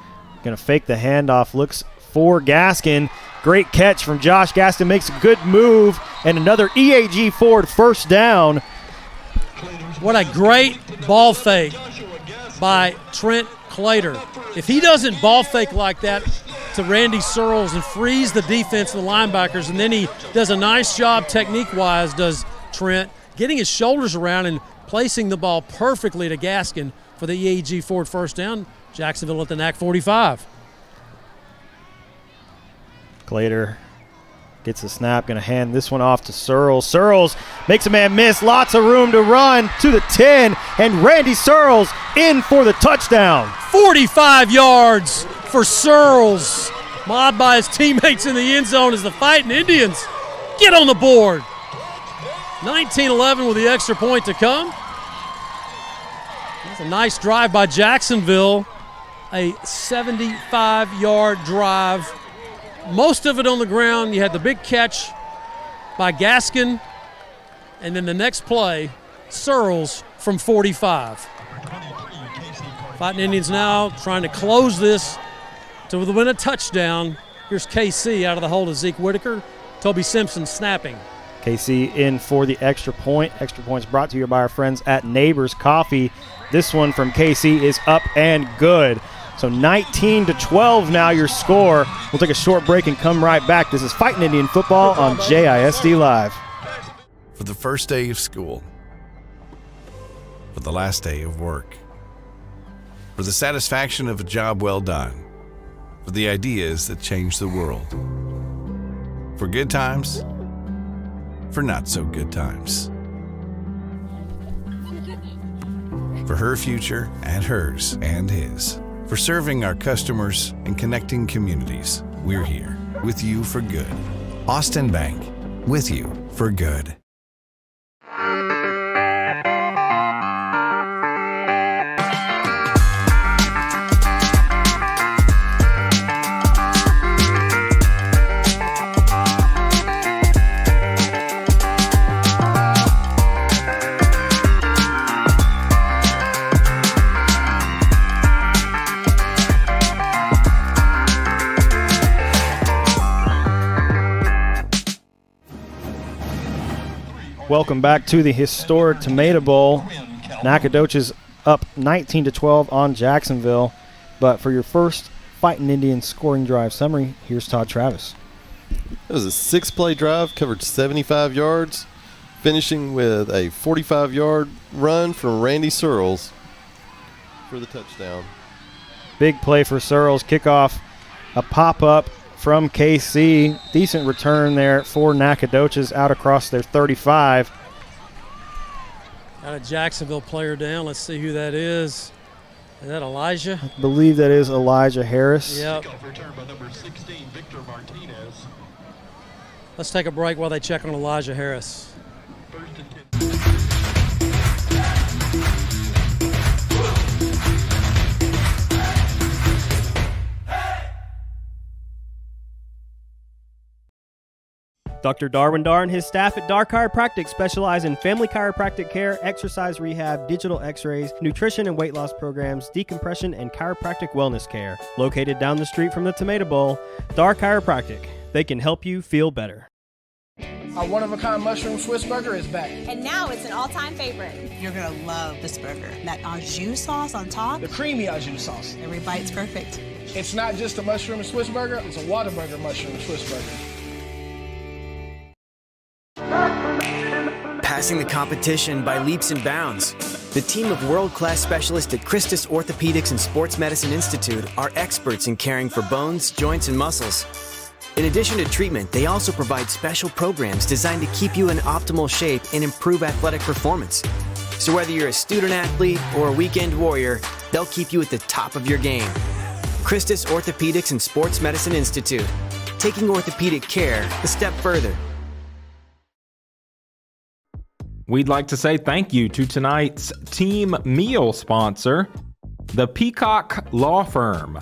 going to fake the handoff, looks for Gaskin. Great catch from Josh Gaskin, makes a good move, and another EAG Ford first down. What a great ball fake by Trent Clater. If he doesn't ball fake like that to Randy Searles and freeze the defense and the linebackers, and then he does a nice job technique-wise, does Trent, getting his shoulders around and placing the ball perfectly to Gaskin for the EAG Ford first down. Jacksonville at the NAC 45. Clater gets the snap, going to hand this one off to Searles. Searles makes a man miss, lots of room to run to the 10, and Randy Searles in for the touchdown. 45 yards for Searles, mobbed by his teammates in the end zone as the Fighting Indians get on the board. 19-11 with the extra point to come. That's a nice drive by Jacksonville, a 75-yard drive. Most of it on the ground. You had the big catch by Gaskin, and then the next play, Searles from 45. Fighting Indians now trying to close this to win a touchdown. Here's KC out of the hold of Zeke Whitaker. Toby Simpson snapping. KC in for the extra point. Extra points brought to you by our friends at Neighbors Coffee. This one from KC is up and good. So 19-12 now your score. We'll take a short break and come right back. This is Fighting Indian Football on JISD Live. For the first day of school. For the last day of work. For the satisfaction of a job well done. For the ideas that change the world. For good times. For not so good times. For her future and hers and his. For serving our customers and connecting communities, we're here with you for good. Austin Bank, with you for good. Welcome back to the historic Tomato Bowl. Nacogdoches up 19-12 on Jacksonville. But for your first Fighting Indians scoring drive summary, here's Todd Travis. It was a 6-play drive, covered 75 yards, finishing with a 45-yard run from Randy Searles for the touchdown. Big play for Searles. Kickoff, a pop-up from KC. Decent return there for Nacogdoches out across their 35. Got a Jacksonville player down. Let's see who that is. Is that Elijah? I believe that is Elijah Harris. Yep. Let's take a break while they check on Elijah Harris. Dr. Darwin Dar and his staff at Dar Chiropractic specialize in family chiropractic care, exercise rehab, digital x-rays, nutrition and weight loss programs, decompression, and chiropractic wellness care. Located down the street from the Tomato Bowl, Dar Chiropractic. They can help you feel better. Our one-of-a-kind mushroom Swiss burger is back. And now it's an all-time favorite. You're going to love this burger. That au jus sauce on top. The creamy au jus sauce. Every bite's perfect. It's not just a mushroom Swiss burger, it's a Whataburger mushroom Swiss burger. Passing the competition by leaps and bounds. The team of world-class specialists at Christus Orthopedics and Sports Medicine Institute are experts in caring for bones, joints, and muscles. In addition to treatment, they also provide special programs designed to keep you in optimal shape and improve athletic performance. So whether you're a student athlete or a weekend warrior, they'll keep you at the top of your game. Christus Orthopedics and Sports Medicine Institute, taking orthopedic care a step further. We'd like to say thank you to tonight's team meal sponsor, the Peacock Law Firm.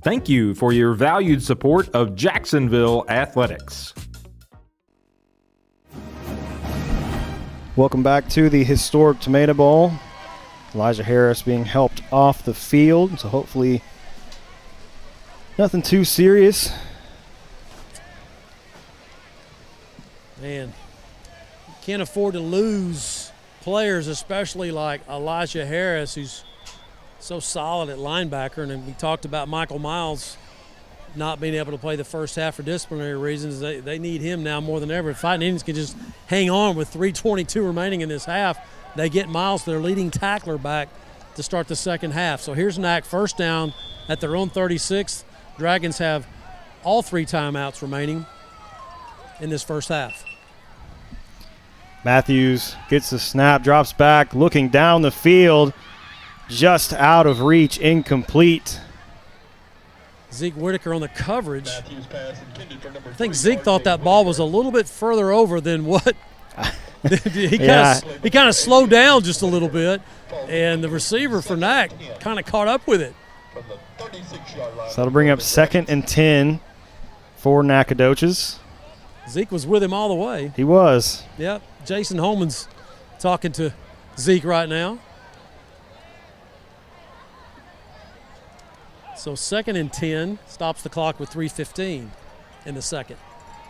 Thank you for your valued support of Jacksonville athletics. Welcome back to the historic Tomato Bowl. Elijah Harris being helped off the field, so hopefully nothing too serious. Man, you can't afford to lose players, especially like Elijah Harris, who's so solid at linebacker. And then we talked about Michael Miles not being able to play the first half for disciplinary reasons. They need him now more than ever. If Fighting Indians can just hang on with 3:22 remaining in this half, they get Miles, their leading tackler, back to start the second half. So here's Nac, first down at their own 36. Dragons have all 3 timeouts remaining in this first half. Matthews gets the snap, drops back, looking down the field, just out of reach, incomplete. Zeke Whitaker on the coverage. I think Zeke thought that ball was a little bit further over than what he kind of slowed down just a little bit, and the receiver for Nac kind of caught up with it. So that'll bring up 2nd and 10 for Nacogdoches. Zeke was with him all the way. He was. Yep. Jason Holman's talking to Zeke right now. So 2nd and 10, stops the clock with 3:15 in the second.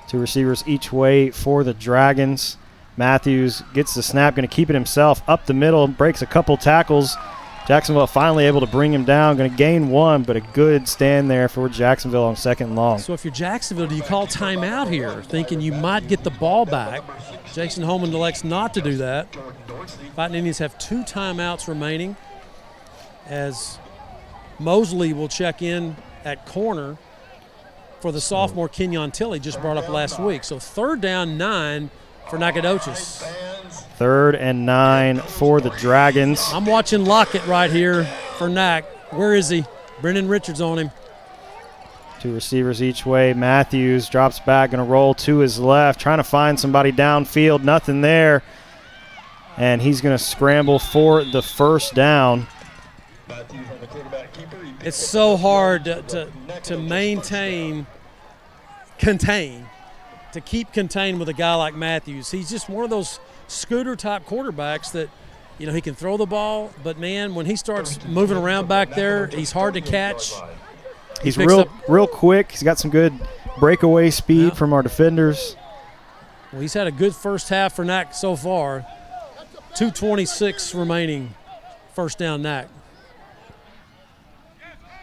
2 receivers each way for the Dragons. Matthews gets the snap, going to keep it himself up the middle, breaks a couple tackles. Jacksonville finally able to bring him down, going to gain 1, but a good stand there for Jacksonville on 2nd and long. So if you're Jacksonville, do you call timeout here, thinking you might get the ball back? Jason Holman elects not to do that. Fighting Indians have 2 timeouts remaining as Mosley will check in at corner for the sophomore Kenyon Tilley, just brought up last week. So 3rd down 9 for Nacogdoches. 3rd and 9 for the Dragons. I'm watching Lockett right here for Nac. Where is he? Brendan Richards on him. 2 receivers each way. Matthews drops back, going to roll to his left, trying to find somebody downfield. Nothing there. And he's going to scramble for the first down. It's so hard to keep contained with a guy like Matthews. He's just one of those scooter-type quarterbacks that, you know, he can throw the ball, but, man, when he starts moving around back there, he's hard to catch. He's real quick. He's got some good breakaway speed from our defenders. Well, he's had a good first half for Nac so far. 2:26 remaining, first down Nac.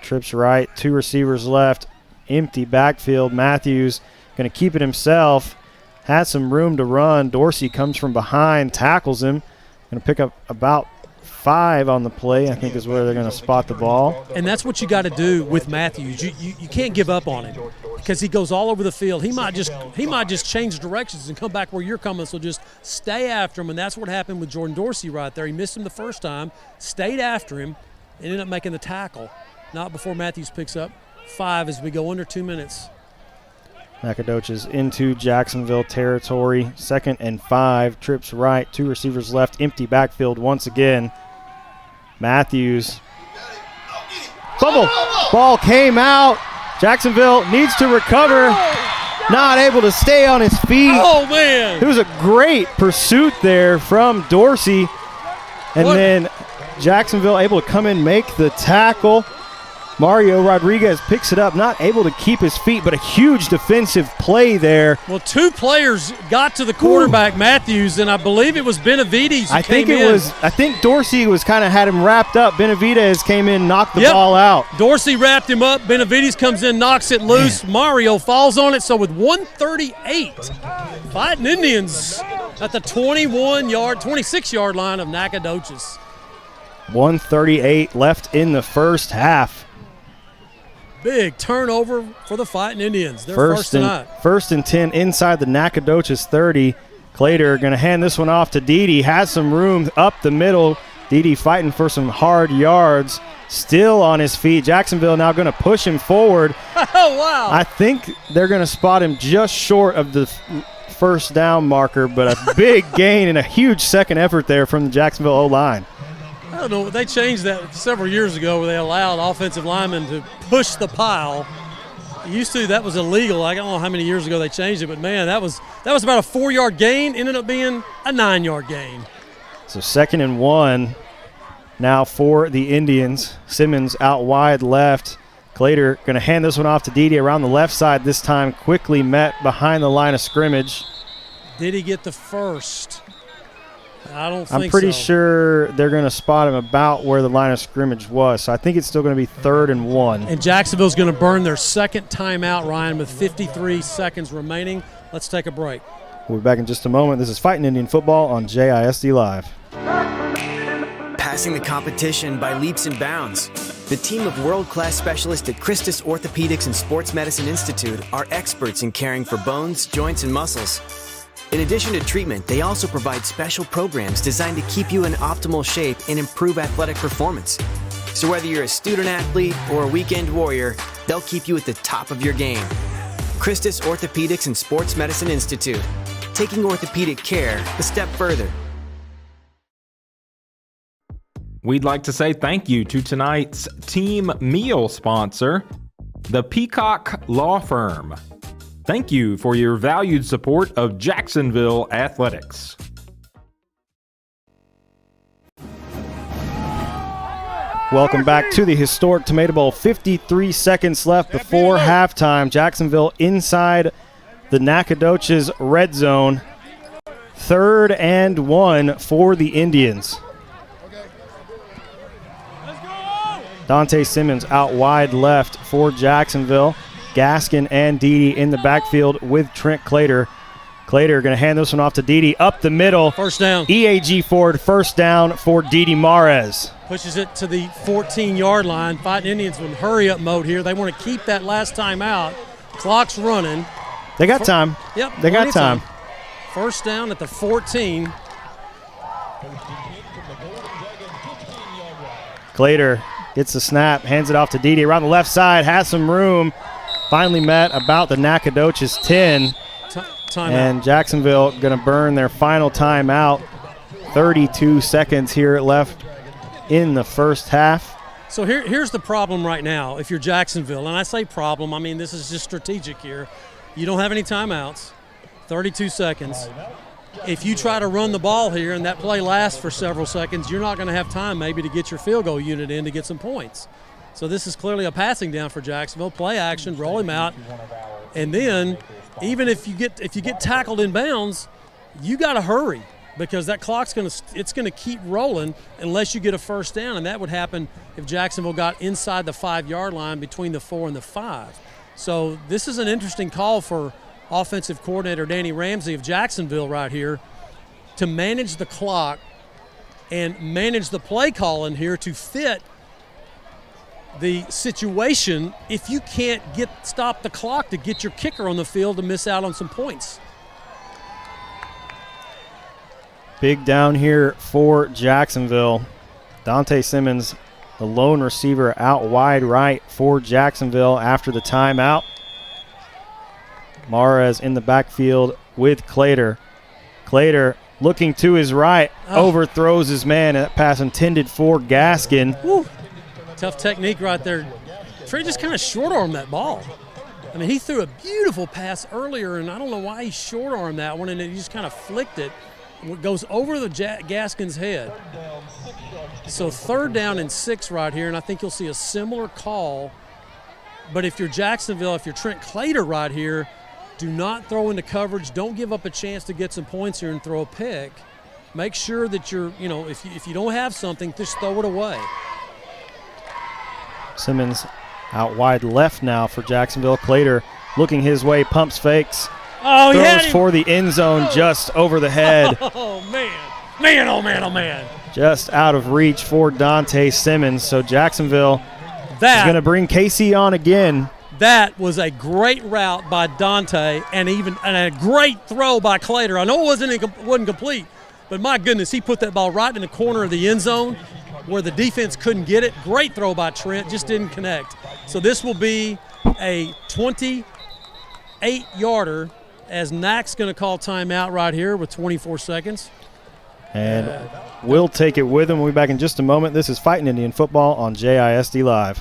Trips right, 2 receivers left, empty backfield. Matthews going to keep it himself, has some room to run. Dorsey comes from behind, tackles him. Going to pick up about 5 on the play, I think is where they're going to spot the ball. And that's what you got to do with Matthews. You can't give up on him because he goes all over the field. He might just change directions and come back where you're coming, so just stay after him. And that's what happened with Jordan Dorsey right there. He missed him the first time, stayed after him, and ended up making the tackle. Not before Matthews picks up 5 as we go under 2 minutes. Nacogdoches into Jacksonville territory. 2nd and 5. Trips right. 2 receivers left. Empty backfield once again. Matthews. Fumble. Ball came out. Jacksonville needs to recover. not able to stay on his feet. Oh, man. It was a great pursuit there from Dorsey. And then Jacksonville able to come in, make the tackle. Mario Rodriguez picks it up, not able to keep his feet, but a huge defensive play there. Well, two players got to the quarterback, Matthews, and I believe it was Benavides who came in. I think Dorsey was kind of had him wrapped up. Benavides came in, knocked the ball out. Dorsey wrapped him up. Benavides comes in, knocks it loose. Mario falls on it. So with 138, Fighting Indians at the 26-yard line of Nacogdoches. 1:38 left in the first half. Big turnover for the Fighting Indians. They're first tonight. First and 10 inside the Nacogdoches 30. Clater going to hand this one off to Dede. Has some room up the middle. Dede fighting for some hard yards. Still on his feet. Jacksonville now going to push him forward. Oh, wow. I think they're going to spot him just short of the first down marker, but a big gain and a huge second effort there from the Jacksonville O-line. I don't know. They changed that several years ago where they allowed offensive linemen to push the pile. Used to, that was illegal. I don't know how many years ago they changed it, but, man, that was about a 4-yard gain. Ended up being a 9-yard gain. So 2nd and 1 now for the Indians. Simmons out wide left. Clater going to hand this one off to Dede around the left side this time. Quickly met behind the line of scrimmage. Did he get the first? I don't think so. I'm pretty sure they're going to spot him about where the line of scrimmage was. So I think it's still going to be 3rd and 1. And Jacksonville's going to burn their second timeout, Ryan, with 53 seconds remaining. Let's take a break. We'll be back in just a moment. This is Fighting Indian Football on JISD Live. Passing the competition by leaps and bounds. The team of world-class specialists at Christus Orthopedics and Sports Medicine Institute are experts in caring for bones, joints, and muscles. In addition to treatment, they also provide special programs designed to keep you in optimal shape and improve athletic performance. So whether you're a student athlete or a weekend warrior, they'll keep you at the top of your game. Christus Orthopedics and Sports Medicine Institute, taking orthopedic care a step further. We'd like to say thank you to tonight's team meal sponsor, the Peacock Law Firm. Thank you for your valued support of Jacksonville athletics. Welcome back to the historic Tomato Bowl. 53 seconds left before halftime. Jacksonville inside the Nacogdoches red zone. 3rd and 1 for the Indians. Dante Simmons out wide left for Jacksonville. Gaskin and Dede in the backfield with Trent Clater. Clater going to hand this one off to Dede up the middle. First down. EAG Ford, first down for Dede Mares. Pushes it to the 14-yard line. Fighting Indians in hurry-up mode here. They want to keep that last time out. Clock's running. They got time. Yep. They got time. First down at the 14. Clater gets the snap, hands it off to Dede around the left side, has some room. Finally met about the Nacogdoches 10. And Jacksonville going to burn their final timeout. 32 seconds here left in the first half. So here's the problem right now if you're Jacksonville. And I say problem, I mean this is just strategic here. You don't have any timeouts. 32 seconds. If you try to run the ball here and that play lasts for several seconds, you're not going to have time maybe to get your field goal unit in to get some points. So this is clearly a passing down for Jacksonville. Play action, roll him out, and then even if you get tackled in bounds, you got to hurry because that clock's going to keep rolling unless you get a first down, and that would happen if Jacksonville got inside the 5-yard line between the 4 and the 5. So this is an interesting call for offensive coordinator Danny Ramsey of Jacksonville right here to manage the clock and manage the play calling here to fit the situation if you can't stop the clock to get your kicker on the field to miss out on some points. Big down here for Jacksonville. Dante Simmons, the lone receiver out wide right for Jacksonville after the timeout. Mares in the backfield with Clater. Clater looking to his right, overthrows his man. That pass intended for Gaskin. Woo. Tough technique right there. Trey just kind of short-armed that ball. I mean, he threw a beautiful pass earlier, and I don't know why he short-armed that one, and he just kind of flicked it. It goes over the Gaskin's head. So 3rd down and 6 right here, and I think you'll see a similar call. But if you're Jacksonville, if you're Trent Clater right here, do not throw into coverage. Don't give up a chance to get some points here and throw a pick. Make sure that you're, if you don't have something, just throw it away. Simmons out wide left now for Jacksonville. Clater looking his way, pumps fakes. Oh, throws for the end zone just over the head. Oh, man. Man, oh, man, oh, man. Just out of reach for Dante Simmons. So Jacksonville is going to bring KC on again. That was a great route by Dante and a great throw by Clater. I know it wasn't complete, but my goodness, he put that ball right in the corner of the end zone where the defense couldn't get it. Great throw by Trent, just didn't connect. So this will be a 28-yarder as Nack's going to call timeout right here with 24 seconds. And we'll take it with him. We'll be back in just a moment. This is Fighting Indian Football on JISD Live.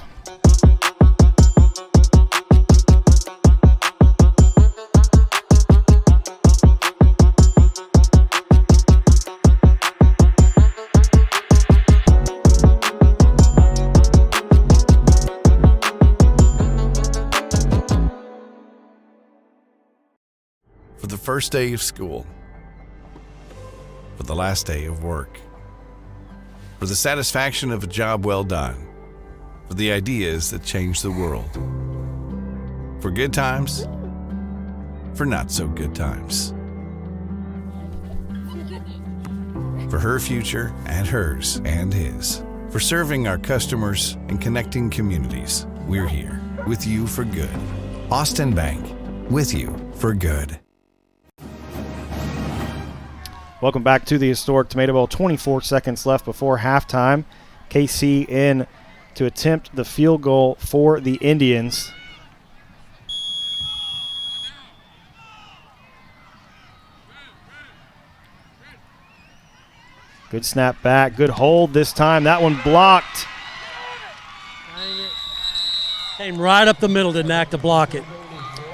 For the first day of school, for the last day of work, for the satisfaction of a job well done, for the ideas that change the world, for good times, for not so good times, for her future and hers and his, for serving our customers and connecting communities. We're here with you for good. Austin Bank, with you for good. Welcome back to the historic Tomato Bowl. 24 seconds left before halftime. KC in to attempt the field goal for the Indians. Good snap back, good hold this time. That one blocked. Came right up the middle to Knack to block it.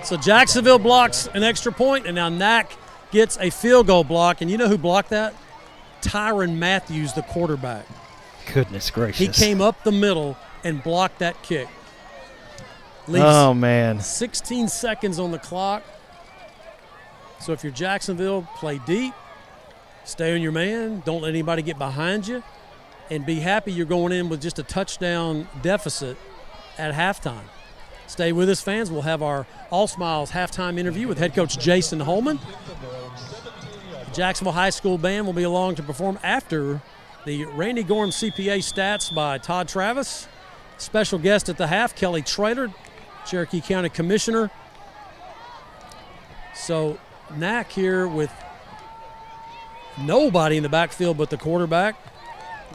So Jacksonville blocks an extra point, and now Knack gets a field goal block. And you know who blocked that? Tyrann Matthews, the quarterback. Goodness gracious. He came up the middle and blocked that kick. Oh, man. 16 seconds on the clock. So if you're Jacksonville, play deep. Stay on your man. Don't let anybody get behind you. And be happy you're going in with just a touchdown deficit at halftime. Stay with us, fans. We'll have our All Smiles halftime interview with head coach Jason Holman. The Jacksonville High School Band will be along to perform after the Randy Gorham CPA stats by Todd Travis. Special guest at the half, Kelly Trader, Cherokee County Commissioner. So Knack here with nobody in the backfield but the quarterback.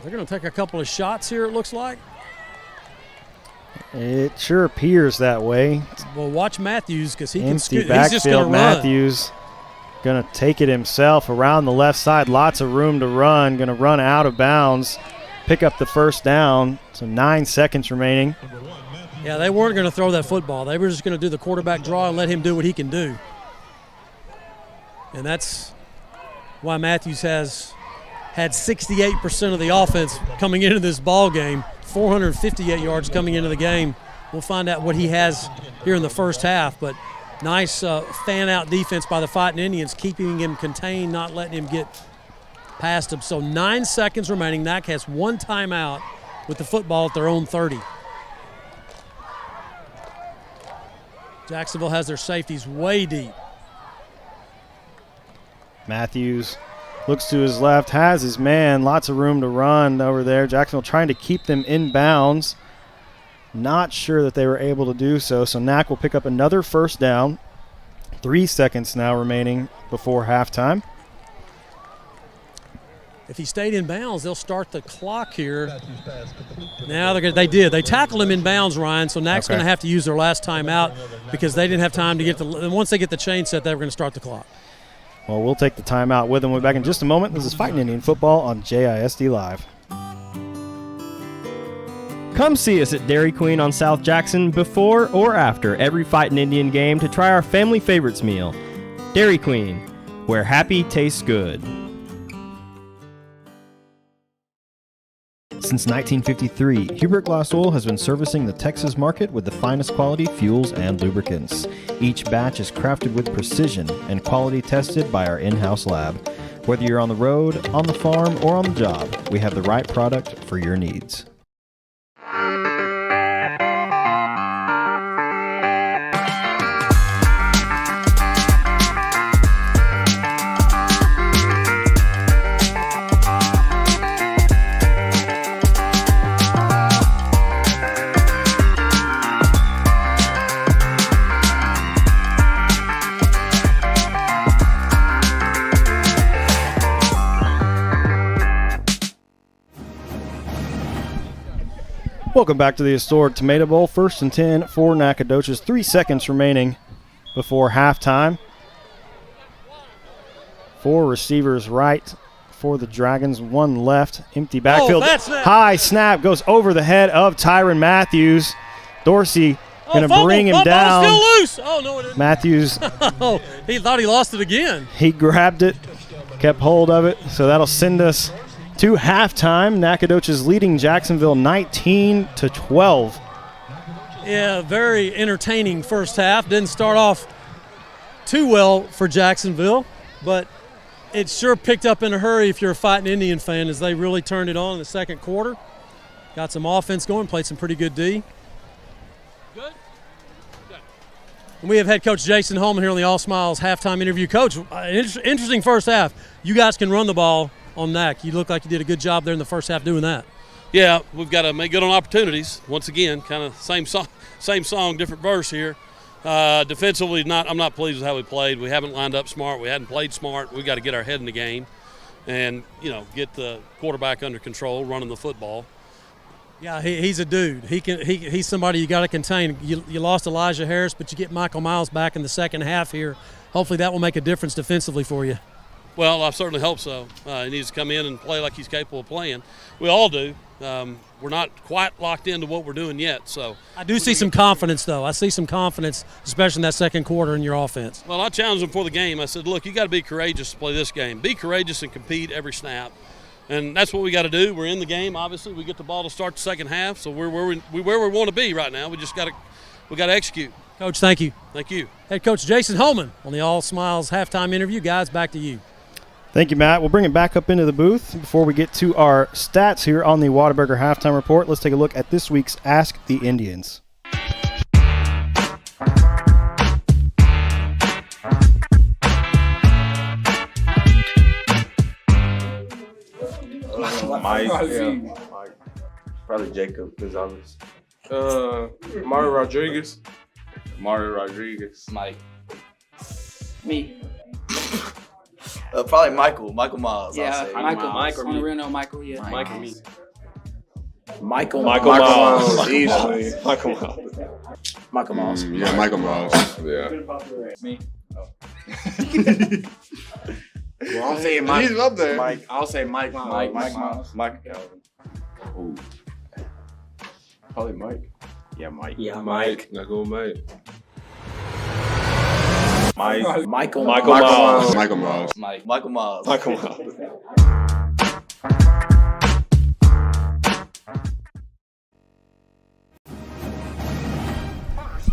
They're going to take a couple of shots here, it looks like. It sure appears that way. Well, watch Matthews because he Empty can. He's just going to run. Matthews going to take it himself around the left side. Lots of room to run. Going to run out of bounds. Pick up the first down. So 9 seconds remaining. Yeah, they weren't going to throw that football. They were just going to do the quarterback draw and let him do what he can do. And that's why Matthews has had 68% of the offense coming into this ball game. 458 yards coming into the game. We'll find out what he has here in the first half, but nice fan-out defense by the Fighting Indians, keeping him contained, not letting him get past him. So 9 seconds remaining. Knack has one timeout with the football at their own 30. Jacksonville has their safeties way deep. Matthews looks to his left, has his man, lots of room to run over there. Jacksonville trying to keep them in bounds. Not sure that they were able to do so. So Knack will pick up another first down. 3 seconds now remaining before halftime. If he stayed in bounds, they'll start the clock here. Now they did. They tackled him in bounds, Ryan, so Knack's going to have to use their last timeout because they didn't have time to get the – once they get the chain set, they were going to start the clock. Well, we'll take the timeout with them. We'll be back in just a moment. This is Fighting Indian Football on JISD Live. Come see us at Dairy Queen on South Jackson before or after every Fightin' Indian game to try our family favorites meal. Dairy Queen, where happy tastes good. Since 1953, Hubert Glass Oil has been servicing the Texas market with the finest quality fuels and lubricants. Each batch is crafted with precision and quality tested by our in-house lab. Whether you're on the road, on the farm, or on the job, we have the right product for your needs. Welcome back to the historic Tomato Bowl. 1st and 10 for Nacogdoches. 3 seconds remaining before halftime. 4 receivers right for the Dragons, 1 left. Empty backfield. High snap goes over the head of Tyrann Matthews. Dorsey going to bring him down. Still loose. Oh, no, it isn't. Matthews. Oh, he thought he lost it again. He grabbed it, kept hold of it. So that'll send us to halftime. Nacogdoches leading Jacksonville 19-12. Yeah, very entertaining first half. Didn't start off too well for Jacksonville, but it sure picked up in a hurry if you're a Fightin' Indian fan, as they really turned it on in the second quarter. Got some offense going, played some pretty good D. Good. And we have head coach Jason Holman here on the All Smiles halftime interview. Coach, interesting first half. You guys can run the ball on NAC. You look like you did a good job there in the first half doing that. Yeah, we've got to make good on opportunities. Once again, kind of same song, different verse here. Defensively, I'm not pleased with how we played. We haven't lined up smart. We hadn't played smart. We got to get our head in the game, and get the quarterback under control, running the football. Yeah, he's a dude. He's somebody you got to contain. You lost Elijah Harris, but you get Michael Miles back in the second half here. Hopefully that will make a difference defensively for you. Well, I certainly hope so. He needs to come in and play like he's capable of playing. We all do. We're not quite locked into what we're doing yet. So I do see some confidence, though. I see some confidence, especially in that second quarter in your offense. Well, I challenged him before the game. I said, look, you got to be courageous to play this game. Be courageous and compete every snap. And that's what we got to do. We're in the game, obviously. We get the ball to start the second half, so we're where we want to be right now. We got to execute. Coach, thank you. Thank you. Head coach Jason Holman on the All Smiles halftime interview. Guys, back to you. Thank you, Matt. We'll bring it back up into the booth. Before we get to our stats here on the Whataburger Halftime Report, let's take a look at this week's Ask the Indians. Mike. Probably Jacob Gonzalez. Mario Rodriguez. Mike. Me. Probably Michael Miles. Yeah, Michael. Mike or On me. the real no, Michael. Yeah. Mike or me. Michael Miles. Easily. Michael Miles. Yeah, Michael Miles. Yeah. Me. Well, I'll say Mike. He's up there. Mike. I'll say Mike Miles. Mike Miles. Mike Calvin. Ooh. Probably Mike. Yeah, Mike. Yeah, Mike. Not go Mike. Michael Miles. Michael Miles.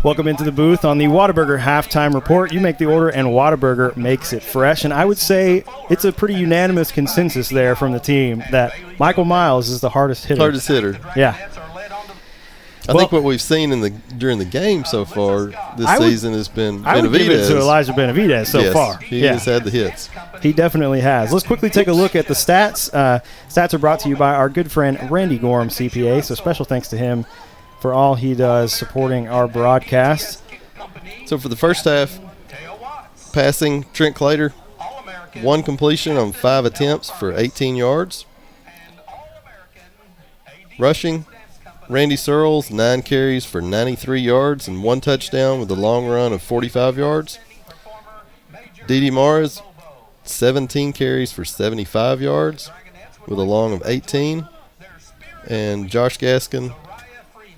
Welcome into the booth on the Whataburger Halftime Report. You make the order and Whataburger makes it fresh. And I would say it's a pretty unanimous consensus there from the team that Michael Miles is the hardest hitter. Hardest hitter. Yeah. I think what we've seen during the game so far this season has been I would give it to Elijah Benavidez so far. He has had the hits. He definitely has. Let's quickly take a look at the stats. Stats are brought to you by our good friend Randy Gorham, CPA, so special thanks to him for all he does supporting our broadcast. So for the first half, passing, Trent Clater, 1 completion on 5 attempts for 18 yards. Rushing, Randy Searles, 9 carries for 93 yards and 1 touchdown with a long run of 45 yards. Didi Mars, 17 carries for 75 yards with a long of 18. And Josh Gaskin,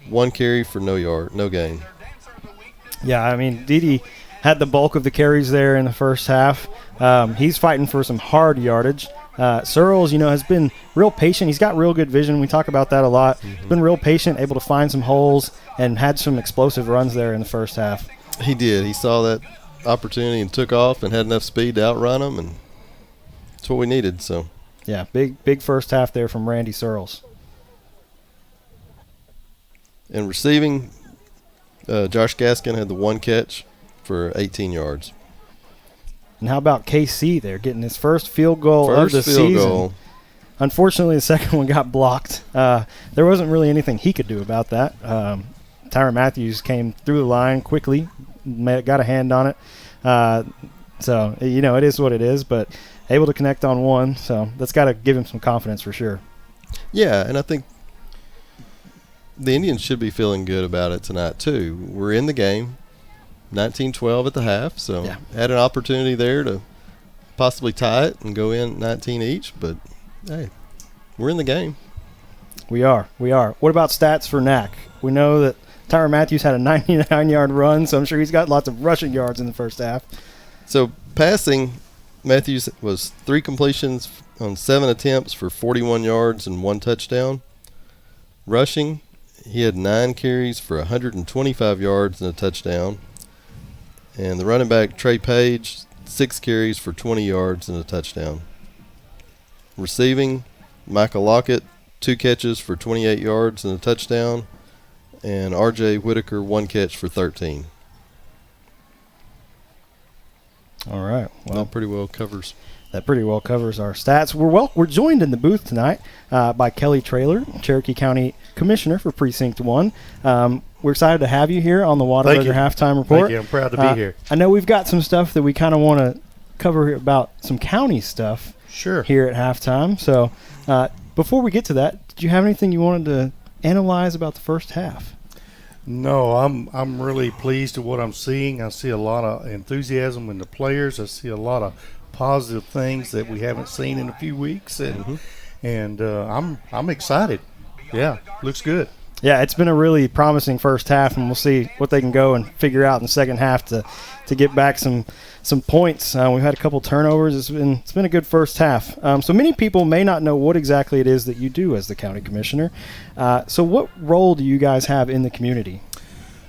1 carry for no gain. Yeah, I mean, Dede had the bulk of the carries there in the first half. He's fighting for some hard yardage. Searles, has been real patient. He's got real good vision. We talk about that a lot. He's been real patient, able to find some holes, and had some explosive runs there in the first half. He did. He saw that opportunity and took off and had enough speed to outrun them, and that's what we needed. So, yeah, big first half there from Randy Searles. And receiving, Josh Gaskin had the 1 catch for 18 yards. And how about KC there, getting his first field goal of the season? Unfortunately, the second one got blocked. There wasn't really anything he could do about that. Tyrann Matthews came through the line quickly, got a hand on it. So, it is what it is, but able to connect on one. So that's got to give him some confidence for sure. Yeah, and I think the Indians should be feeling good about it tonight, too. We're in the game. 19-12 at the half, so had an opportunity there to possibly tie it and go in 19 each, but hey, we're in the game. We are. What about stats for Nac? We know that Tyrann Matthews had a 99-yard run, so I'm sure he's got lots of rushing yards in the first half. So passing, Matthews was 3 completions on 7 attempts for 41 yards and 1 touchdown. Rushing, he had 9 carries for 125 yards and a touchdown. And the running back, Trey Page, 6 carries for 20 yards and a touchdown. Receiving, Michael Lockett, 2 catches for 28 yards and a touchdown. And R.J. Whitaker, 1 catch for 13. All right. Well, that pretty well covers our stats. We're joined in the booth tonight by Kelly Traylor, Cherokee County Commissioner for Precinct 1. We're excited to have you here on the Whataburger Halftime Report. Thank you. I'm proud to be here. I know we've got some stuff that we kind of want to cover about some county stuff here at halftime. So before we get to that, did you have anything you wanted to analyze about the first half? No, I'm really pleased with what I'm seeing. I see a lot of enthusiasm in the players. I see a lot of positive things that we haven't seen in a few weeks, and I'm excited. Yeah, looks good. Yeah, it's been a really promising first half, and we'll see what they can go and figure out in the second half to get back some points. We've had a couple turnovers. It's been a good first half. So many people may not know what exactly it is that you do as the county commissioner. So what role do you guys have in the community?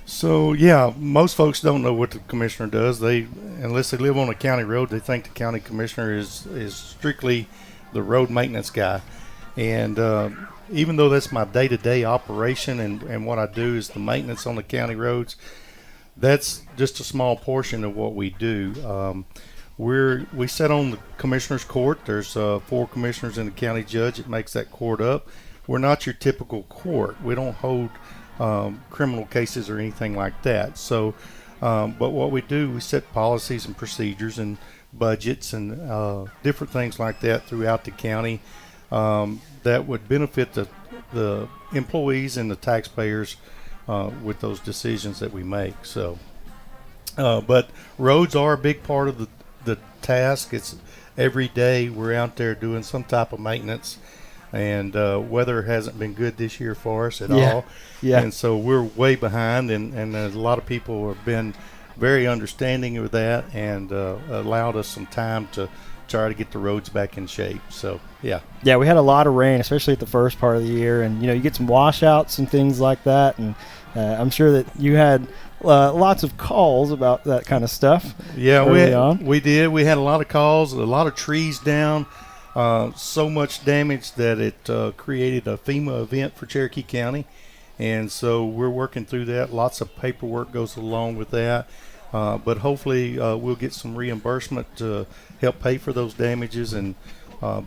So, yeah, most folks don't know what the commissioner does. Unless they live on a county road, they think the county commissioner is strictly the road maintenance guy. And even though that's my day-to-day operation and what I do is the maintenance on the county roads, that's just a small portion of what we do. We sit on the commissioner's court. There's 4 commissioners and a county judge that makes that court up. We're not your typical court. We don't hold criminal cases or anything like that. So, but what we do, we set policies and procedures and budgets and different things like that throughout the county that would benefit the employees and the taxpayers with those decisions that we make. So, but roads are a big part of the task. It's every day we're out there doing some type of maintenance. And weather hasn't been good this year for us at all. Yeah. And so we're way behind, and a lot of people have been very understanding of that and allowed us some time to try to get the roads back in shape. So, yeah. Yeah, we had a lot of rain, especially at the first part of the year. And, you get some washouts and things like that. And I'm sure that you had lots of calls about that kind of stuff. Yeah, we did. We had a lot of calls, a lot of trees down. So much damage that it created a FEMA event for Cherokee County, and so we're working through that. Lots of paperwork goes along with that, but hopefully we'll get some reimbursement to help pay for those damages, and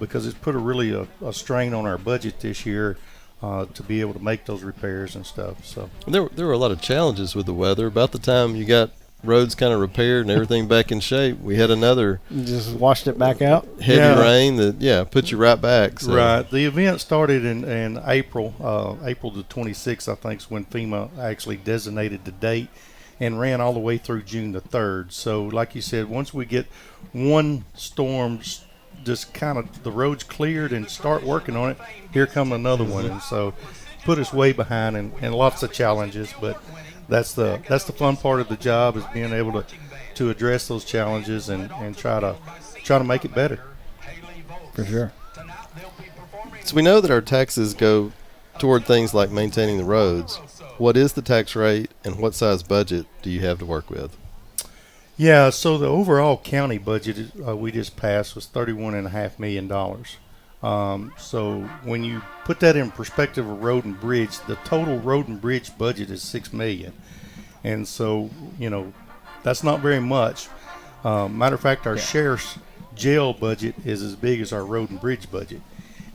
because it's put a strain on our budget this year to be able to make those repairs and stuff. So there were a lot of challenges with the weather. About the time you got roads kind of repaired and everything back in shape, we had another just washed it back out heavy rain that put you right back. So. Right. The event started in April the 26th, I think, is when FEMA actually designated the date, and ran all the way through June the 3rd. So like you said, once we get one storm just kind of the roads cleared and start working on it, here come another one. And so put us way behind and lots of challenges. But that's the fun part of the job, is being able to address those challenges and try to make it better. For sure. So we know that our taxes go toward things like maintaining the roads. What is the tax rate, and what size budget do you have to work with? Yeah, so the overall county budget we just passed was $31.5 million. So when you put that in perspective of road and bridge, the total road and bridge budget is $6 million. And so, that's not very much. Matter of fact, our sheriff's jail budget is as big as our road and bridge budget.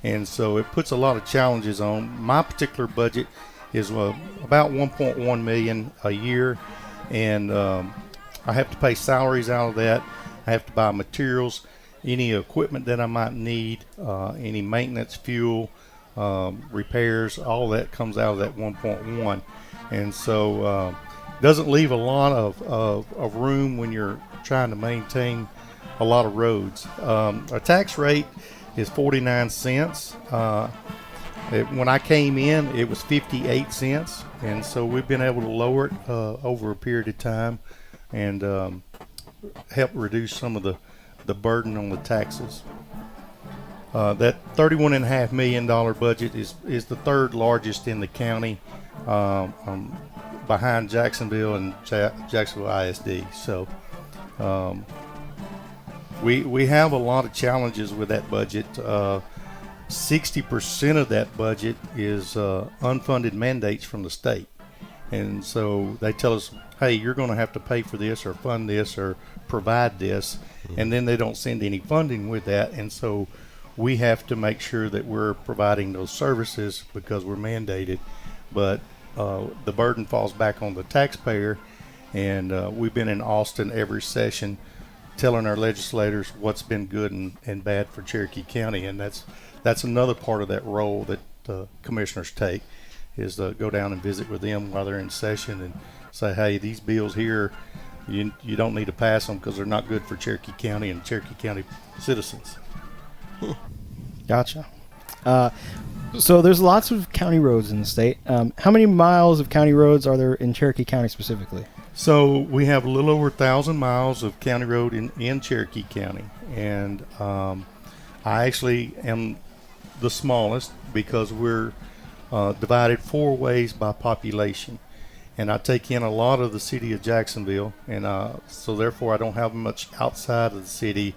And so it puts a lot of challenges on. My particular budget is about $1.1 million a year, and I have to pay salaries out of that. I have to buy materials, any equipment that I might need, any maintenance, fuel, repairs, all that comes out of that 1.1. And so doesn't leave a lot of room when you're trying to maintain a lot of roads. Our tax rate is 49 cents. When I came in, it was 58 cents, and so we've been able to lower it over a period of time and help reduce some of the burden on the taxes. That $31.5 million budget is the third largest in the county, behind Jacksonville and Jacksonville ISD. So we have a lot of challenges with that budget. 60% of that budget is unfunded mandates from the state. And so they tell us, hey, you're going to have to pay for this or fund this or provide this. And then they don't send any funding with that. And so we have to make sure that we're providing those services because we're mandated. But the burden falls back on the taxpayer. And we've been in Austin every session telling our legislators what's been good and bad for Cherokee County. And that's another part of that role that the commissioners take, is to go down and visit with them while they're in session and say, hey, these bills here, you don't need to pass them because they're not good for Cherokee County and Cherokee County citizens. Gotcha. So there's lots of county roads in the state. How many miles of county roads are there in Cherokee County specifically? So we have a little over 1,000 miles of county road in Cherokee County. And I actually am the smallest because we're divided 4 ways by population, and I take in a lot of the city of Jacksonville, and so therefore I don't have much outside of the city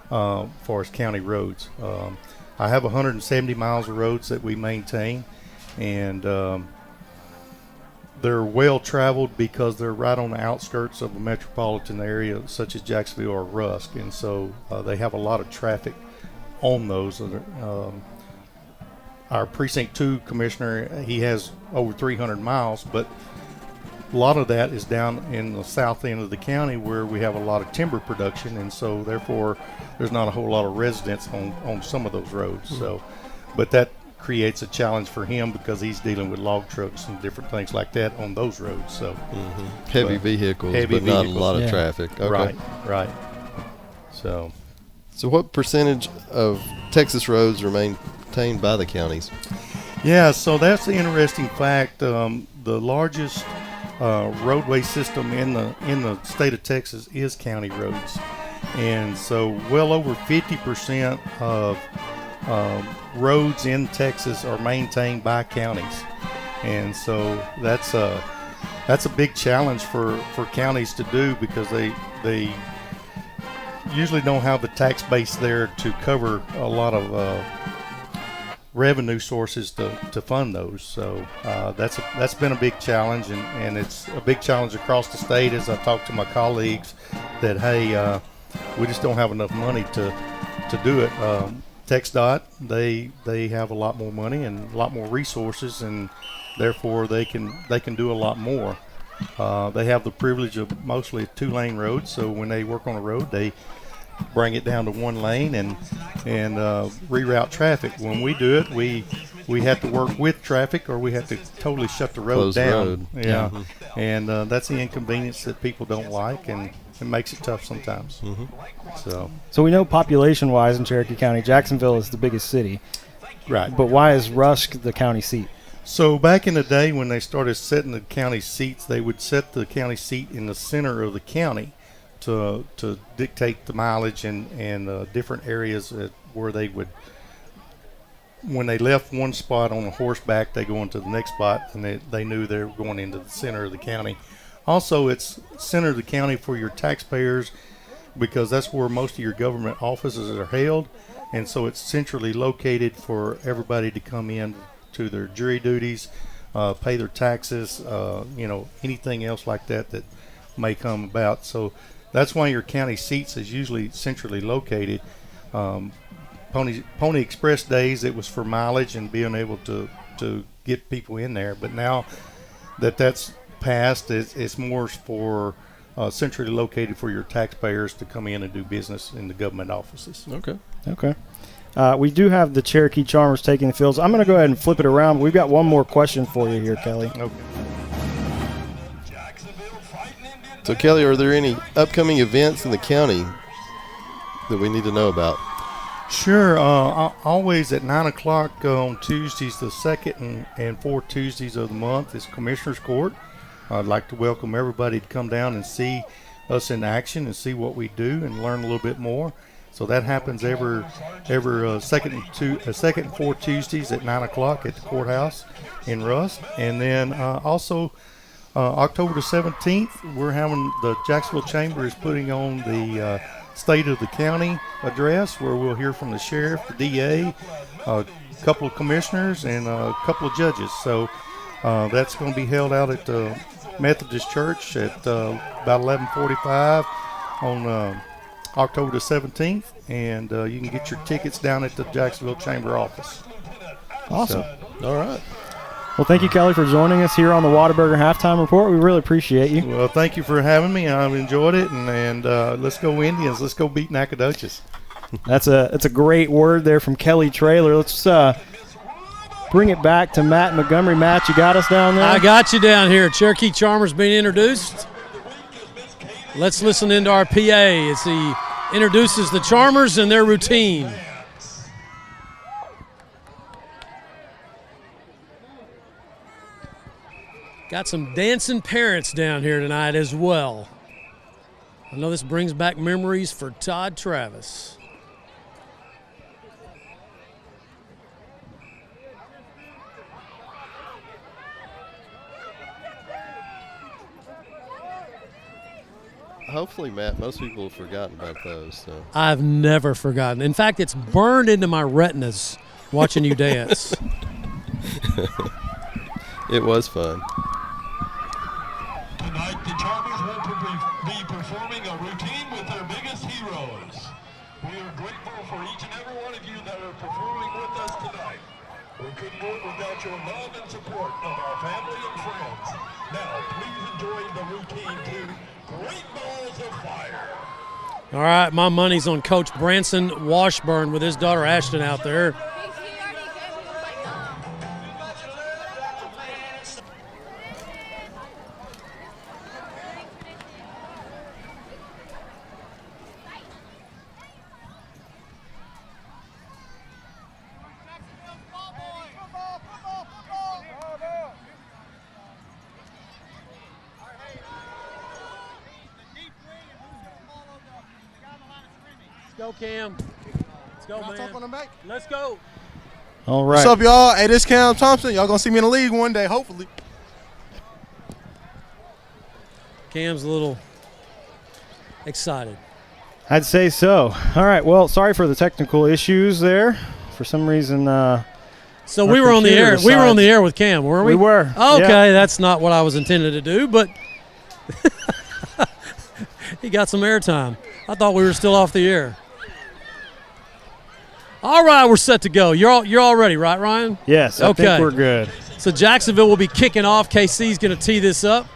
for as county roads. I have 170 miles of roads that we maintain, and they're well traveled because they're right on the outskirts of a metropolitan area such as Jacksonville or Rusk, and so they have a lot of traffic on those. Our Precinct 2 commissioner, he has over 300 miles, but a lot of that is down in the south end of the county where we have a lot of timber production, and so therefore there's not a whole lot of residents on some of those roads. So, but that creates a challenge for him because he's dealing with log trucks and different things like that on those roads. So heavy vehicles, but not a lot of traffic. Okay. Right. So what percentage of Texas roads are maintained by the counties? Yeah, so that's the interesting fact. The largest roadway system in the state of Texas is county roads, and so well over 50% of roads in Texas are maintained by counties, and so that's a big challenge for counties to do because they usually don't have the tax base there to cover a lot of revenue sources to fund those. So that's been a big challenge, and it's a big challenge across the state as I talk to my colleagues that, hey, we just don't have enough money to do it. TxDOT, they have a lot more money and a lot more resources, and therefore they can do a lot more. They have the privilege of mostly 2-lane roads, so when they work on a road, they bring it down to 1 lane and reroute traffic. When we do it, we have to work with traffic, or we have to totally shut the road Close down. road. Yeah, and that's the inconvenience that people don't like, and it makes it tough sometimes. So we know population-wise in Cherokee County, Jacksonville is the biggest city. Right. But why is Rusk the county seat? So back in the day when they started setting the county seats, they would set the county seat in the center of the county to dictate the mileage and different areas where they would, when they left one spot on a horseback, they go into the next spot, and they knew they were going into the center of the county. Also, it's center of the county for your taxpayers because that's where most of your government offices are held, and so it's centrally located for everybody to come in to their jury duties, pay their taxes, anything else like that may come about. So that's why your county seats is usually centrally located. Pony Express days, it was for mileage and being able to get people in there. But now that's passed, it's more for centrally located for your taxpayers to come in and do business in the government offices. Okay. We do have the Cherokee Charmers taking the fields. I'm going to go ahead and flip it around. We've got one more question for you here, Kelly. Okay. So, Kelly, are there any upcoming events in the county that we need to know about? Sure. Always at 9 o'clock on Tuesdays, the second and fourth Tuesdays of the month is Commissioner's Court. I'd like to welcome everybody to come down and see us in action and see what we do and learn a little bit more. So that happens every second and fourth Tuesdays at 9 o'clock at the courthouse in Rust. And then also October the 17th, we're having the Jacksonville Chamber is putting on the State of the County address, where we'll hear from the sheriff, the DA, a couple of commissioners, and a couple of judges. So that's going to be held out at the Methodist Church at about 11:45 on October the 17th, and you can get your tickets down at the Jacksonville Chamber office. Awesome. All right. Well, thank you, Kelly, for joining us here on the Whataburger Halftime Report. We really appreciate you. Well, thank you for having me. I've enjoyed it, and let's go Indians. Let's go beat Nacogdoches. That's a great word there from Kelly Traylor. Let's bring it back to Matt Montgomery. Matt, you got us down there? I got you down here. Cherokee Charmers being introduced. Let's listen into our PA as he introduces the Charmers and their routine. Got some dancing parents down here tonight as well. I know this brings back memories for Todd Travis. Hopefully, Matt, most people have forgotten about those. So. I've never forgotten. In fact, it's burned into my retinas watching you dance. It was fun. Tonight, the Charmers will be performing a routine with their biggest heroes. We are grateful for each and every one of you that are performing with us tonight. We couldn't do it without your love and support of our family and friends. Now, please enjoy the routine to Great Balls of Fire. All right, my money's on Coach Branson Washburn with his daughter Ashton out there. Go, Cam. Let's go, man. Let's go. All right. What's up, y'all? Hey, this Cam Thompson. Y'all gonna see me in the league one day, hopefully. Cam's a little excited. I'd say so. All right. Well, sorry for the technical issues there. For some reason, so we were on the air. We were on the air with Cam, weren't we? We were. Okay, yeah. That's not what I was intended to do, but he got some airtime. I thought we were still off the air. All right, we're set to go. You're all ready, right, Ryan? Yes, I think we're good. So Jacksonville will be kicking off. KC's going to tee this up.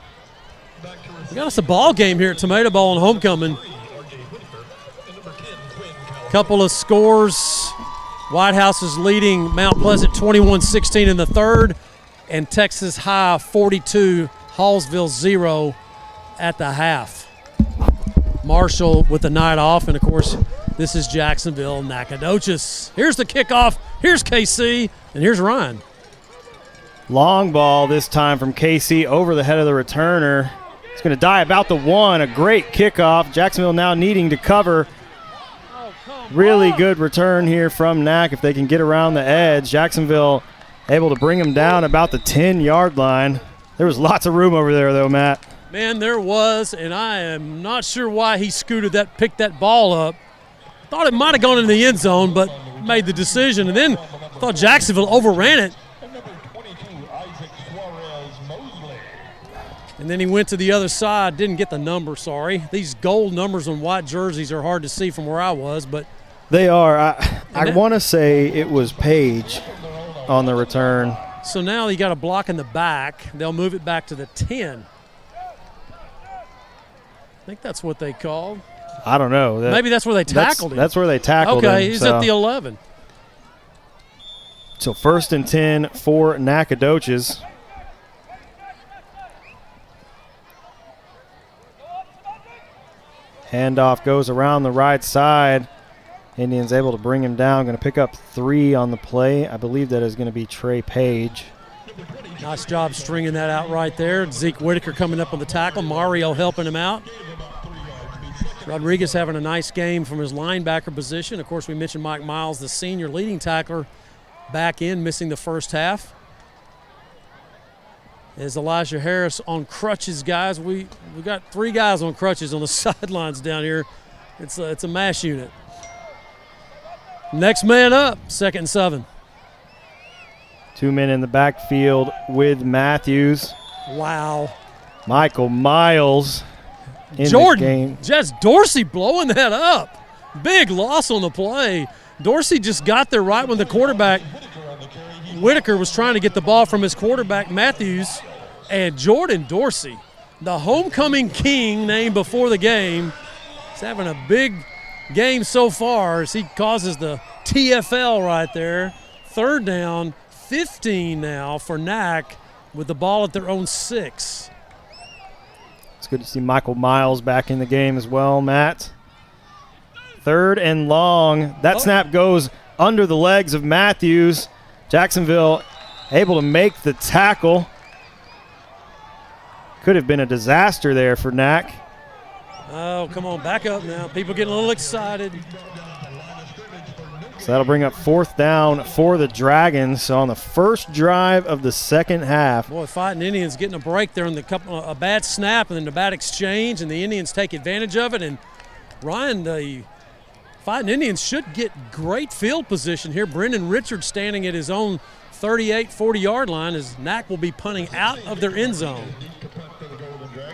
We got us a ball game here at Tomato Bowl on homecoming. Couple of scores. White House is leading Mount Pleasant 21-16 in the third, and Texas High 42, Hallsville 0 at the half. Marshall with the night off, and of course, this is Jacksonville, Nacogdoches. Here's the kickoff. Here's KC, and here's Ryan. Long ball this time from Casey over the head of the returner. It's going to die about the one. A great kickoff. Jacksonville now needing to cover. Really good return here from Nac if they can get around the edge. Jacksonville able to bring him down about the 10-yard line. There was lots of room over there, though, Matt. Man, there was, and I am not sure why he picked that ball up. Thought it might have gone into the end zone, but made the decision. And then thought Jacksonville overran it. And then he went to the other side, didn't get the number, sorry. These gold numbers on white jerseys are hard to see from where I was, but they are. I want to say it was Page on the return. So now he got a block in the back. They'll move it back to the 10. I think that's what they called. I don't know. Maybe that's where they tackled him. That's where they tackled him. Okay, he's at the 11. So 1st and 10 for Nacogdoches. Handoff goes around the right side. Indians able to bring him down. Going to pick up 3 on the play. I believe that is going to be Trey Page. Nice job stringing that out right there. Zeke Whitaker coming up on the tackle. Mario helping him out. Rodriguez having a nice game from his linebacker position. Of course, we mentioned Mike Miles, the senior leading tackler, back in, missing the first half. As Elijah Harris on crutches, guys. We got 3 guys on crutches on the sidelines down here. It's a mash unit. Next man up, 2nd and 7. 2 men in the backfield with Matthews. Wow. Michael Miles in Jordan, the game. Just Dorsey blowing that up. Big loss on the play. Dorsey just got there right when the quarterback, Whitaker, was trying to get the ball from his quarterback, Matthews, and Jordan Dorsey, the homecoming king named before the game, is having a big game so far as he causes the TFL right there. 3rd down, 15 now for Nac with the ball at their own 6. It's good to see Michael Miles back in the game as well, Matt. 3rd and long. That snap goes under the legs of Matthews. Jacksonville able to make the tackle. Could have been a disaster there for Nac. Oh, come on, back up now. People getting a little excited. So that'll bring up 4th down for the Dragons. So on the first drive of the 2nd half. Boy, Fighting Indians getting a break there in a bad snap and then the bad exchange, and the Indians take advantage of it. And Ryan, the Fighting Indians should get great field position here. Brendan Richards standing at his own 38, 40-yard line as Nac will be punting out of their end zone.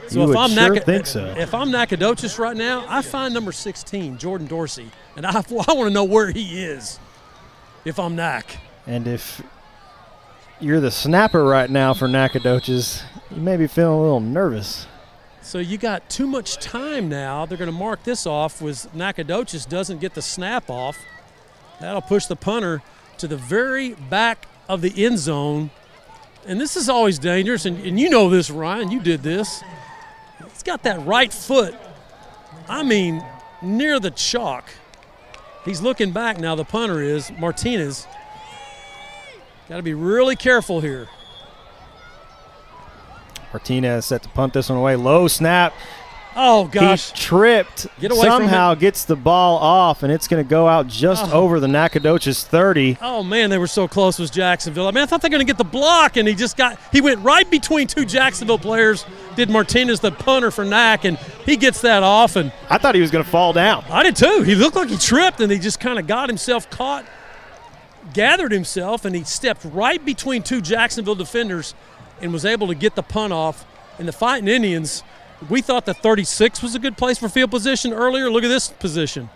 So if I'm Nacogdoches right now, I find number 16, Jordan Dorsey, and I want to know where he is if I'm Nac. And if you're the snapper right now for Nacogdoches, you may be feeling a little nervous. So you got too much time now. They're going to mark this off with Nacogdoches doesn't get the snap off. That'll push the punter to the very back of the end zone. And this is always dangerous, and you know this, Ryan. You did this. He's got that right foot, near the chalk. He's looking back now, the punter is, Martinez. Got to be really careful here. Martinez set to punt this one away. Low snap. Oh, gosh. He tripped. Get away somehow from gets the ball off, and it's going to go out just over the Nacogdoches 30. Oh, man, they were so close with Jacksonville. I thought they were going to get the block, and he went right between 2 Jacksonville players, did Martinez, the punter for Nac, and he gets that off. And I thought he was going to fall down. I did too. He looked like he tripped, and he just kind of got himself caught, gathered himself, and he stepped right between 2 Jacksonville defenders and was able to get the punt off. And the Fighting Indians, we thought the 36 was a good place for field position earlier. Look at this position,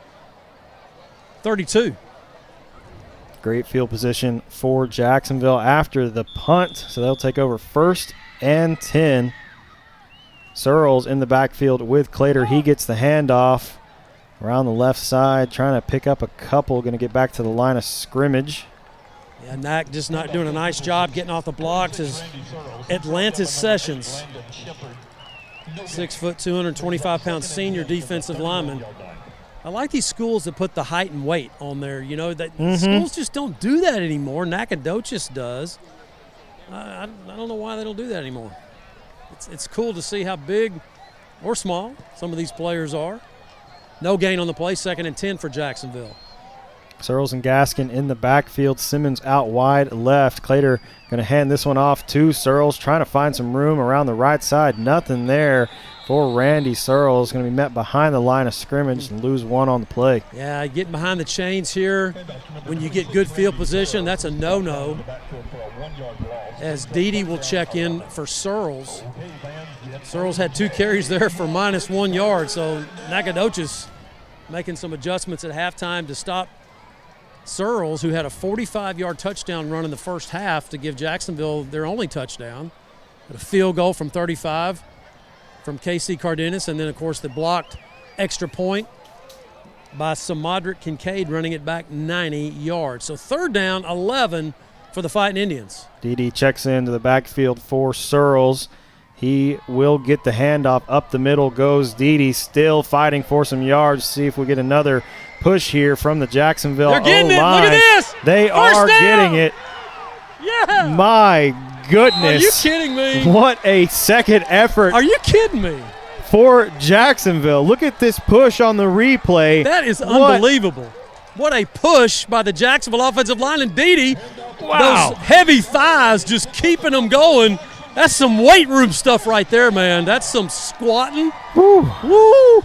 32. Great field position for Jacksonville after the punt. So they'll take over 1st and 10. Searles in the backfield with Clater. He gets the handoff around the left side, trying to pick up a couple. Going to get back to the line of scrimmage. Yeah, Nac just not doing a nice job getting off the blocks is Atlantis Sessions. 6 foot, 225-pound senior defensive lineman. I like these schools that put the height and weight on there. Schools just don't do that anymore. Nacogdoches does. I don't know why they don't do that anymore. It's cool to see how big or small some of these players are. No gain on the play, 2nd and 10 for Jacksonville. Searles and Gaskin in the backfield. Simmons out wide left. Clater going to hand this one off to Searles, trying to find some room around the right side. Nothing there for Randy Searles. Going to be met behind the line of scrimmage and lose 1 on the play. Yeah, getting behind the chains here. When you get good field position, that's a no-no. As Dede will check in for Searles. Searles had 2 carries there for -1 yard, so Nacogdoches making some adjustments at halftime to stop Searles, who had a 45-yard touchdown run in the first half to give Jacksonville their only touchdown. A field goal from 35 from KC Cardenas, and then, of course, the blocked extra point by Samadrick Kincaid running it back 90 yards. So 3rd down, 11 for the Fighting Indians. Dede checks into the backfield for Searles. He will get the handoff. Up the middle goes Dede, still fighting for some yards. See if we get another push here from the Jacksonville O-line. They're getting it. Look at this. They are getting it. Yeah. My goodness. Are you kidding me? What a second effort. Are you kidding me? For Jacksonville. Look at this push on the replay. That is unbelievable. What a push by the Jacksonville offensive line. And Dede, those heavy thighs just keeping them going. That's some weight room stuff right there, man. That's some squatting. Woo. Woo.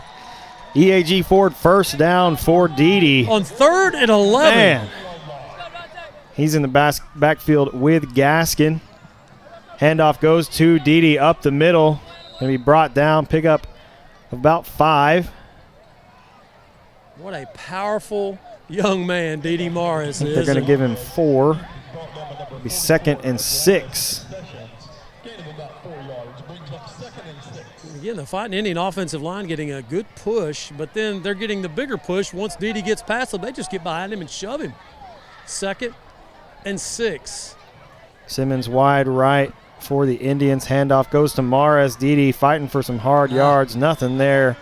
EAG Ford 1st down for Dede. On 3rd and 11. Man. He's in the backfield with Gaskin. Handoff goes to Dede up the middle. Going to be brought down, pick up about 5. What a powerful young man Dede Morris is. They're going to give him 4. It'll be 2nd and 6. Again, the Fighting Indian offensive line getting a good push, but then they're getting the bigger push. Once Dede gets past them, they just get behind him and shove him. 2nd and 6. Simmons wide right for the Indians. Handoff goes to Mares. Dede fighting for some hard yards. Nothing there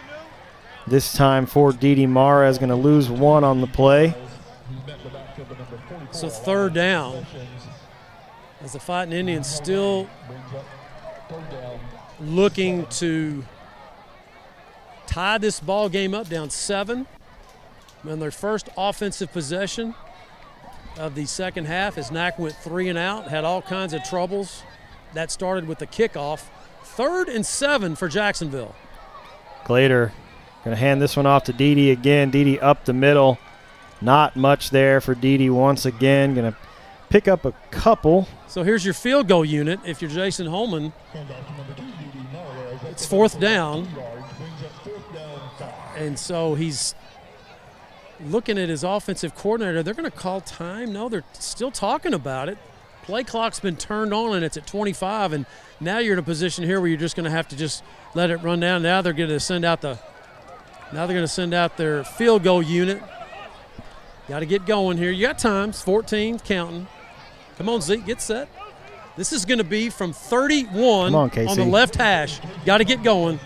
this time for Dede Mares. Going to lose 1 on the play. So 3rd down. As the Fighting Indians still looking to tie this ball game up, down 7 on their first offensive possession of the second half, as Nac went 3 and out, had all kinds of troubles. That started with the kickoff. 3rd and 7 for Jacksonville. Glader going to hand this one off to Dede again. Dede up the middle. Not much there for Dede once again. Going to pick up a couple. So here's your field goal unit. If you're Jason Holman, it's 4th down. And so he's looking at his offensive coordinator. They're going to call time. No, they're still talking about it. Play clock's been turned on, and it's at 25. And now you're in a position here where you're just going to have to just let it run down. Now they're going to send out their field goal unit. Got to get going here. You got time. It's 14, counting. Come on, Zeke, get set. This is going to be from 31 on the left hash. Got to get going.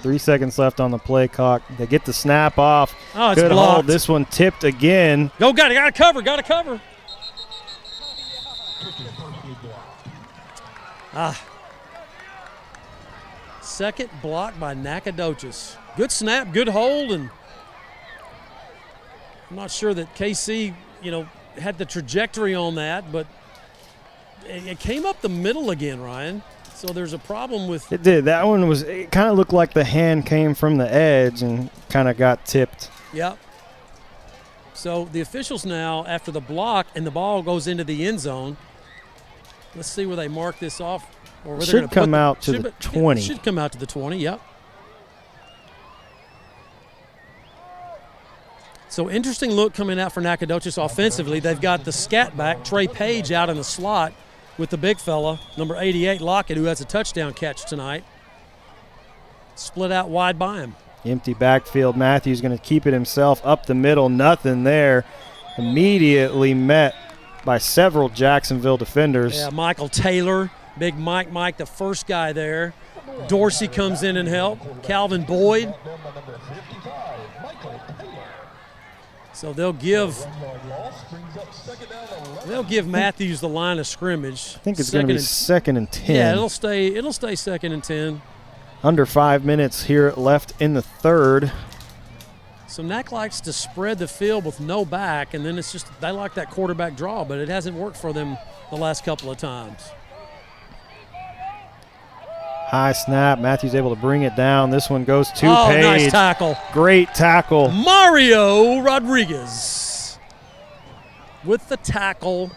3 seconds left on the play clock. They get the snap off. Oh, it's good blocked. hold. This one tipped again. Go, got to cover. Second block by Nacogdoches. Good snap, good hold, and I'm not sure that KC, had the trajectory on that, but it came up the middle again, Ryan. So there's a problem with it. Did that one it kind of looked like the hand came from the edge and kind of got tipped. Yep. So the officials now, after the block and the ball goes into the end zone, let's see where they mark this off. Or where should come out to the 20. Should come out to the 20, yep. So interesting look coming out for Nacogdoches offensively. They've got the scat back, Trey Page, out in the slot with the big fella, number 88, Lockett, who has a touchdown catch tonight. Split out wide by him. Empty backfield. Matthews going to keep it himself up the middle. Nothing there. Immediately met by several Jacksonville defenders. Yeah, Michael Taylor, big Mike, the first guy there. Dorsey comes in and help. Calvin Boyd. So they'll give They'll give Matthews the line of scrimmage. I think it's going to be 2nd and 10. Yeah, it'll stay 2nd and 10. Under 5 minutes here left in the third. So Nac likes to spread the field with no back, and then it's just they like that quarterback draw, but it hasn't worked for them the last couple of times. High snap. Matthews able to bring it down. This one goes to Page. Nice tackle. Great tackle. Mario Rodriguez with the tackle,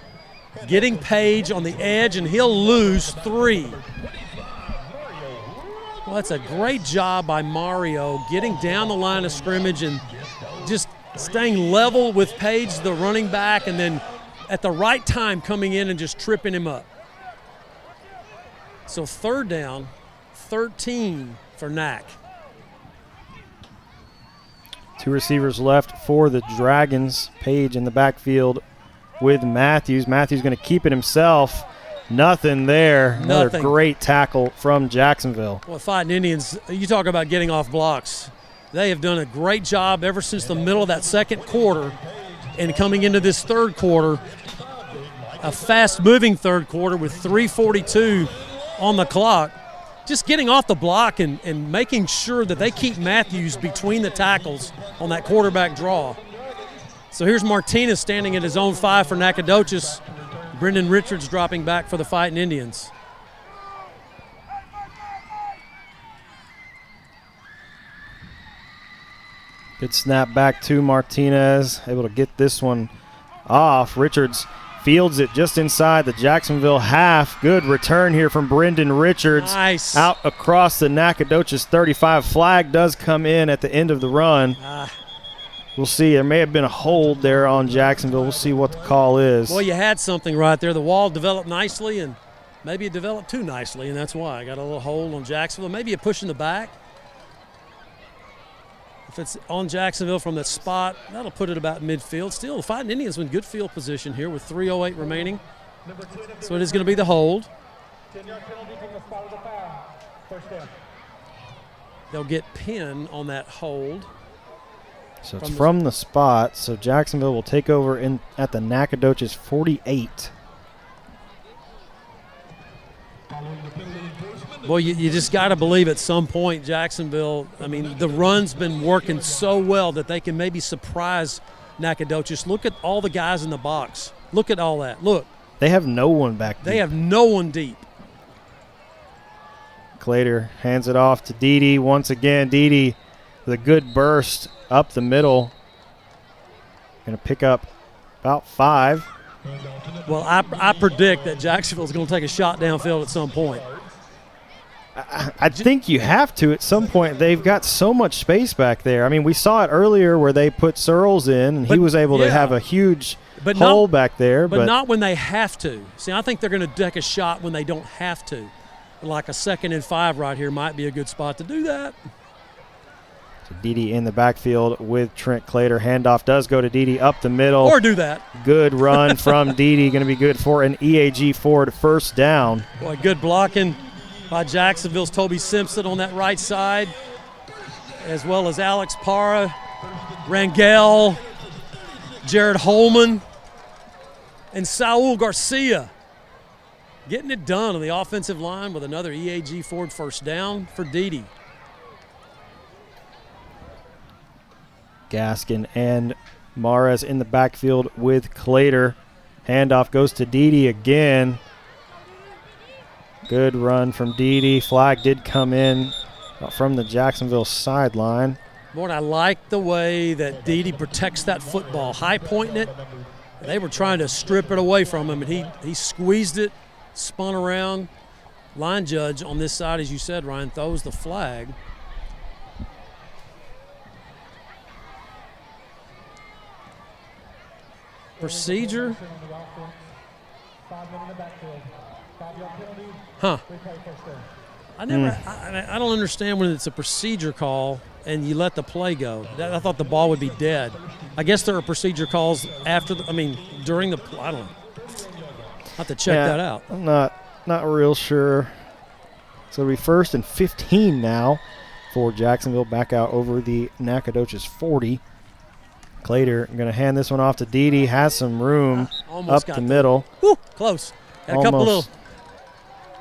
getting Page on the edge, and he'll lose 3. Well, that's a great job by Mario, getting down the line of scrimmage and just staying level with Page, the running back, and then at the right time coming in and just tripping him up. So 3rd down, 13 for Nac. 2 receivers left for the Dragons. Page in the backfield with Matthews. Matthews going to keep it himself. Nothing there. Another great tackle from Jacksonville. Well, Fighting Indians, you talk about getting off blocks. They have done a great job ever since the middle of that 2nd quarter and coming into this 3rd quarter. A fast-moving 3rd quarter with 3:42 on the clock. Just getting off the block and making sure that they keep Matthews between the tackles on that quarterback draw. So here's Martinez standing at his own 5 for Nacogdoches. Brendan Richards dropping back for the Fighting Indians. Good snap back to Martinez. Able to get this one off. Richards fields it just inside the Jacksonville half. Good return here from Brendan Richards. Nice. Out across the Nacogdoches 35. Flag does come in at the end of the run. We'll see. There may have been a hold there on Jacksonville. We'll see what the call is. Well, you had something right there. The wall developed nicely, and maybe it developed too nicely, and that's why. I got a little hold on Jacksonville. Maybe a push in the back. If it's on Jacksonville from that spot, that'll put it about midfield. Still, the Fighting Indians in good field position here with 3:08 remaining. So it is going to be the hold. They'll get pin on that hold. So it's from the spot. So Jacksonville will take over at the Nacogdoches 48. Boy, you just got to believe at some point Jacksonville, I mean, the run's been working so well that they can maybe surprise Nacogdoches. Look at all the guys in the box. Look at all that. Look. They have no one back deep. They have no one deep. Clater hands it off to Dede once again. Dede with a good burst up the middle. Going to pick up about 5. Well, I predict that Jacksonville is going to take a shot downfield at some point. I think you have to at some point. They've got so much space back there. I mean, we saw it earlier where they put Searles in, and he was able to have a huge hole back there. But not when they have to. See, I think they're going to take a shot when they don't have to. Like a 2nd and 5 right here might be a good spot to do that. So Dede in the backfield with Trent Clater. Handoff does go to Dede up the middle. Or do that. Good run from Dede. Going to be good for an EAG Ford 1st down. Boy, good blocking by Jacksonville's Toby Simpson on that right side, as well as Alex Parra, Rangel, Jared Holman, and Saul Garcia. Getting it done on the offensive line with another EAG Ford 1st down for Dede. Gaskin and Mares in the backfield with Clater. Handoff goes to Dede again. Good run from Dede. Flag did come in from the Jacksonville sideline. Lord, I like the way that Dede protects that football, high pointing it. They were trying to strip it away from him, and he squeezed it, spun around. Line judge on this side, as you said, Ryan, throws the flag. Procedure. Huh. I don't understand when it's a procedure call and you let the play go. I thought the ball would be dead. I guess there are procedure calls during the play. I don't know. I'll have to check that out. I'm not real sure. So it'll be 1st and 15 now for Jacksonville, back out over the Nacogdoches 40. Clater going to hand this one off to Dede. Has some room Almost up the middle. Woo, close. Got a couple little.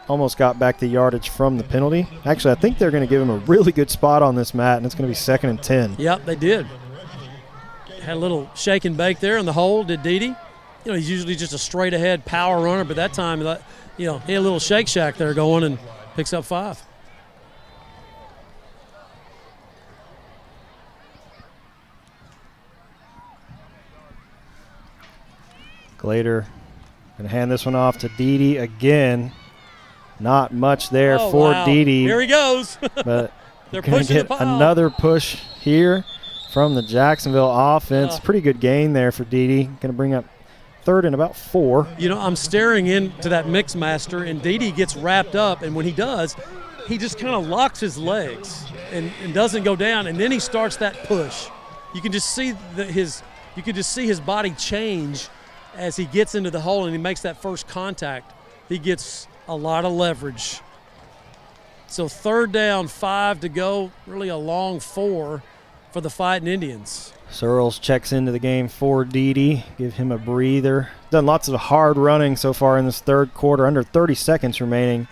Almost got back the yardage from the penalty. Actually, I think they're going to give him a really good spot on this, Matt, and it's going to be 2nd and 10. Yep, they did. Had a little shake and bake there in the hole, did Dede. He's usually just a straight ahead power runner, but that time, he had a little shake shack there going and picks up 5. Glader going to hand this one off to Dede again. Not much there for Dede. Here he goes. But they're going to pushing get the pile. another push here from the Jacksonville offense. Pretty good gain there for Dede. Going to bring up 3rd and about 4. I'm staring into that mix master, and Dede gets wrapped up, and when he does, he just kind of locks his legs and doesn't go down, and then he starts that push. You can just see his body change as he gets into the hole and he makes that first contact. He gets a lot of leverage. So 3rd down, 5 to go, really a long 4 for the Fighting Indians. Searles checks into the game for Dede. Give him a breather. Done lots of hard running so far in this 3rd quarter. Under 30 seconds remaining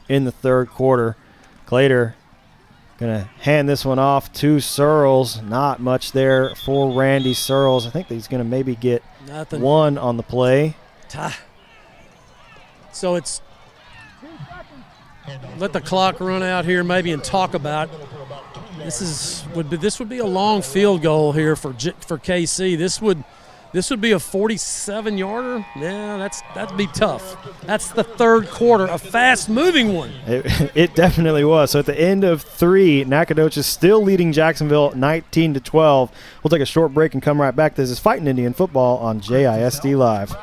in the 3rd quarter. Clater going to hand this one off to Searles. Not much there for Randy Searles. I think he's going to maybe get one on the play. So it's let the clock run out here maybe and talk about this would be a long field goal here for KC. This would be a 47-yarder. Yeah, that'd be tough. That's the 3rd quarter, a fast-moving one. It definitely was. So at the end of 3, Nacogdoches still leading Jacksonville 19-12. We'll take a short break and come right back. This is Fighting Indian Football on JISD Live.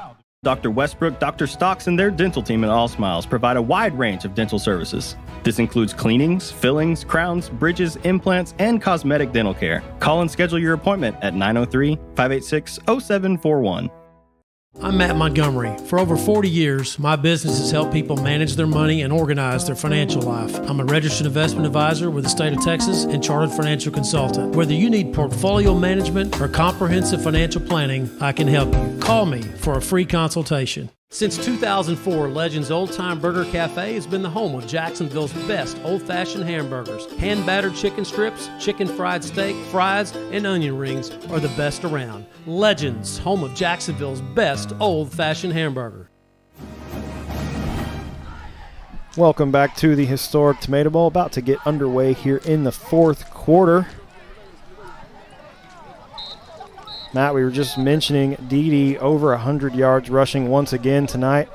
Dr. Westbrook, Dr. Stocks, and their dental team at All Smiles provide a wide range of dental services. This includes cleanings, fillings, crowns, bridges, implants, and cosmetic dental care. Call and schedule your appointment at 903-586-0741. I'm Matt Montgomery. For over 40 years, my business has helped people manage their money and organize their financial life. I'm a registered investment advisor with the state of Texas and chartered financial consultant. Whether you need portfolio management or comprehensive financial planning, I can help you. Call me for a free consultation. Since 2004, Legends Old Time Burger Cafe has been the home of Jacksonville's best old-fashioned hamburgers. Hand-battered chicken strips, chicken fried steak, fries, and onion rings are the best around. Legends, home of Jacksonville's best old-fashioned hamburger. Welcome back to the historic Tomato Bowl. About to get underway here in the 4th quarter. Matt, we were just mentioning Dede over 100 yards rushing once again tonight.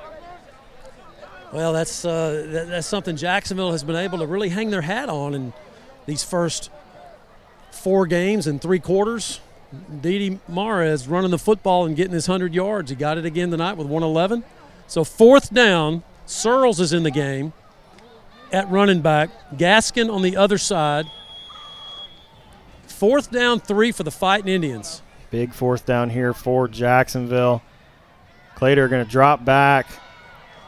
Well, that's something Jacksonville has been able to really hang their hat on in these first 4 games and 3 quarters. Dede Mares running the football and getting his 100 yards. He got it again tonight with 111. So 4th down, Searles is in the game at running back. Gaskin on the other side. 4th down, 3 for the Fighting Indians. Big 4th down here for Jacksonville. Clater going to drop back,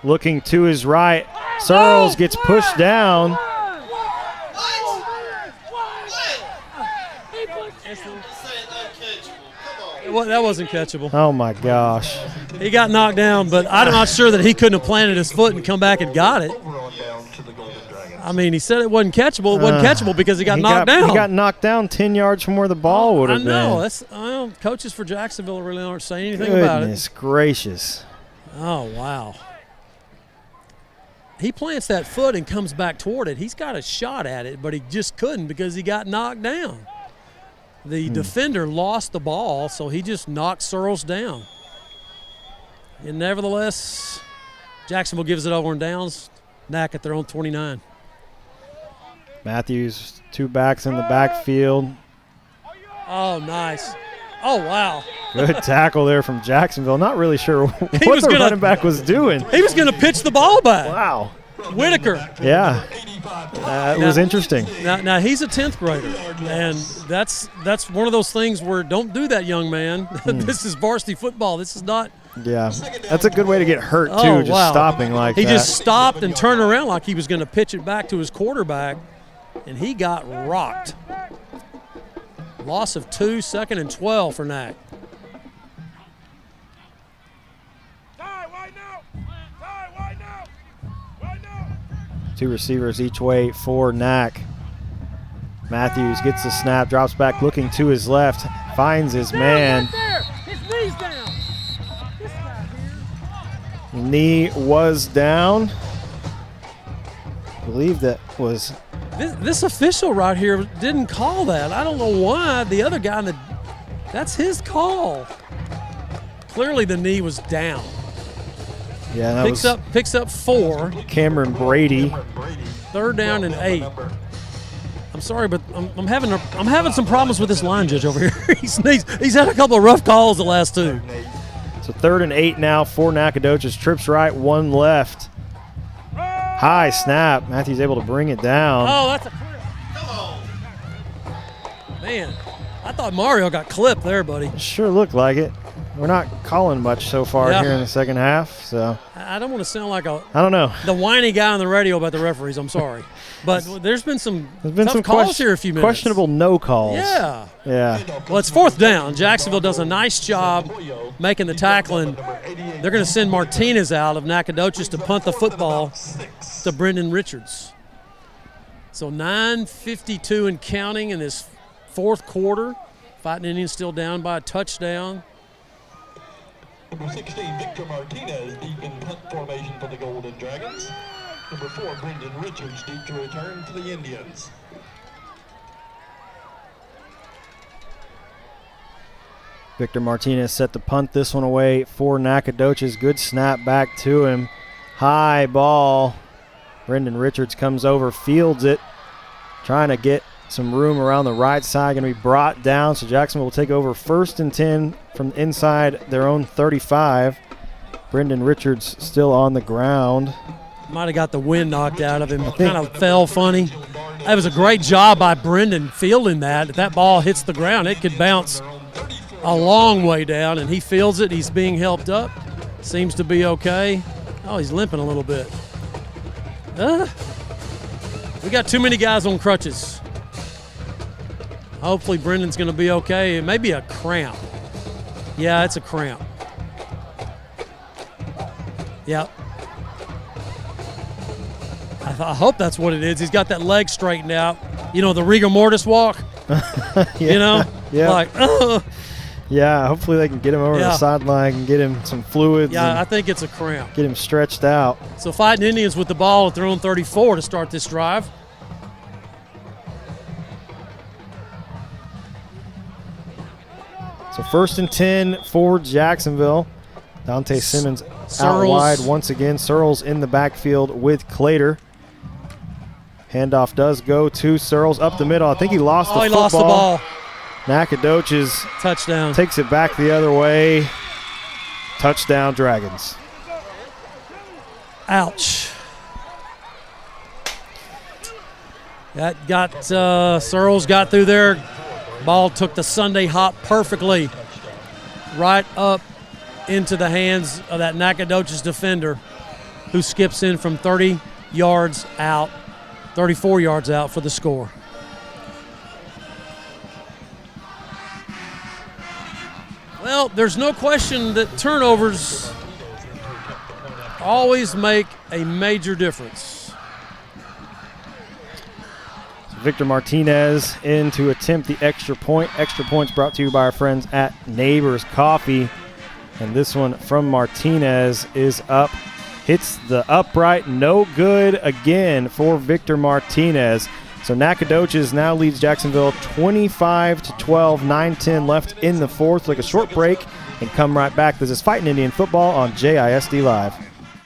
looking to his right. Searles gets pushed down. Well, that wasn't catchable. Oh, my gosh. He got knocked down, but I'm not sure that he couldn't have planted his foot and come back and got it. I mean, he said it wasn't catchable. It wasn't catchable because he got knocked down. He got knocked down 10 yards from where the ball would have been. I know. Coaches for Jacksonville really aren't saying anything about it. Goodness gracious. Oh, wow. He plants that foot and comes back toward it. He's got a shot at it, but he just couldn't because he got knocked down. The defender lost the ball, so he just knocked Searles down. And nevertheless, Jacksonville gives it over in downs. Knack at their own 29. Matthews, 2 backs in the backfield. Oh, nice. Oh, wow. Good tackle there from Jacksonville. Not really sure what the running back was doing. He was going to pitch the ball back. Wow. Whitaker. Yeah. It was interesting. Now he's a 10th grader, and that's one of those things where don't do that, young man. This is varsity football. This is not. Yeah, that's a good way to get hurt, too, just stopping like that. He just stopped and turned around like he was going to pitch it back to his quarterback, and he got rocked. Loss of 2, 2nd and 12 for Nac. Two receivers each way for Nac. Matthews gets the snap, drops back looking to his left, finds his man. His knee's down. Knee was down. I believe that was. This official right here didn't call that. I don't know why. The other guy, that's his call. Clearly the knee was down. Yeah, that picks up 4. Cameron Brady. 3rd down and 8. I'm sorry, but I'm having some problems with this line judge over here. He's had a couple of rough calls the last 2. So 3rd and 8 now for Nacogdoches. Trips right, 1 left. High snap. Matthews able to bring it down. Oh, that's a clip. Man, I thought Mario got clipped there, buddy. Sure looked like it. We're not calling much so far here in the second half, so. I don't want to sound like I don't know. The whiny guy on the radio about the referees. I'm sorry. But there's been some tough calls here a few minutes. Questionable no calls. Yeah. Yeah. Well, it's 4th down. Jacksonville does a nice job making the tackling. They're going to send Martinez out of Nacogdoches to punt the football to Brendan Richards. So 9:52 and counting in this 4th quarter. Fighting Indians still down by a touchdown. Number 16, Victor Martinez, deep in punt formation for the Golden Dragons. Number 4, Brendan Richards, deep to return to the Indians. Victor Martinez set the punt this one away for Nacogdoches. Good snap back to him. High ball. Brendan Richards comes over, fields it, trying to get some room around the right side. Going to be brought down, so Jacksonville will take over 1st and 10 from inside their own 35. Brendan Richards still on the ground. Might have got the wind knocked out of him. Kind of fell funny. That was a great job by Brendan fielding that. If that ball hits the ground, it could bounce a long way down, and he fields it. He's being helped up. Seems to be okay. Oh, he's limping a little bit. We got too many guys on crutches. Hopefully Brendan's going to be okay. It may be a cramp. Yeah, it's a cramp. Yep. I hope that's what it is. He's got that leg straightened out. You know, the rigor mortis walk? You know? Yeah. Like, yeah, hopefully they can get him over the sideline and get him some fluids. Yeah, I think it's a cramp. Get him stretched out. So Fighting Indians with the ball at their own 34 to start this drive. So 1st and 10 for Jacksonville. Dante Simmons out wide once again. Searles in the backfield with Clater. Handoff does go to Searles up the middle. I think he lost the football. He lost the ball. Nacogdoches touchdown. Takes it back the other way. Touchdown Dragons. Ouch. That got Searles got through there. Ball took the Sunday hop perfectly right up into the hands of that Nacogdoches defender, who skips in from 30 yards out, 34 yards out for the score. Well, there's no question that turnovers always make a major difference. Victor Martinez in to attempt the extra point. Extra points brought to you by our friends at Neighbors Coffee. And this one from Martinez is up. Hits the upright. No good again for Victor Martinez. So Nacogdoches now leads Jacksonville 25-12, 9-10 left in the 4th. Take a short break and come right back. This is Fighting Indian Football on JISD Live.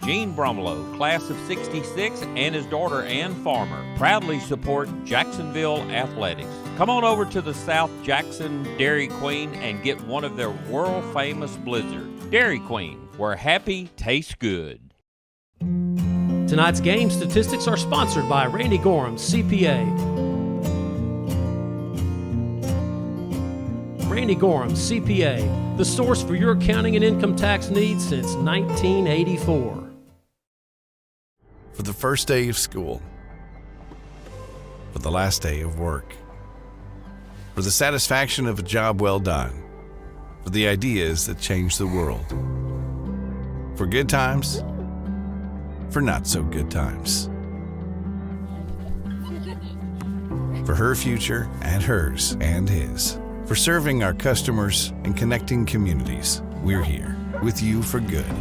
Gene Bromlow, class of 66, and his daughter Ann Farmer proudly support Jacksonville athletics. Come on over to the South Jackson Dairy Queen and get one of their world-famous blizzards. Dairy Queen, where happy tastes good. Tonight's game statistics are sponsored by Randy Gorham, CPA. Randy Gorham, CPA, the source for your accounting and income tax needs since 1984. For the first day of school, for the last day of work, For the satisfaction of a job well done. For the ideas that change the world. For good times. For not so good times. For her future and hers and his. For serving our customers and connecting communities. We're here with you for good.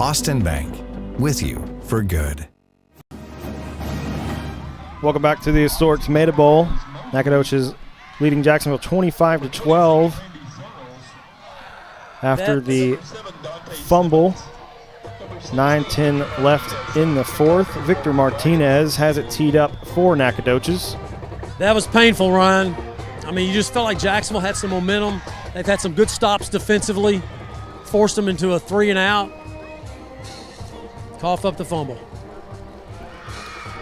Austin Bank, with you for good. Welcome back to the historic Tomato Bowl. Nacogdoches leading Jacksonville 25-12 after the fumble. 9-10 left in the fourth. Victor Martinez has it teed up for Nacogdoches. That was painful, Ryan. I mean, you just felt like Jacksonville had some momentum. They've had some good stops defensively, forced them into a 3-and-out. Cough up the fumble.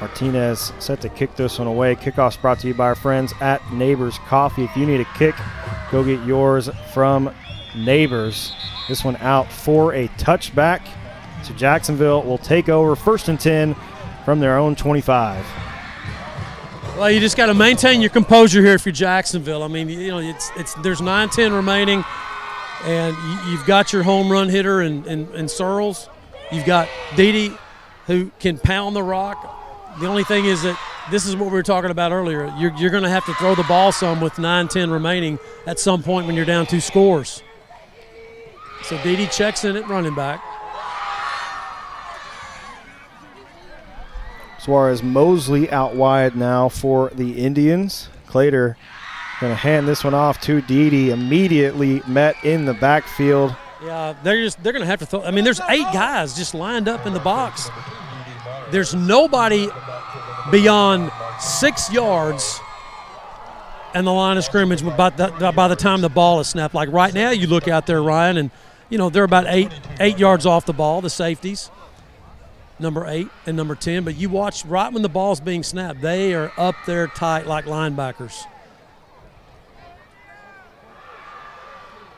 Martinez set to kick this one away. Kickoff's brought to you by our friends at Neighbors Coffee. If you need a kick, go get yours from Neighbors. This one out for a touchback. So Jacksonville will take over 1st and 10 from their own 25. Well, you just got to maintain your composure here if you're Jacksonville. I mean, you know, there's 9-10 remaining, and you've got your home run hitter in Searles. You've got Dede, who can pound the rock. The only thing is that this is what we were talking about earlier. You're going to have to throw the ball some with 9-10 remaining at some point when you're down 2 scores. So Dede checks in at running back. Suarez Mosley out wide now for the Indians. Clater going to hand this one off to Dede. Immediately met in the backfield. Yeah, they're going to have to throw. I mean, there's 8 guys just lined up in the box. There's nobody beyond 6 yards and the line of scrimmage by the time the ball is snapped. Like right now, you look out there, Ryan, and you know they're about 8 yards off the ball, the safeties. Number 8 and number 10, but you watch right when the ball's being snapped, they are up there tight like linebackers.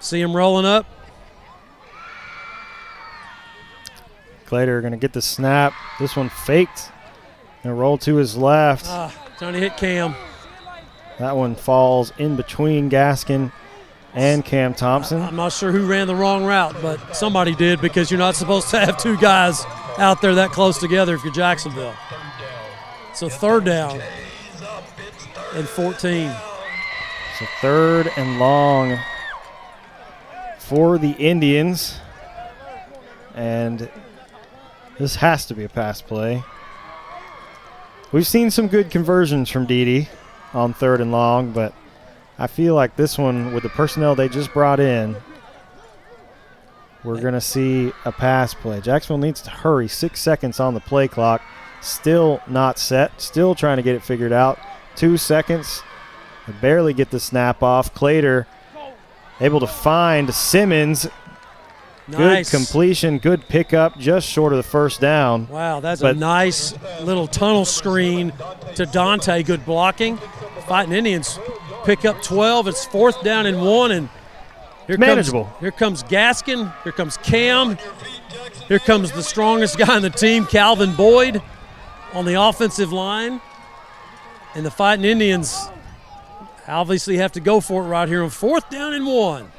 See him rolling up. Clater going to get the snap. This one faked and roll to his left. Trying to hit Cam. That one falls in between Gaskin and Cam Thompson. I'm not sure who ran the wrong route, but somebody did because you're not supposed to have 2 guys out there that close together if you're Jacksonville. So 3rd down and 14. So 3rd and long for the Indians. And this has to be a pass play. We've seen some good conversions from Dede on 3rd and long, but I feel like this one, with the personnel they just brought in, we're going to see a pass play. Jacksonville needs to hurry. 6 seconds on the play clock. Still not set. Still trying to get it figured out. 2 seconds. They barely get the snap off. Clater able to find Simmons. Nice. Good completion. Good pickup. Just short of the 1st down. Wow, that's a nice little tunnel screen to Dante. Good blocking. Fighting Indians pick up 12. It's 4th down and 1, and manageable. Here comes Gaskin. Here comes Cam. Here comes the strongest guy on the team, Calvin Boyd, on the offensive line. And the Fighting Indians obviously have to go for it right here on 4th down and 1.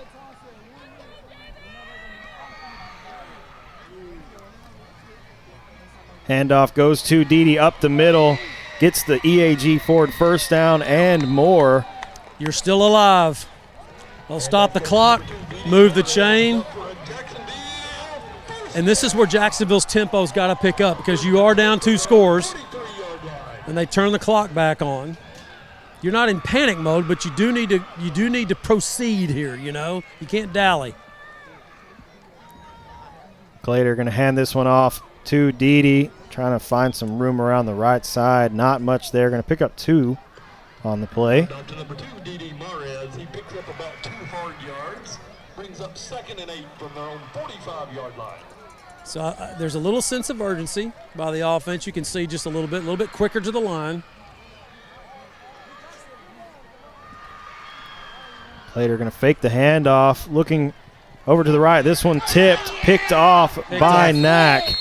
Handoff goes to Dede up the middle. Gets the EAG Ford 1st down and more. You're still alive. They'll stop the clock, move the chain. And this is where Jacksonville's tempo's got to pick up because you are down 2 scores and they turn the clock back on. You're not in panic mode, but you do need to proceed here, you know. You can't dally. Clater going to hand this one off to Dede, trying to find some room around the right side. Not much there. Going to pick up 2 on the play. To number 2, Dede Marez. He picks up about 2 hard yards, brings up 2nd and 8 from their own 45-yard line. So there's a little sense of urgency by the offense. You can see just a little bit quicker to the line. Clater going to fake the handoff, looking over to the right. This one picked off by Nac.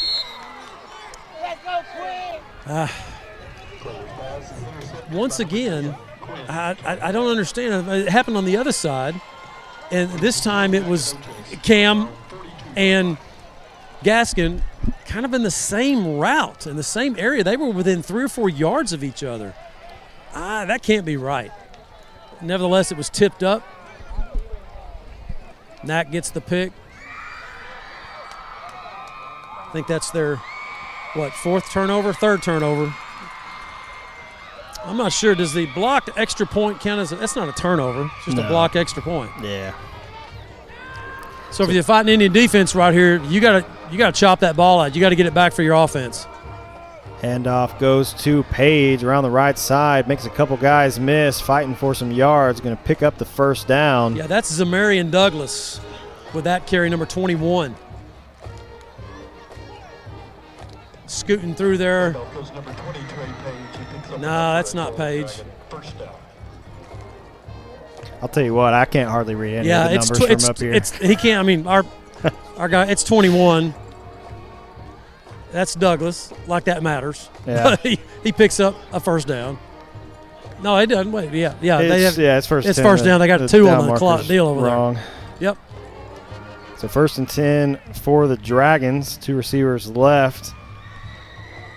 Once again, I don't understand. It happened on the other side, and this time it was Cam and Gaskin kind of in the same route, in the same area. They were within 3 or 4 yards of each other. That can't be right. Nevertheless, it was tipped up. Knack gets the pick. I think that's their, third turnover. I'm not sure. Does the blocked extra point count as that's not a turnover. It's just a block extra point. Yeah. So if you're fighting Indian defense right here, you gotta chop that ball out. You got to get it back for your offense. Handoff goes to Page around the right side, makes a couple guys miss, fighting for some yards, going to pick up the first down. Yeah, that's Zamarian Douglas with that carry, number 21. Scooting through there. No, that's not Page. I'll tell you what, I can't hardly read any of the numbers from up here. He can't. I mean, our guy. It's 21. That's Douglas. Like that matters. Yeah. he picks up a first down. No, he doesn't. Wait. Yeah. It's first. It's 10. first down. They got 2 on the clock deal over wrong. there. Yep. So 1st and 10 for the Dragons. 2 receivers left.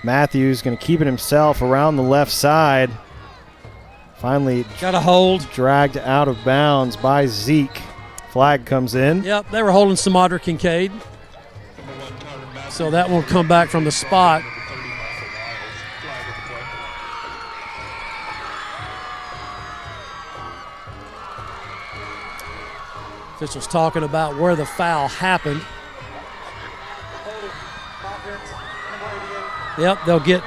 Matthews going to keep it himself around the left side. Finally got a hold. Dragged out of bounds by Zeke. Flag comes in. Yep, they were holding Samadra Kincaid. So that will come back from the spot. Officials talking about where the foul happened. Yep, they'll get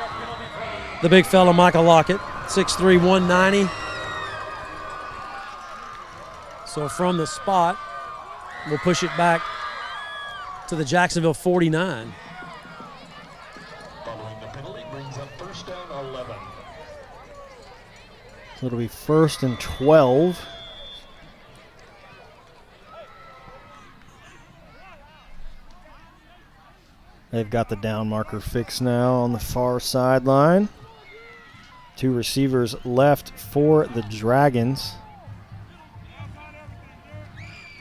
the big fella, Michael Lockett, 6'3", 190. So from the spot, we'll push it back to the Jacksonville 49. Following the penalty brings up first down 11. So it'll be 1st and 12. They've got the down marker fixed now on the far sideline. 2 receivers left for the Dragons.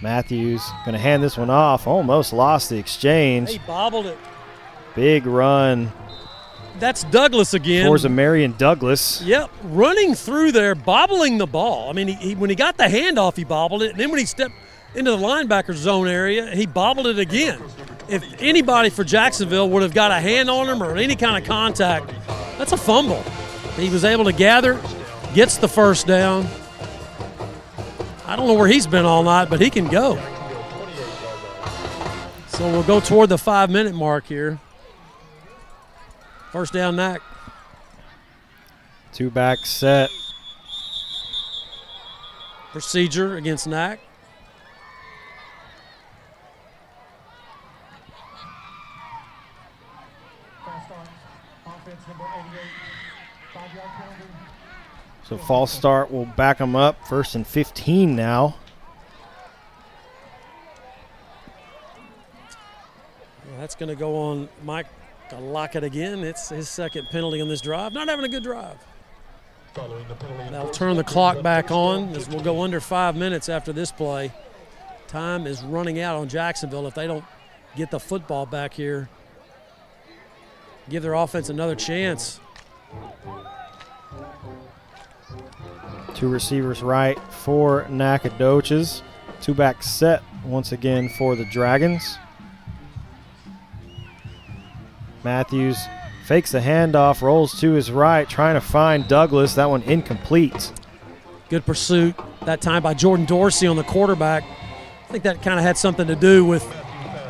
Matthews going to hand this one off. Almost lost the exchange. He bobbled it. Big run. That's Douglas again. For Zamarian Douglas. Yep, running through there, bobbling the ball. I mean, he when he got the handoff, he bobbled it. And then when he stepped into the linebacker zone area, he bobbled it again. If anybody for Jacksonville would have got a hand on him or any kind of contact, that's a fumble. He was able to gather, gets the first down. I don't know where he's been all night, but he can go. So we'll go toward the 5-minute mark here. First down, Knack. 2-back set. Procedure against Knack. So false start will back them up. 1st and 15 now. Well, that's going to go on Mike Lockett again. It's his 2nd penalty on this drive. Not having a good drive. They'll turn the clock back on as we'll go under 5 minutes after this play. Time is running out on Jacksonville if they don't get the football back here. Give their offense another chance. 2 receivers right for Nacogdoches. 2-back set once again for the Dragons. Matthews fakes the handoff, rolls to his right, trying to find Douglas. That one incomplete. Good pursuit that time by Jordan Dorsey on the quarterback. I think that kind of had something to do with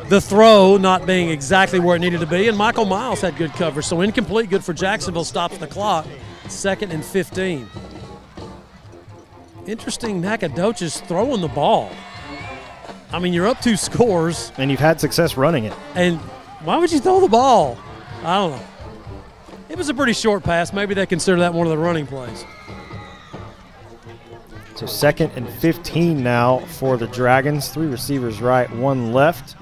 the throw not being exactly where it needed to be, and Michael Miles had good coverage. So incomplete, good for Jacksonville, stops the clock. 2nd and 15. Interesting, Nacogdoches throwing the ball. I mean, you're up 2 scores. And you've had success running it. And why would you throw the ball? I don't know. It was a pretty short pass. Maybe they consider that one of the running plays. So 2nd and 15 now for the Dragons. 3 receivers right, 1 left.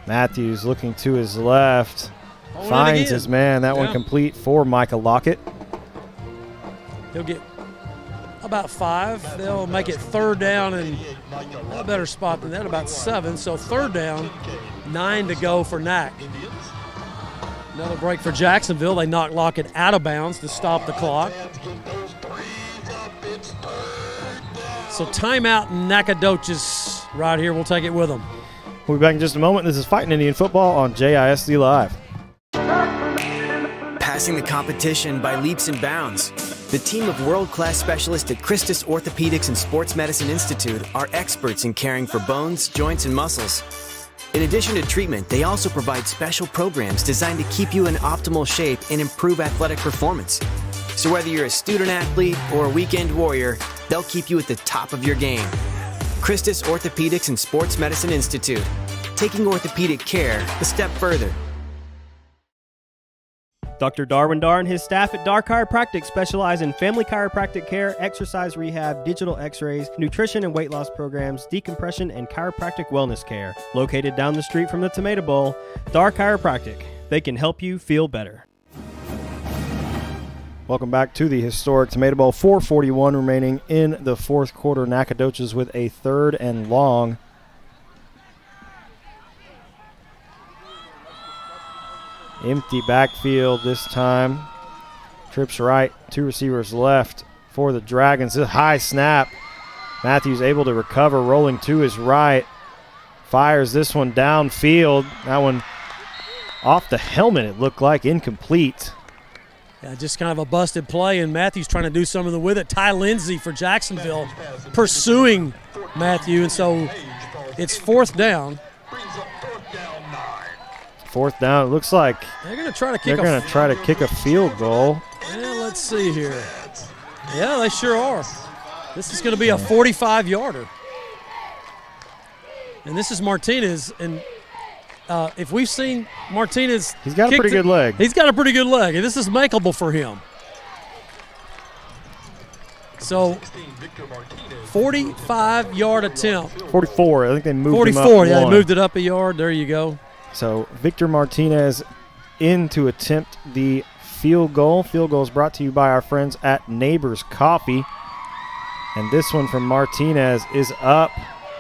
Matthews looking to his left. Finds his man. That one Yeah. complete for Micah Lockett. He'll get about 5. They'll make it 3rd down and a better spot than that, about 7. So 3rd down, 9 to go for Nac. Another break for Jacksonville. They knock Lockett out of bounds to stop the clock. So timeout in Nacogdoches right here. We'll take it with them. We'll be back in just a moment. This is Fighting Indian Football on JISD Live. Passing the competition by leaps and bounds. The team of world-class specialists at Christus Orthopedics and Sports Medicine Institute are experts in caring for bones, joints, and muscles. In addition to treatment, they also provide special programs designed to keep you in optimal shape and improve athletic performance. So whether you're a student athlete or a weekend warrior, they'll keep you at the top of your game. Christus Orthopedics and Sports Medicine Institute, taking orthopedic care a step further. Dr. Darwin Dar and his staff at Dar Chiropractic specialize in family chiropractic care, exercise rehab, digital x-rays, nutrition and weight loss programs, decompression, and chiropractic wellness care. Located down the street from the Tomato Bowl, Dar Chiropractic. They can help you feel better. Welcome back to the historic Tomato Bowl. 4:41 remaining in the fourth quarter. Nacogdoches with a 3rd and long. Empty backfield this time. Trips right, 2 receivers left for the Dragons. A high snap. Matthews able to recover, rolling to his right. Fires this one downfield. That one off the helmet, it looked like, incomplete. Yeah, just kind of a busted play, and Matthews trying to do something with it. Ty Lindsay for Jacksonville pursuing Matthew, and so it's 4th down. 4th down. It looks like They're going to try to kick. they're going to try to kick a field goal. Yeah, let's see here. Yeah, they sure are. This is going to be a 45-yarder. And this is Martinez. And if we've seen Martinez, he's got a pretty good leg. He's got a pretty good leg, and this is makeable for him. So, 45-yard attempt. 44. I think they moved 44. him up Yeah, they one. moved it up a yard. There you go. So Victor Martinez in to attempt the field goal. Field goal is brought to you by our friends at Neighbors Coffee. And this one from Martinez is up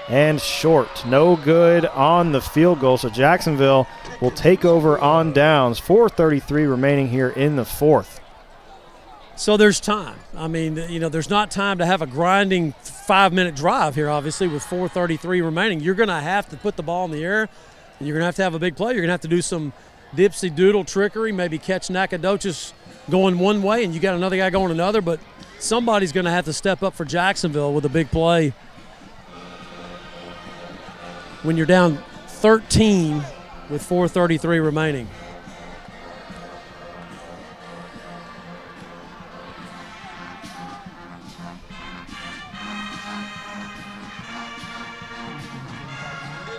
and short. No good on the field goal. So Jacksonville will take over on downs. 4:33 remaining here in the fourth. So there's time. I mean, there's not time to have a grinding 5-minute drive here, obviously, with 4:33 remaining. You're going to have to put the ball in the air. You're going to have a big play. You're going to have to do some dipsy-doodle trickery, maybe catch Nacogdoches going one way and you got another guy going another, but somebody's going to have to step up for Jacksonville with a big play. When you're down 13 with 4:33 remaining.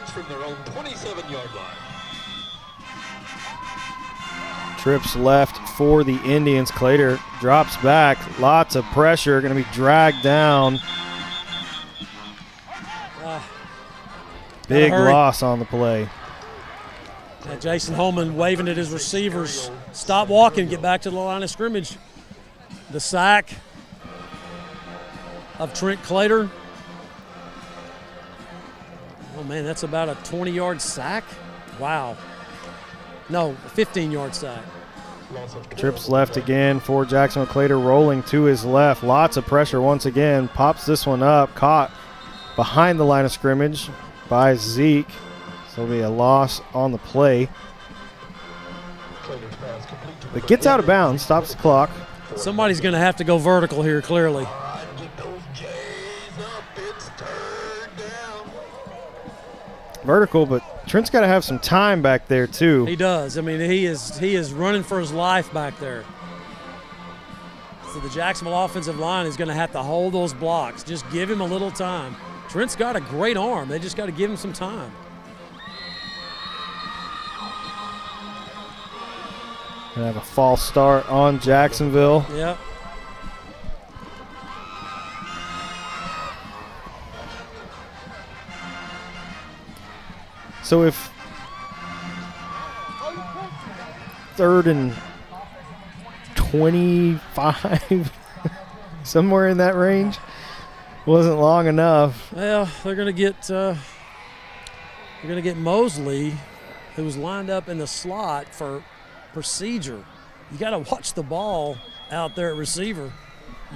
From their own 27-yard line. Trips left for the Indians. Clater drops back. Lots of pressure. Going to be dragged down. Big loss on the play. Jason Holman waving at his receivers. Stop walking, get back to the line of scrimmage. The sack of Trent Clater. Oh, man, that's about a 20-yard sack? Wow. No, a 15-yard sack. Trips left again for Jacksonville. Clater rolling to his left. Lots of pressure once again. Pops this one up. Caught behind the line of scrimmage by Zeke. So it'll be a loss on the play. But gets out of bounds. Stops the clock. Somebody's going to have to go vertical here, clearly. Vertical, but Trent's got to have some time back there too. He does. I mean, he is running for his life back there. So the Jacksonville offensive line is going to have to hold those blocks. Just give him a little time. Trent's got a great arm. They just got to give him some time. Gonna have a false start on Jacksonville. Yep. So if 3rd and 25, somewhere in that range. Wasn't long enough. Well, they're going to get Mosley, who was lined up in the slot for procedure. You got to watch the ball out there at receiver.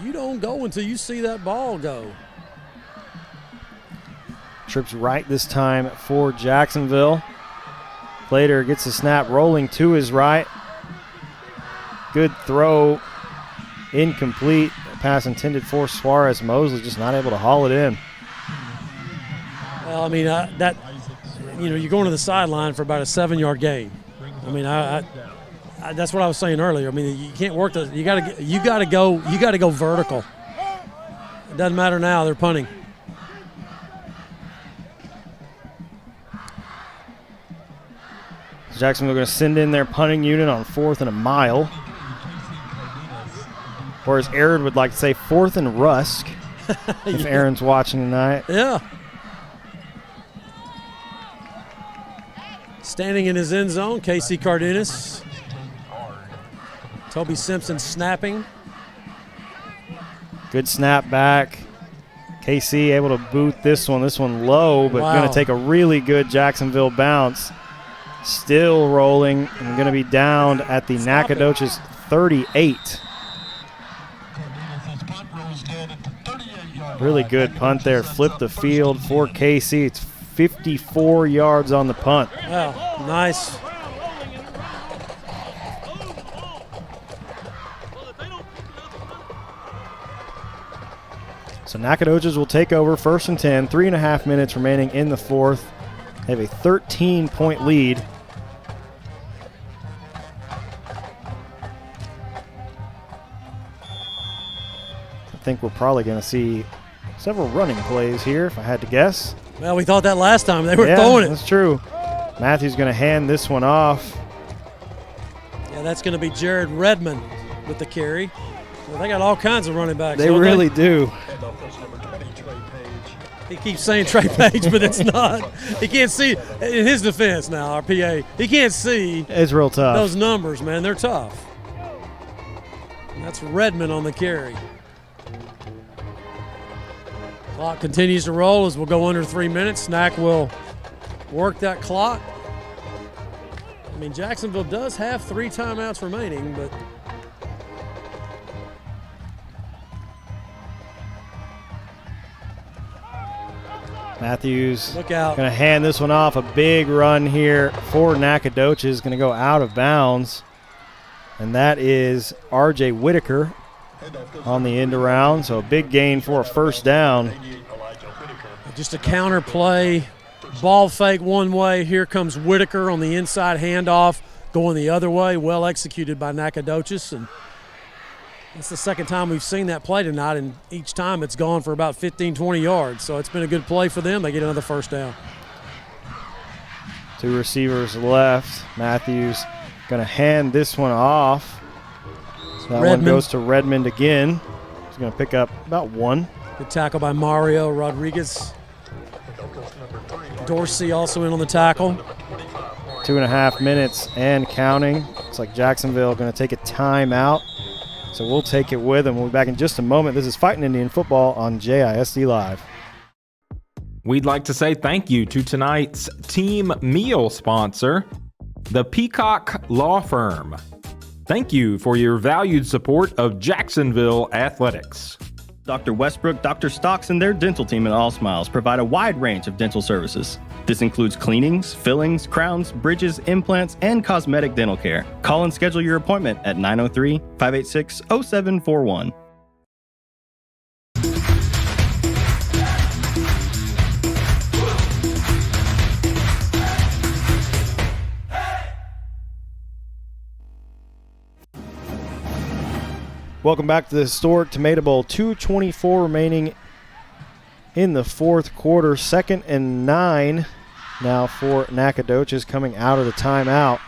You don't go until you see that ball go. Trips right this time for Jacksonville. Plater gets the snap rolling to his right. Good throw, incomplete. Pass intended for Suarez. Mosley just not able to haul it in. Well, I mean, you're going to the sideline for about a 7-yard gain. I mean, that's what I was saying earlier. I mean, you can't work you got to go vertical. It doesn't matter now. They're punting. Jacksonville going to send in their punting unit on 4th and a mile. Or as Aaron would like to say, 4th and Rusk, if Yeah. Aaron's watching tonight. Yeah. Standing in his end zone, Casey Cardenas. Toby Simpson snapping. Good snap back. KC able to boot this one low, but going to take a really good Jacksonville bounce. Still rolling and going to be downed at the Nacogdoches 38. Really good punt there. Flip the field for KC. It's 54 yards on the punt. Wow, nice. So Nacogdoches will take over 1st and 10. 3.5 minutes remaining in the 4th. They have a 13-point lead. I think we're probably going to see several running plays here, if I had to guess. Well, we thought that last time. They were throwing it. That's true. Matthews going to hand this one off. Yeah, that's going to be Jared Redmond with the carry. Well, they got all kinds of running backs. They really do. He keeps saying Trey Page, but it's not. He can't see. In his defense now, our PA, he can't see. It's real tough. Those numbers, man, they're tough. And that's Redmond on the carry. Clock continues to roll as we'll go under 3 minutes. Snack will work that clock. I mean, Jacksonville does have 3 timeouts remaining, but Matthews look out. Going to hand this one off. A big run here for Nacogdoches. Going to go out of bounds. And that is R.J. Whitaker on the end around. So a big gain for a 1st down. Just a counter play. Ball fake one way. Here comes Whitaker on the inside handoff going the other way. Well executed by Nacogdoches. And it's the 2nd time we've seen that play tonight, and each time it's gone for about 15, 20 yards. So it's been a good play for them. They get another 1st down. 2 receivers left. Matthews going to hand this one off. So that one goes to Redmond again. He's going to pick up about 1. Good tackle by Mario Rodriguez. Dorsey also in on the tackle. 2.5 minutes and counting. Looks like Jacksonville going to take a timeout. So we'll take it with them. We'll be back in just a moment. This is Fighting Indian Football on JISD Live. We'd like to say thank you to tonight's team meal sponsor, the Peacock Law Firm. Thank you for your valued support of Jacksonville athletics. Dr. Westbrook, Dr. Stocks, and their dental team at All Smiles provide a wide range of dental services. This includes cleanings, fillings, crowns, bridges, implants, and cosmetic dental care. Call and schedule your appointment at 903-586-0741. Welcome back to the historic Tomato Bowl. 2:24 remaining in the 4th quarter. 2nd and 9 now for Nacogdoches coming out of the timeout.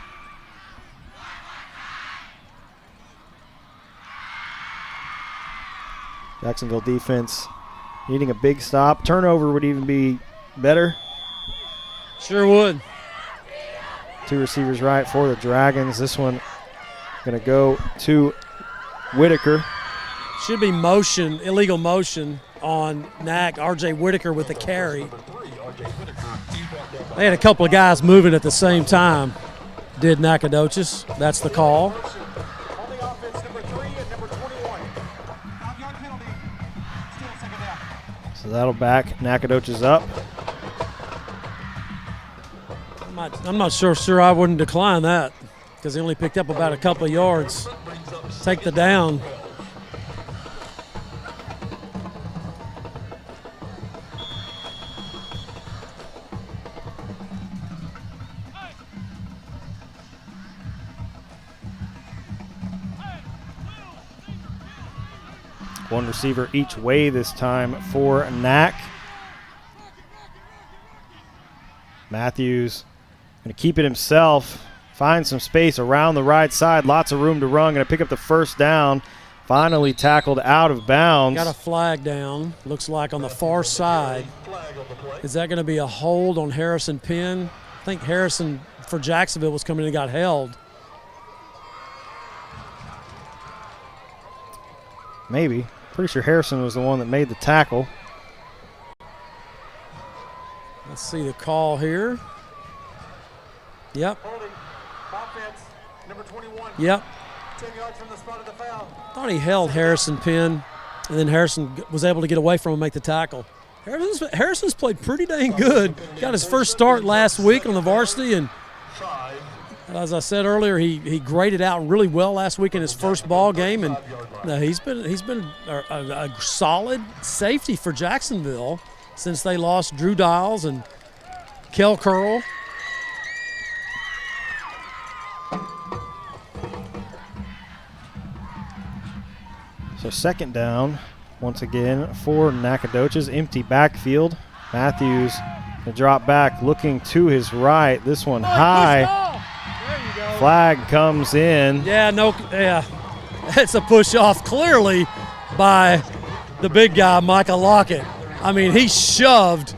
Jacksonville defense needing a big stop. Turnover would even be better. Sure would. 2 receivers right for the Dragons. This one Going to go to Whitaker. Should be motion, illegal motion on R.J. Whitaker with the carry. They had a couple of guys moving at the same time, did Nacogdoches. That's the call. So that'll back Nacogdoches up. I'm not sure I wouldn't decline that because he only picked up about a couple of yards. Take the down. One receiver each way this time for Nac. Matthews going to keep it himself, find some space around the right side, lots of room to run, going to pick up the first down. Finally tackled out of bounds. Got a flag down, looks like on the far side. Is that going to be a hold on Harrison Penn? I think Harrison for Jacksonville was coming and got held. Maybe. Pretty sure Harrison was the one that made the tackle. Let's see the call here. Yep. Yep. Thought he held Harrison Penn, and then Harrison was able to get away from him and make the tackle. Harrison's played pretty dang good. Got his first start last week on the varsity, and as I said earlier, he graded out really well last week in his first ball game, and he's been a solid safety for Jacksonville since they lost Drew Dials and Kel Curl. So second down, once again, for Nacogdoches. Empty backfield. Matthews will drop back, looking to his right. This one high. Flag comes in. Yeah, it's a push off clearly by the big guy, Micah Lockett. I mean, he shoved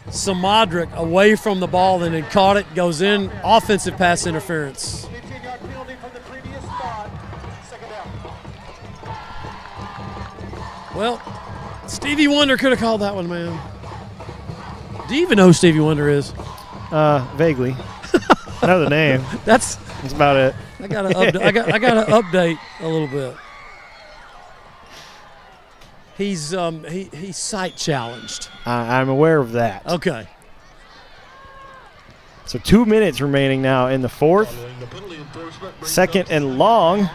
Samadrick away from the ball and then caught it, goes in, offensive pass interference. Well, Stevie Wonder could have called that one, man. Do you even know who Stevie Wonder is? Vaguely. I know the name. That's about it. I gotta update a little bit. He's sight challenged. I'm aware of that. Okay. So 2 minutes remaining now in the fourth. Second and long.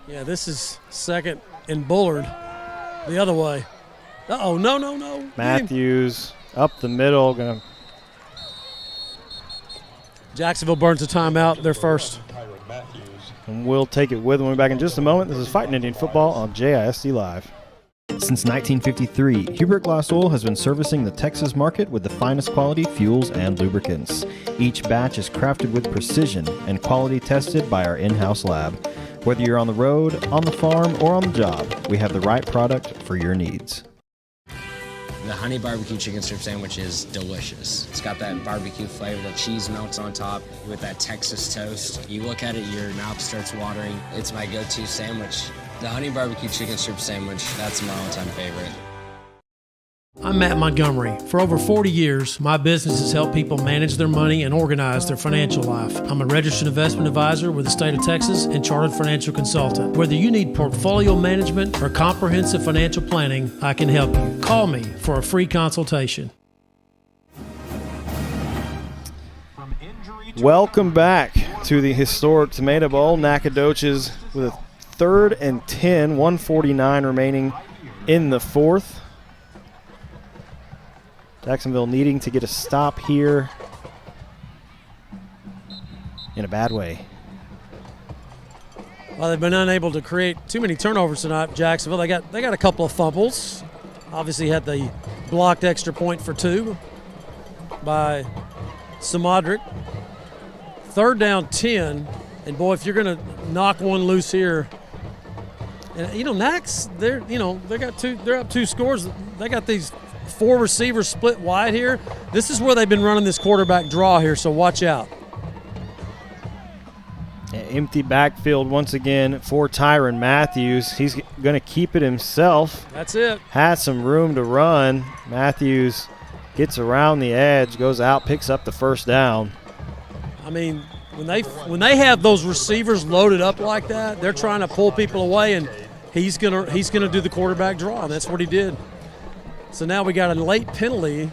Yeah, this is second and Bullard the other way. Uh-oh, no. Matthews up the middle. Jacksonville burns a timeout. They're first. And we'll take it with them. We'll be back in just a moment. This is Fighting Indian Football on JISD Live. Since 1953, Hubert Glass Oil has been servicing the Texas market with the finest quality fuels and lubricants. Each batch is crafted with precision and quality tested by our in-house lab. Whether you're on the road, on the farm, or on the job, we have the right product for your needs. The honey barbecue chicken strip sandwich is delicious. It's got that barbecue flavor, the cheese melts on top with that Texas toast. You look at it, your mouth starts watering. It's my go-to sandwich. The honey barbecue chicken strip sandwich, that's my all-time favorite. I'm Matt Montgomery. For over 40 years, my business has helped people manage their money and organize their financial life. I'm a registered investment advisor with the state of Texas and chartered financial consultant. Whether you need portfolio management or comprehensive financial planning, I can help you. Call me for a free consultation. Welcome back to the historic Tomato Bowl. Nacogdoches with a 3rd and 10, 1:49 remaining in the fourth. Jacksonville needing to get a stop here in a bad way. Well, they've been unable to create too many turnovers tonight, Jacksonville. They got a couple of fumbles. Obviously had the blocked extra point for 2 by Samadrick. 3rd down 10, and boy, if you're going to knock one loose here, and Nacs, they're up 2 scores. They got these 4 receivers split wide here. This is where they've been running this quarterback draw here, so watch out. Empty backfield once again for Tyrann Matthews. He's going to keep it himself. That's it. Has some room to run. Matthews gets around the edge, goes out, picks up the first down. I mean, when they have those receivers loaded up like that, they're trying to pull people away, and he's gonna do the quarterback draw, and that's what he did. So now we got a late penalty,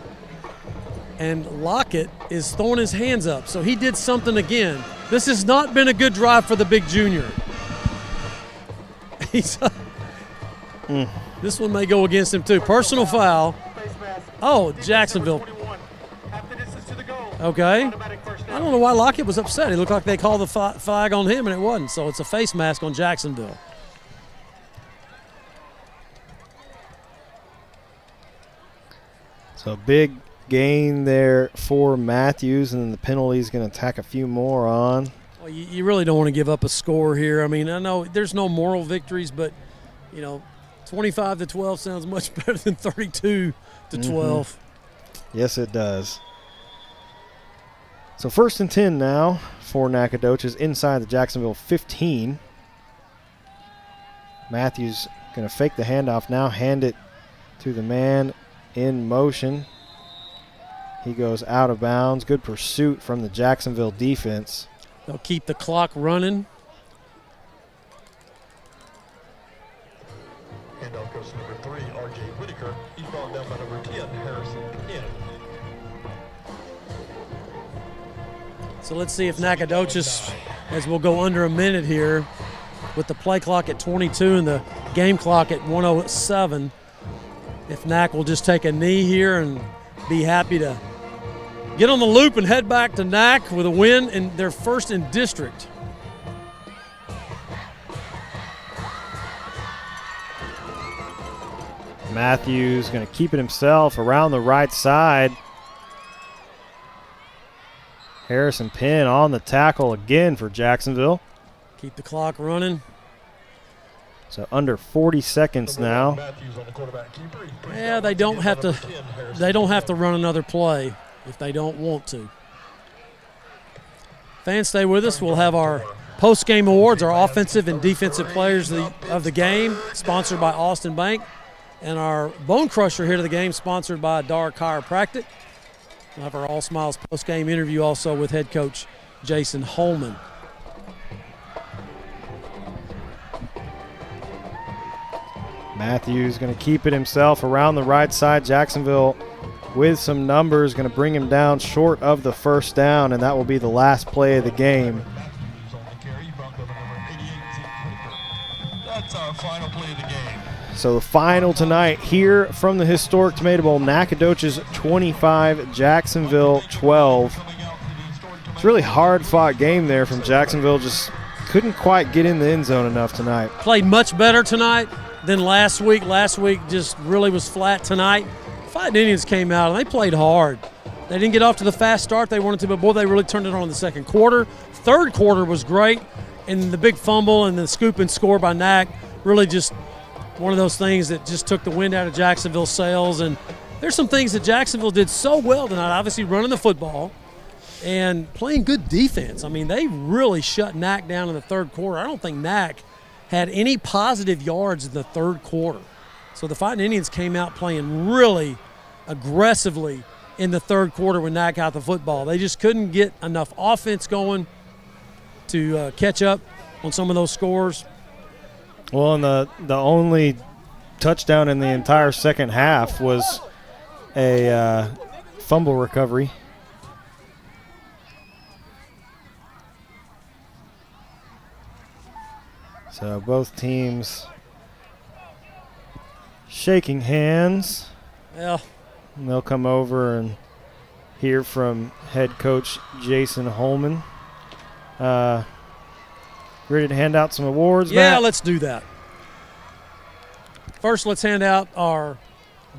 and Lockett is throwing his hands up. So he did something again. This has not been a good drive for the big junior. This one may go against him too. Personal foul. Oh, Jacksonville. Okay. I don't know why Lockett was upset. He looked like they called the flag on him, and it wasn't. So it's a face mask on Jacksonville. So big gain there for Matthews, and then the penalty is going to tack a few more on. Well, you really don't want to give up a score here. I mean, I know there's no moral victories, but, 25-12 sounds much better than 32-12. Yes, it does. So 1st and 10 now for Nacogdoches inside the Jacksonville 15. Matthews going to fake the handoff now, hand it to the man in motion. He goes out of bounds. Good pursuit from the Jacksonville defense. They'll keep the clock running. Handoff goes to number 3, R.J. Whitaker. He's brought down by number 10, Harrison Penn. So let's see if Nacogdoches, as we'll go under a minute here, with the play clock at 22 and the game clock at 1:07, if Nac will just take a knee here and be happy to get on the loop and head back to Nac with a win in their first in district. Matthews going to keep it himself around the right side. Harrison Penn on the tackle again for Jacksonville. Keep the clock running. So under 40 seconds now. Yeah, they don't have to run another play if they don't want to. Fans, stay with us. We'll have our post-game awards, our offensive and defensive players of the game, sponsored by Austin Bank, and our bone crusher here to the game, sponsored by Dar Chiropractic. We'll have our All Smiles post-game interview also with head coach Jason Holman. Matthews going to keep it himself around the right side. Jacksonville with some numbers going to bring him down short of the first down, and that will be the last play of the game. That's our final play of the game. So the final tonight here from the historic Tomato Bowl, Nacogdoches 25, Jacksonville 12. It's a really hard-fought game there from Jacksonville. Just couldn't quite get in the end zone enough tonight. Played much better tonight than last week. Last week just really was flat tonight. Fighting Indians came out, and they played hard. They didn't get off to the fast start they wanted to, but, boy, they really turned it on in the second quarter. Third quarter was great, and the big fumble and the scoop and score by Nac really just one of those things that just took the wind out of Jacksonville's sails. And there's some things that Jacksonville did so well tonight, obviously running the football and playing good defense. I mean, they really shut Nac down in the third quarter. I don't think Nac had any positive yards in the third quarter. So the Fighting Indians came out playing really aggressively in the third quarter when Nac got the football. They just couldn't get enough offense going to catch up on some of those scores. Well, and the only touchdown in the entire second half was a fumble recovery. So both teams shaking hands. Well, and they'll come over and hear from head coach Jason Holman. Ready to hand out some awards, Yeah, Matt? let's do that. First, let's hand out our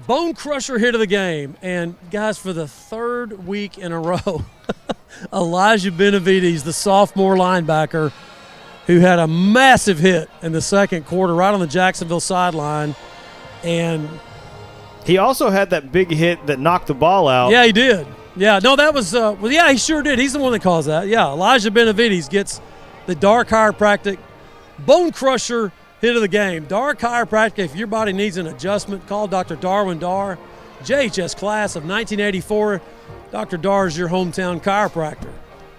Bone Crusher hit of the game. And, guys, for the third week in a row, Elijah Benavides, the sophomore linebacker, who had a massive hit in the second quarter right on the Jacksonville sideline. And He also had that big hit that knocked the ball out. Yeah, he did. Yeah, no, that was he sure did. He's the one that caused that. Yeah, Elijah Benavides gets the Dar Chiropractic bone crusher hit of the game. Dar Chiropractic, if your body needs an adjustment, call Dr. Darwin Dar, JHS class of 1984. Dr. Dar is your hometown chiropractor.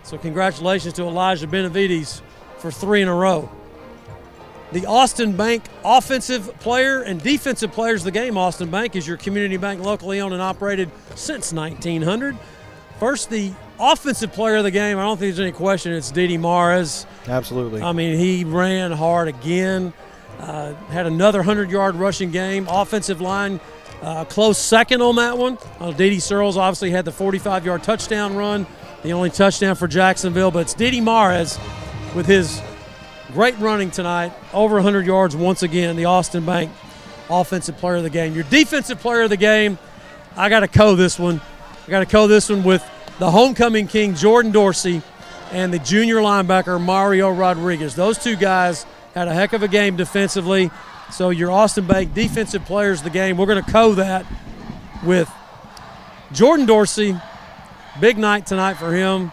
So congratulations to Elijah Benavides for 3 in a row. The Austin Bank offensive player and defensive players of the game. Austin Bank is your community bank locally owned and operated since 1900. First, the offensive player of the game, I don't think there's any question, it's Didi Mares. Absolutely. I mean, he ran hard again, had another 100-yard rushing game. Offensive line, close second on that one. Didi Searles obviously had the 45-yard touchdown run, the only touchdown for Jacksonville, but it's Didi Mares with his great running tonight, over 100 yards once again, the Austin Bank offensive player of the game. Your defensive player of the game, I got to co this one. I got to co this one with the homecoming king, Jordan Dorsey, and the junior linebacker, Mario Rodriguez. Those two guys had a heck of a game defensively. So your Austin Bank defensive players of the game, we're going to co that with Jordan Dorsey, big night tonight for him,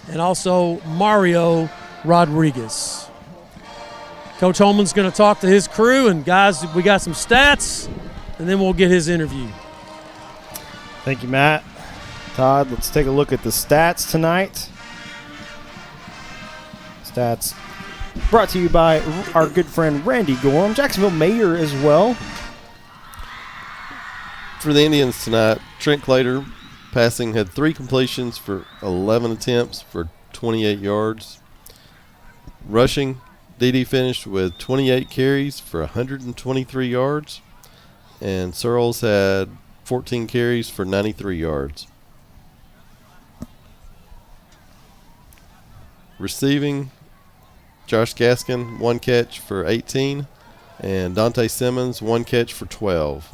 and also Mario Rodriguez. Coach Holman's going to talk to his crew, and guys, we got some stats, and then we'll get his interview. Thank you, Matt. Todd, let's take a look at the stats tonight. Stats brought to you by our good friend Randy Gorham, Jacksonville mayor as well. For the Indians tonight, Trent Clater passing had 3 completions for 11 attempts for 28 yards. Rushing, Didi finished with 28 carries for 123 yards, and Searles had 14 carries for 93 yards. Receiving, Josh Gaskin, 1 catch for 18, and Dante Simmons, 1 catch for 12.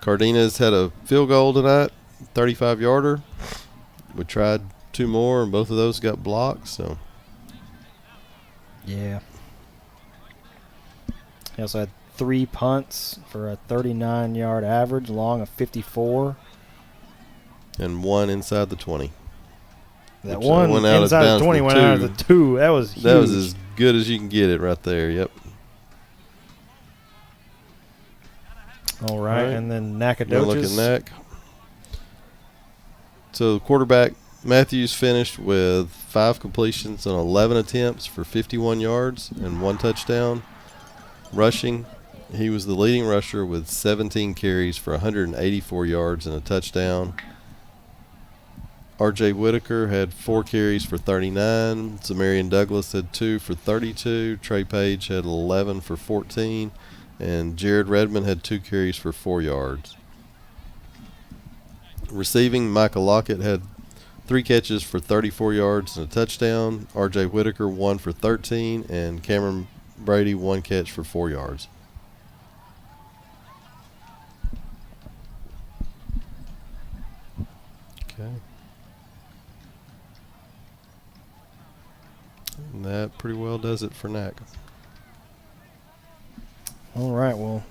Cardenas had a field goal tonight, 35-yarder. We tried 2 more, and both of those got blocked. So, yeah. He also had 3 punts for a 39-yard average, long of 54. And 1 inside the 20. That one inside the 20 went out of the 2. That was huge. That was as good as you can get it right there. Yep. All right, and then Nacogdoches. Look at Nac. So the quarterback, Matthews, finished with 5 completions on 11 attempts for 51 yards and 1 touchdown. Rushing, he was the leading rusher with 17 carries for 184 yards and a touchdown. R.J. Whitaker had 4 carries for 39. Zamarian Douglas had 2 for 32. Trey Page had 11 for 14. And Jared Redmond had 2 carries for 4 yards. Receiving, Michael Lockett had 3 catches for 34 yards and a touchdown. R.J. Whitaker 1 for 13. And Cameron Brady 1 catch for 4 yards. Okay. And that pretty well does it for Nac. All right, well,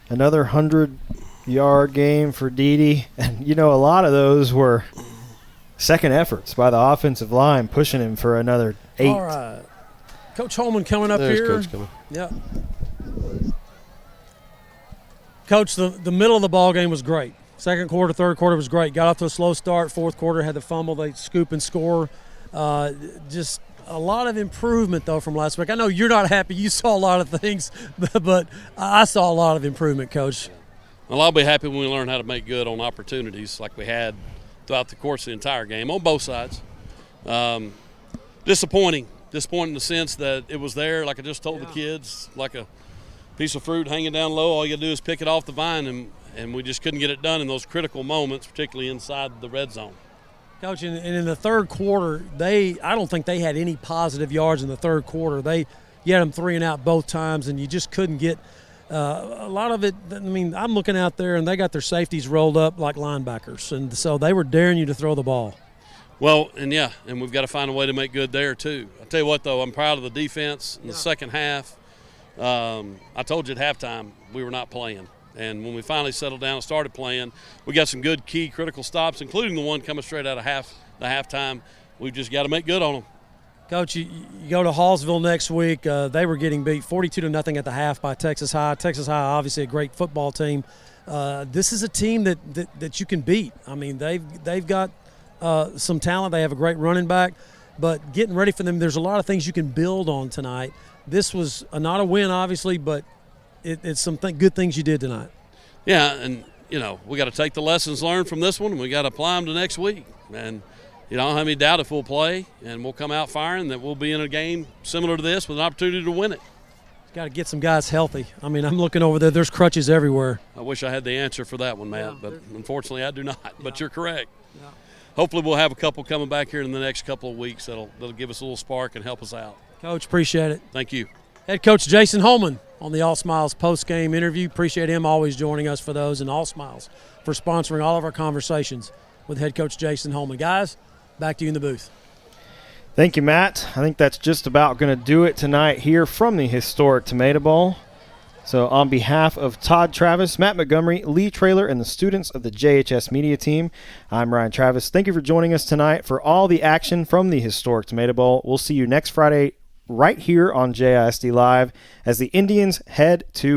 another 100-yard game for Didi. And, you know, a lot of those were second efforts by the offensive line, pushing him for another 8. All right. Coach Holman coming up There's here. Coach coming. Yeah. Coach, the middle of the ball game was great. Second quarter, third quarter was great. Got off to a slow start. Fourth quarter had the fumble. They scoop and score. Just a lot of improvement, though, from last week. I know you're not happy. You saw a lot of things, but I saw a lot of improvement, Coach. Well, I'll be happy when we learn how to make good on opportunities like we had throughout the course of the entire game on both sides. Disappointing in the sense that it was there, like I just told the kids, like a piece of fruit hanging down low. All you got to do is pick it off the vine, and we just couldn't get it done in those critical moments, particularly inside the red zone. Coach, and in the third quarter, I don't think they had any positive yards in the third quarter. You had them 3 and out both times, and you just couldn't get a lot of it. I mean, I'm looking out there, and they got their safeties rolled up like linebackers, and so they were daring you to throw the ball. Well, and we've got to find a way to make good there too. I tell you what, though, I'm proud of the defense in the second half. I told you at halftime we were not playing, and when we finally settled down and started playing, we got some good key critical stops, including the one coming straight out of the halftime. We've just got to make good on them. Coach, you go to Hallsville next week. They were getting beat 42-0 at the half by Texas High. Texas High, obviously a great football team. This is a team that you can beat. I mean, they've got some talent. They have a great running back, but getting ready for them, there's a lot of things you can build on tonight. This was not a win, obviously, but it's some good things you did tonight. Yeah, and we got to take the lessons learned from this one, and we got to apply them to next week. And I don't have any doubt if we'll play and we'll come out firing that we'll be in a game similar to this with an opportunity to win it. Got to get some guys healthy. I mean, I'm looking over there. There's crutches everywhere. I wish I had the answer for that one, Matt, but unfortunately I do not. But you're correct. Yeah. Hopefully we'll have a couple coming back here in the next couple of weeks that'll give us a little spark and help us out. Coach, appreciate it. Thank you. Head Coach Jason Holman on the All Smiles post-game interview. Appreciate him always joining us for those, and All Smiles for sponsoring all of our conversations with Head Coach Jason Holman. Guys, back to you in the booth. Thank you, Matt. I think that's just about going to do it tonight here from the historic Tomato Bowl. So on behalf of Todd Travis, Matt Montgomery, Lee Traylor, and the students of the JHS Media Team, I'm Ryan Travis. Thank you for joining us tonight for all the action from the historic Tomato Bowl. We'll see you next Friday right here on JISD Live as the Indians head to